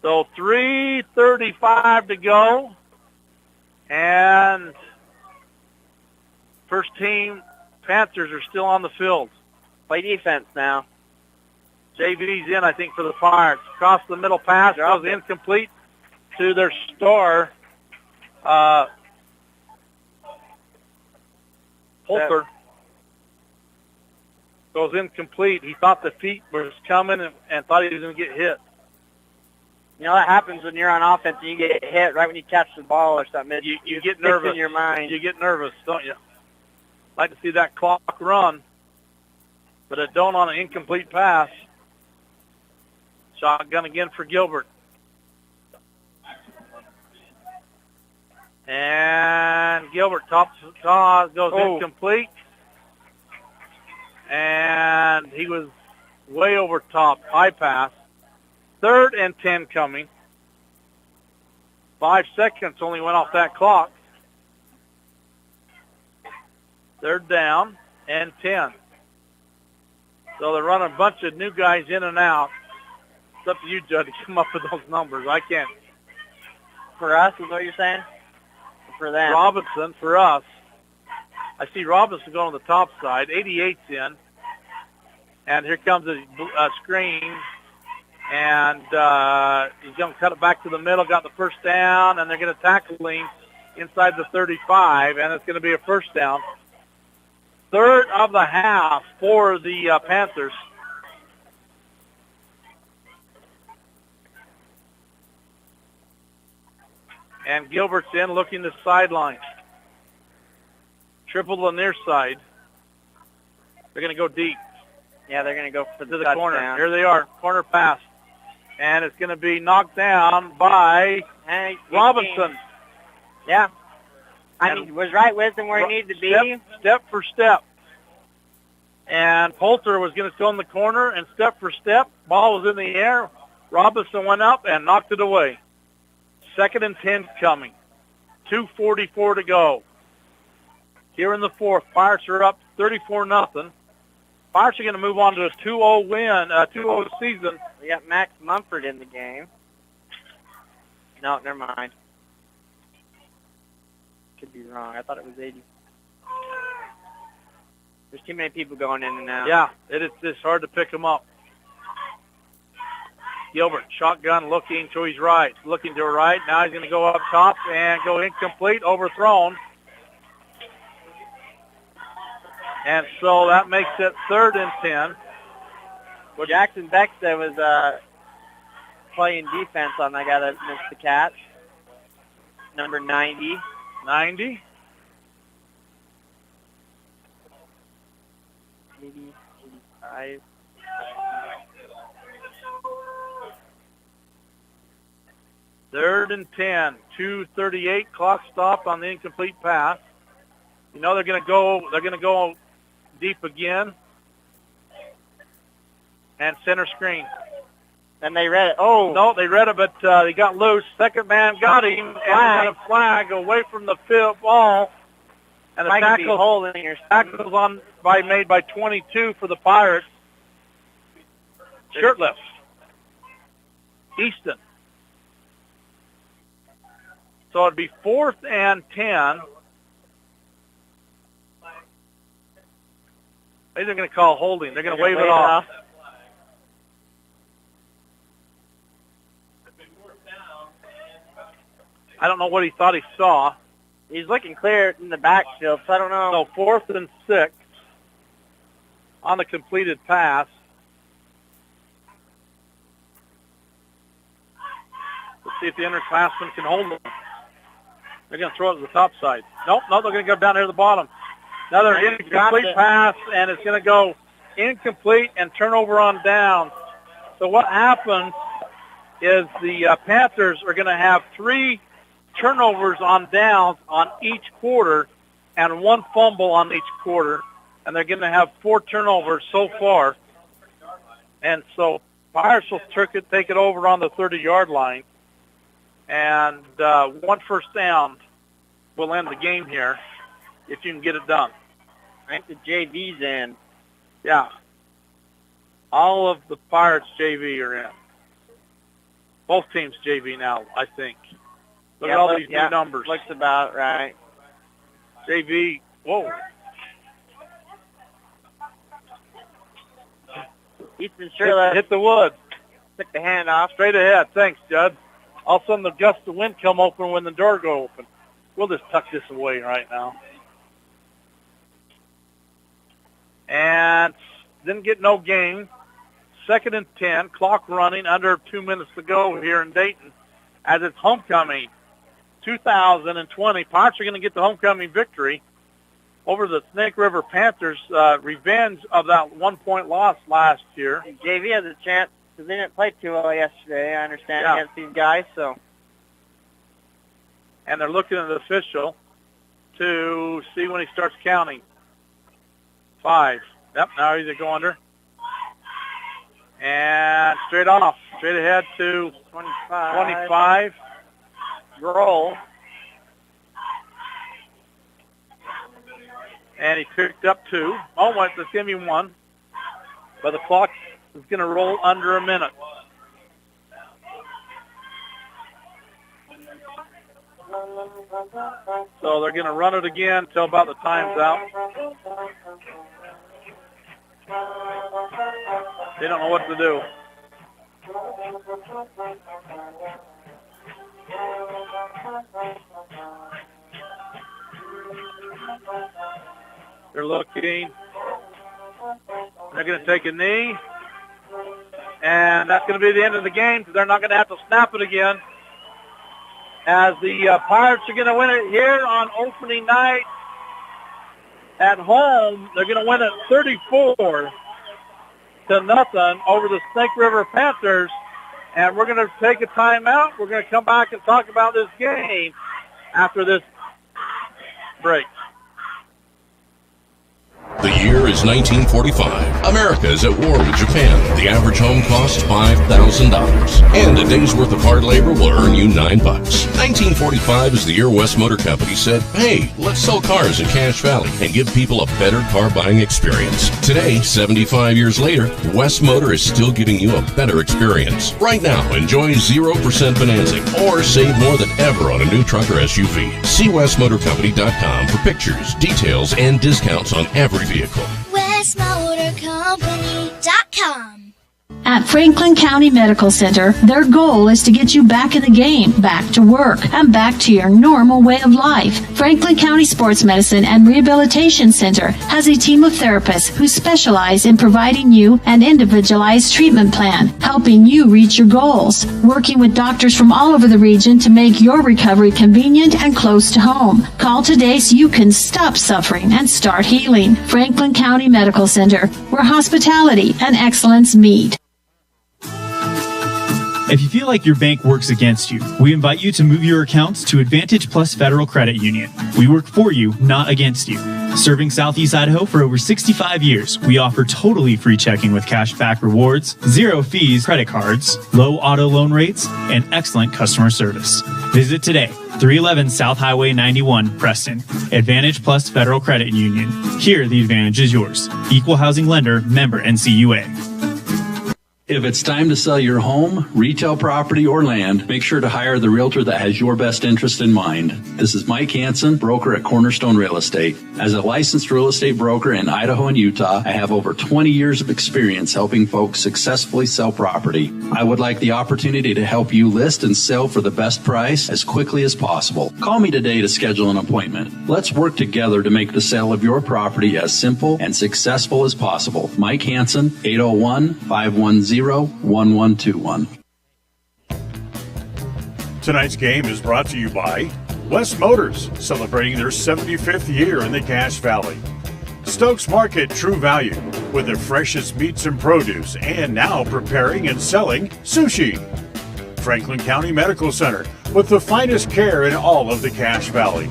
So 3:35 to go, and first team Panthers are still on the field. Play defense now. JV's in, I think, for the Pirates. Across the middle pass goes incomplete to their star, Holter. Goes incomplete. He thought the feet was coming and thought he was going to get hit. You know, that happens when you're on offense and you get hit right when you catch the ball or something. You get nervous. In your mind. You get nervous, don't you? Like to see that clock run, but it don't on an incomplete pass. Shotgun again for Gilbert. And Gilbert goes incomplete. And he was way over top. High pass. 3rd and 10 coming. 5 seconds only went off that clock. 3rd down and 10. So they're running a bunch of new guys in and out. It's up to you, Judd, to come up with those numbers. I can't. For us, is what you're saying? For them. Robinson, for us. I see Robinson going on the top side. 88's in. And here comes a screen. And he's going to cut it back to the middle, got the first down, and they're going to tackle him inside the 35, and it's going to be a first down. 3rd of the half for the Panthers. And Gilbert's in, looking to sideline. Triple the near side. They're going to go deep. Yeah, they're going to go for the corner. Here they are, corner pass. And it's going to be knocked down by Robinson. Yeah. I mean, was right with him where he needed to be. Step for step. And Poulter was going to go in the corner, and step for step, ball was in the air. Robinson went up and knocked it away. 2nd and 10 coming. 2:44 to go. Here in the 4th, Pirates are up 34-0. Pirates are going to move on to a 2-0 win, 2-0 season. We got Max Mumford in the game. No, never mind. Could be wrong. I thought it was 80. There's too many people going in and out. Yeah, it's hard to pick them up. Gilbert, shotgun, looking to his right. Looking to the right. Now he's going to go up top and go incomplete, overthrown. And so that makes it 3rd and 10. Well, Jackson Beckstead was playing defense on that guy that missed the catch. Number 90. 90. 85. Third and 10. 2:38. Clock stopped on the incomplete pass. You know they're going to go deep again. And center screen. And they read it. Oh. No, they read it, but he got loose. Second man got him. And got a flag away from the field ball. And the tackle's made by 22 for the Pirates. Shirtless. Easton. So it'd be 4th and 10. They're going to call holding. They're going to wave it off. I don't know what he thought he saw. He's looking clear in the backfield, so I don't know. So 4th and 6 on the completed pass. Let's see if the underclassmen can hold them. They're going to throw it to the top side. Nope, they're going to go down here to the bottom. Another incomplete pass, and it's going to go incomplete and turnover on down. So what happens is the Panthers are going to have 3 turnovers on downs on each quarter and 1 fumble on each quarter, and they're going to have 4 turnovers so far. And so Pirates will take it over on the 30-yard line, and 1 first down will end the game here if you can get it done. I think the JV's in. Yeah. All of the Pirates JV are in. Both teams JV now, I think. Look at all these new numbers. Looks about right. JV, whoa. Easton Shirley hit the wood. Took the hand off. Straight ahead. Thanks, Judd. All of a sudden the gust of wind come open when the door go open. We'll just tuck this away right now. And didn't get no gain. 2nd and 10, clock running, under 2 minutes to go here in Dayton as it's homecoming 2020. Pirates are going to get the homecoming victory over the Snake River Panthers, revenge of that 1-point loss last year. And JV has a chance because they didn't play too well yesterday, I understand, against these guys. So, and they're looking at the official to see when he starts counting. 5. Yep, now he's go under. And straight ahead to 25. Roll. And he picked up 2. Oh, wait, let's give him 1. But the clock is going to roll under a minute. So they're going to run it again till about the time's out. They don't know what to do. They're looking. They're going to take a knee. And that's going to be the end of the game because they're not going to have to snap it again. As the Pirates are going to win it here on opening night at home. They're going to win it 34-0 over the Snake River Panthers. And we're going to take a timeout. We're going to come back and talk about this game after this break. The year is 1945. America is at war with Japan. The average home costs $5,000. And a day's worth of hard labor will earn you $9. 1945 is the year West Motor Company said, hey, let's sell cars in Cache Valley and give people a better car buying experience. Today, 75 years later, West Motor is still giving you a better experience. Right now, enjoy 0% financing or save more than ever on a new truck or SUV. See westmotorcompany.com for pictures, details, and discounts on every vehicle. westmotorcompany.com. At Franklin County Medical Center, their goal is to get you back in the game, back to work, and back to your normal way of life. Franklin County Sports Medicine and Rehabilitation Center has a team of therapists who specialize in providing you an individualized treatment plan, helping you reach your goals, working with doctors from all over the region to make your recovery convenient and close to home. Call today so you can stop suffering and start healing. Franklin County Medical Center, where hospitality and excellence meet. If you feel like your bank works against you, we invite you to move your accounts to Advantage Plus Federal Credit Union. We work for you, not against you. Serving Southeast Idaho for over 65 years, we offer totally free checking with cashback rewards, 0 fees credit cards, low auto loan rates, and excellent customer service. Visit today, 311 South Highway 91, Preston. Advantage Plus Federal Credit Union. Here, the advantage is yours. Equal housing lender, member NCUA. If it's time to sell your home, retail property, or land, make sure to hire the realtor that has your best interest in mind. This is Mike Hansen, broker at Cornerstone Real Estate. As a licensed real estate broker in Idaho and Utah, I have over 20 years of experience helping folks successfully sell property. I would like the opportunity to help you list and sell for the best price as quickly as possible. Call me today to schedule an appointment. Let's work together to make the sale of your property as simple and successful as possible. Mike Hansen, 801-510-1121. Tonight's game is brought to you by West Motors, celebrating their 75th year in the Cache Valley. Stokes Market True Value, with the freshest meats and produce, and now preparing and selling sushi. Franklin County Medical Center, with the finest care in all of the Cache Valley.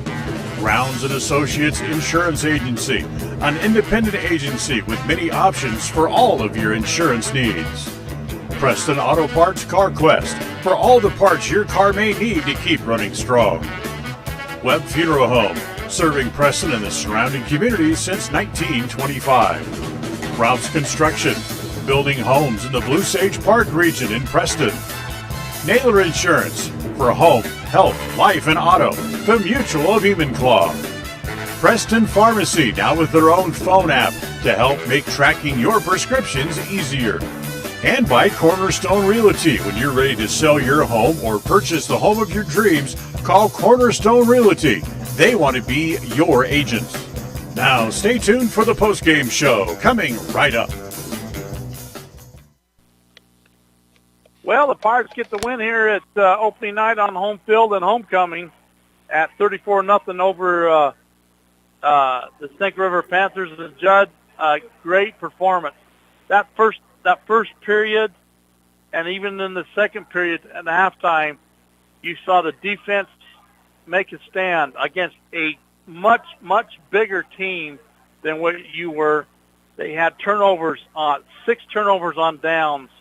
Rounds & Associates Insurance Agency, an independent agency with many options for all of your insurance needs. Preston Auto Parts CarQuest, for all the parts your car may need to keep running strong. Webb Funeral Home, serving Preston and the surrounding communities since 1925. Ralph's Construction, building homes in the Blue Sage Park region in Preston. Naylor Insurance, for home, health, life, and auto, the Mutual of Enumclaw. Preston Pharmacy, now with their own phone app to help make tracking your prescriptions easier. And by Cornerstone Realty. When you're ready to sell your home or purchase the home of your dreams, call Cornerstone Realty. They want to be your agent. Now, stay tuned for the postgame show, coming right up. Well, the Pirates get the win here at opening night on home field and homecoming at 34-0 over the Snake River Panthers. And Judd, great performance. That first period, and even in the second period at halftime, you saw the defense make a stand against a much, much bigger team than what you were. They had turnovers, 6 turnovers on downs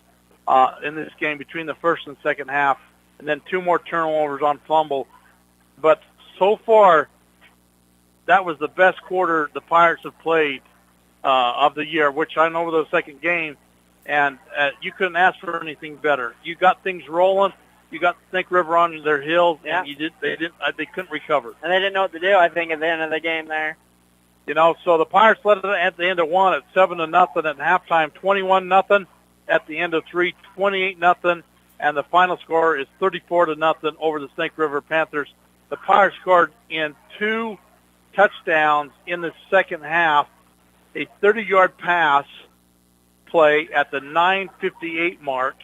in this game between the first and second half, and then 2 more turnovers on fumble. But so far, that was the best quarter the Pirates have played of the year, which I know was the second game, and you couldn't ask for anything better. You got things rolling. You got Snake River on their heels, and they couldn't recover. And they didn't know what to do, I think, at the end of the game there. So the Pirates led it at the end of 1 at 7-0 at halftime, 21-0 at the end of 3, 28-0, and the final score is 34-0 over the Snake River Panthers. The Pirates scored in 2 touchdowns in the second half, a 30-yard pass play at the 9:58 mark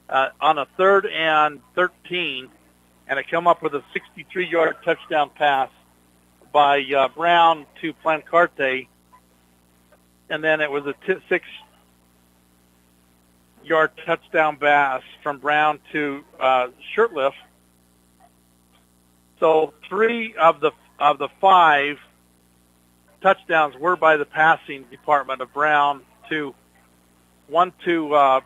on a 3rd and 13, and it come up with a 63-yard touchdown pass by Brown to Plancarte, and then it was a 6-yard touchdown pass from Brown to Shirtliff. So 3 of the 5 touchdowns were by the passing department of Brown, one to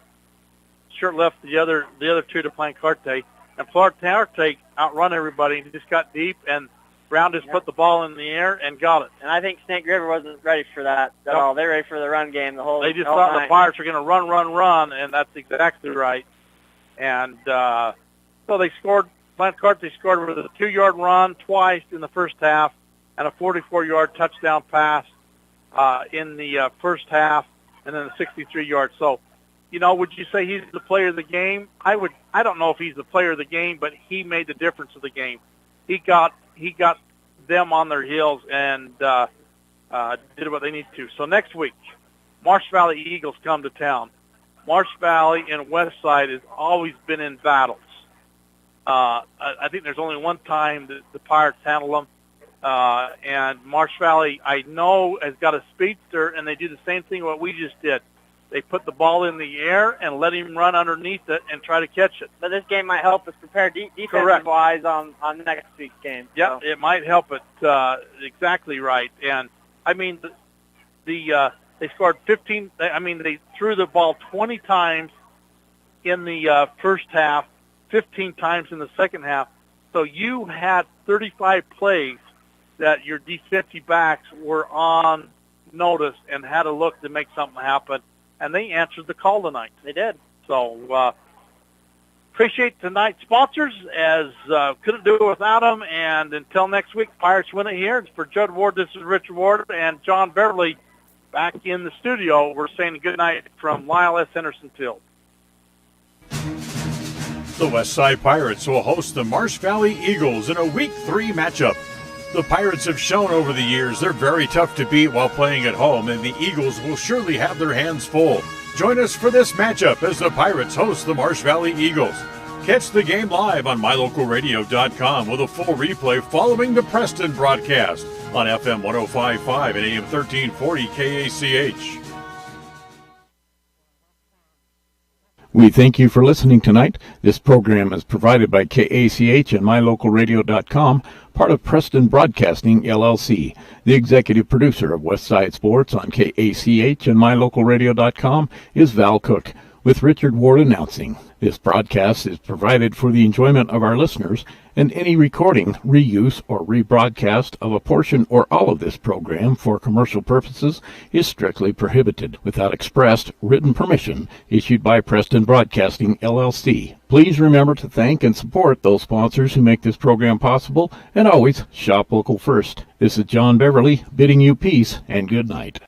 Shirtliff, the other 2 to Plancarte, and Plancarte outrun everybody and just got deep, and Brown just put the ball in the air and got it. And I think Snake River wasn't ready for that at all. They were ready for the run game the whole They just whole thought night. the Pirates were going to run, and that's exactly right. And so they scored. Plancarte scored with a 2-yard run twice in the first half and a 44-yard touchdown pass in the first half, and then a 63-yard. So, would you say he's the player of the game? I don't know if he's the player of the game, but he made the difference of the game. He got them on their heels and did what they need to. So next week, Marsh Valley Eagles come to town. Marsh Valley and Westside has always been in battles. I think there's only one time that the Pirates handle them. And Marsh Valley, I know, has got a speedster, and they do the same thing what we just did. They put the ball in the air and let him run underneath it and try to catch it. But this game might help us prepare defensive-wise on next week's game. Yeah, it might help it. Exactly right. And, I mean, they scored 15. They threw the ball 20 times in the first half, 15 times in the second half. So you had 35 plays that your defensive backs were on notice and had to look to make something happen. And they answered the call tonight. They did. So appreciate tonight's sponsors, as couldn't do it without them. And until next week, Pirates win it here. It's for Judd Ward. This is Richard Ward and John Beverly back in the studio. We're saying good night from Lyle S. Henderson Field. The Westside Pirates will host the Marsh Valley Eagles in a Week 3 matchup. The Pirates have shown over the years they're very tough to beat while playing at home, and the Eagles will surely have their hands full. Join us for this matchup as the Pirates host the Marsh Valley Eagles. Catch the game live on mylocalradio.com with a full replay following the Preston broadcast on FM 105.5 and AM 1340 KACH. We thank you for listening tonight. This program is provided by KACH and mylocalradio.com, part of Preston Broadcasting, LLC. The executive producer of Westside Sports on KACH and mylocalradio.com is Val Cook, with Richard Ward announcing. This broadcast is provided for the enjoyment of our listeners, and any recording, reuse, or rebroadcast of a portion or all of this program for commercial purposes is strictly prohibited without expressed written permission issued by Preston Broadcasting, LLC. Please remember to thank and support those sponsors who make this program possible, and always shop local first. This is John Beverly bidding you peace and good night.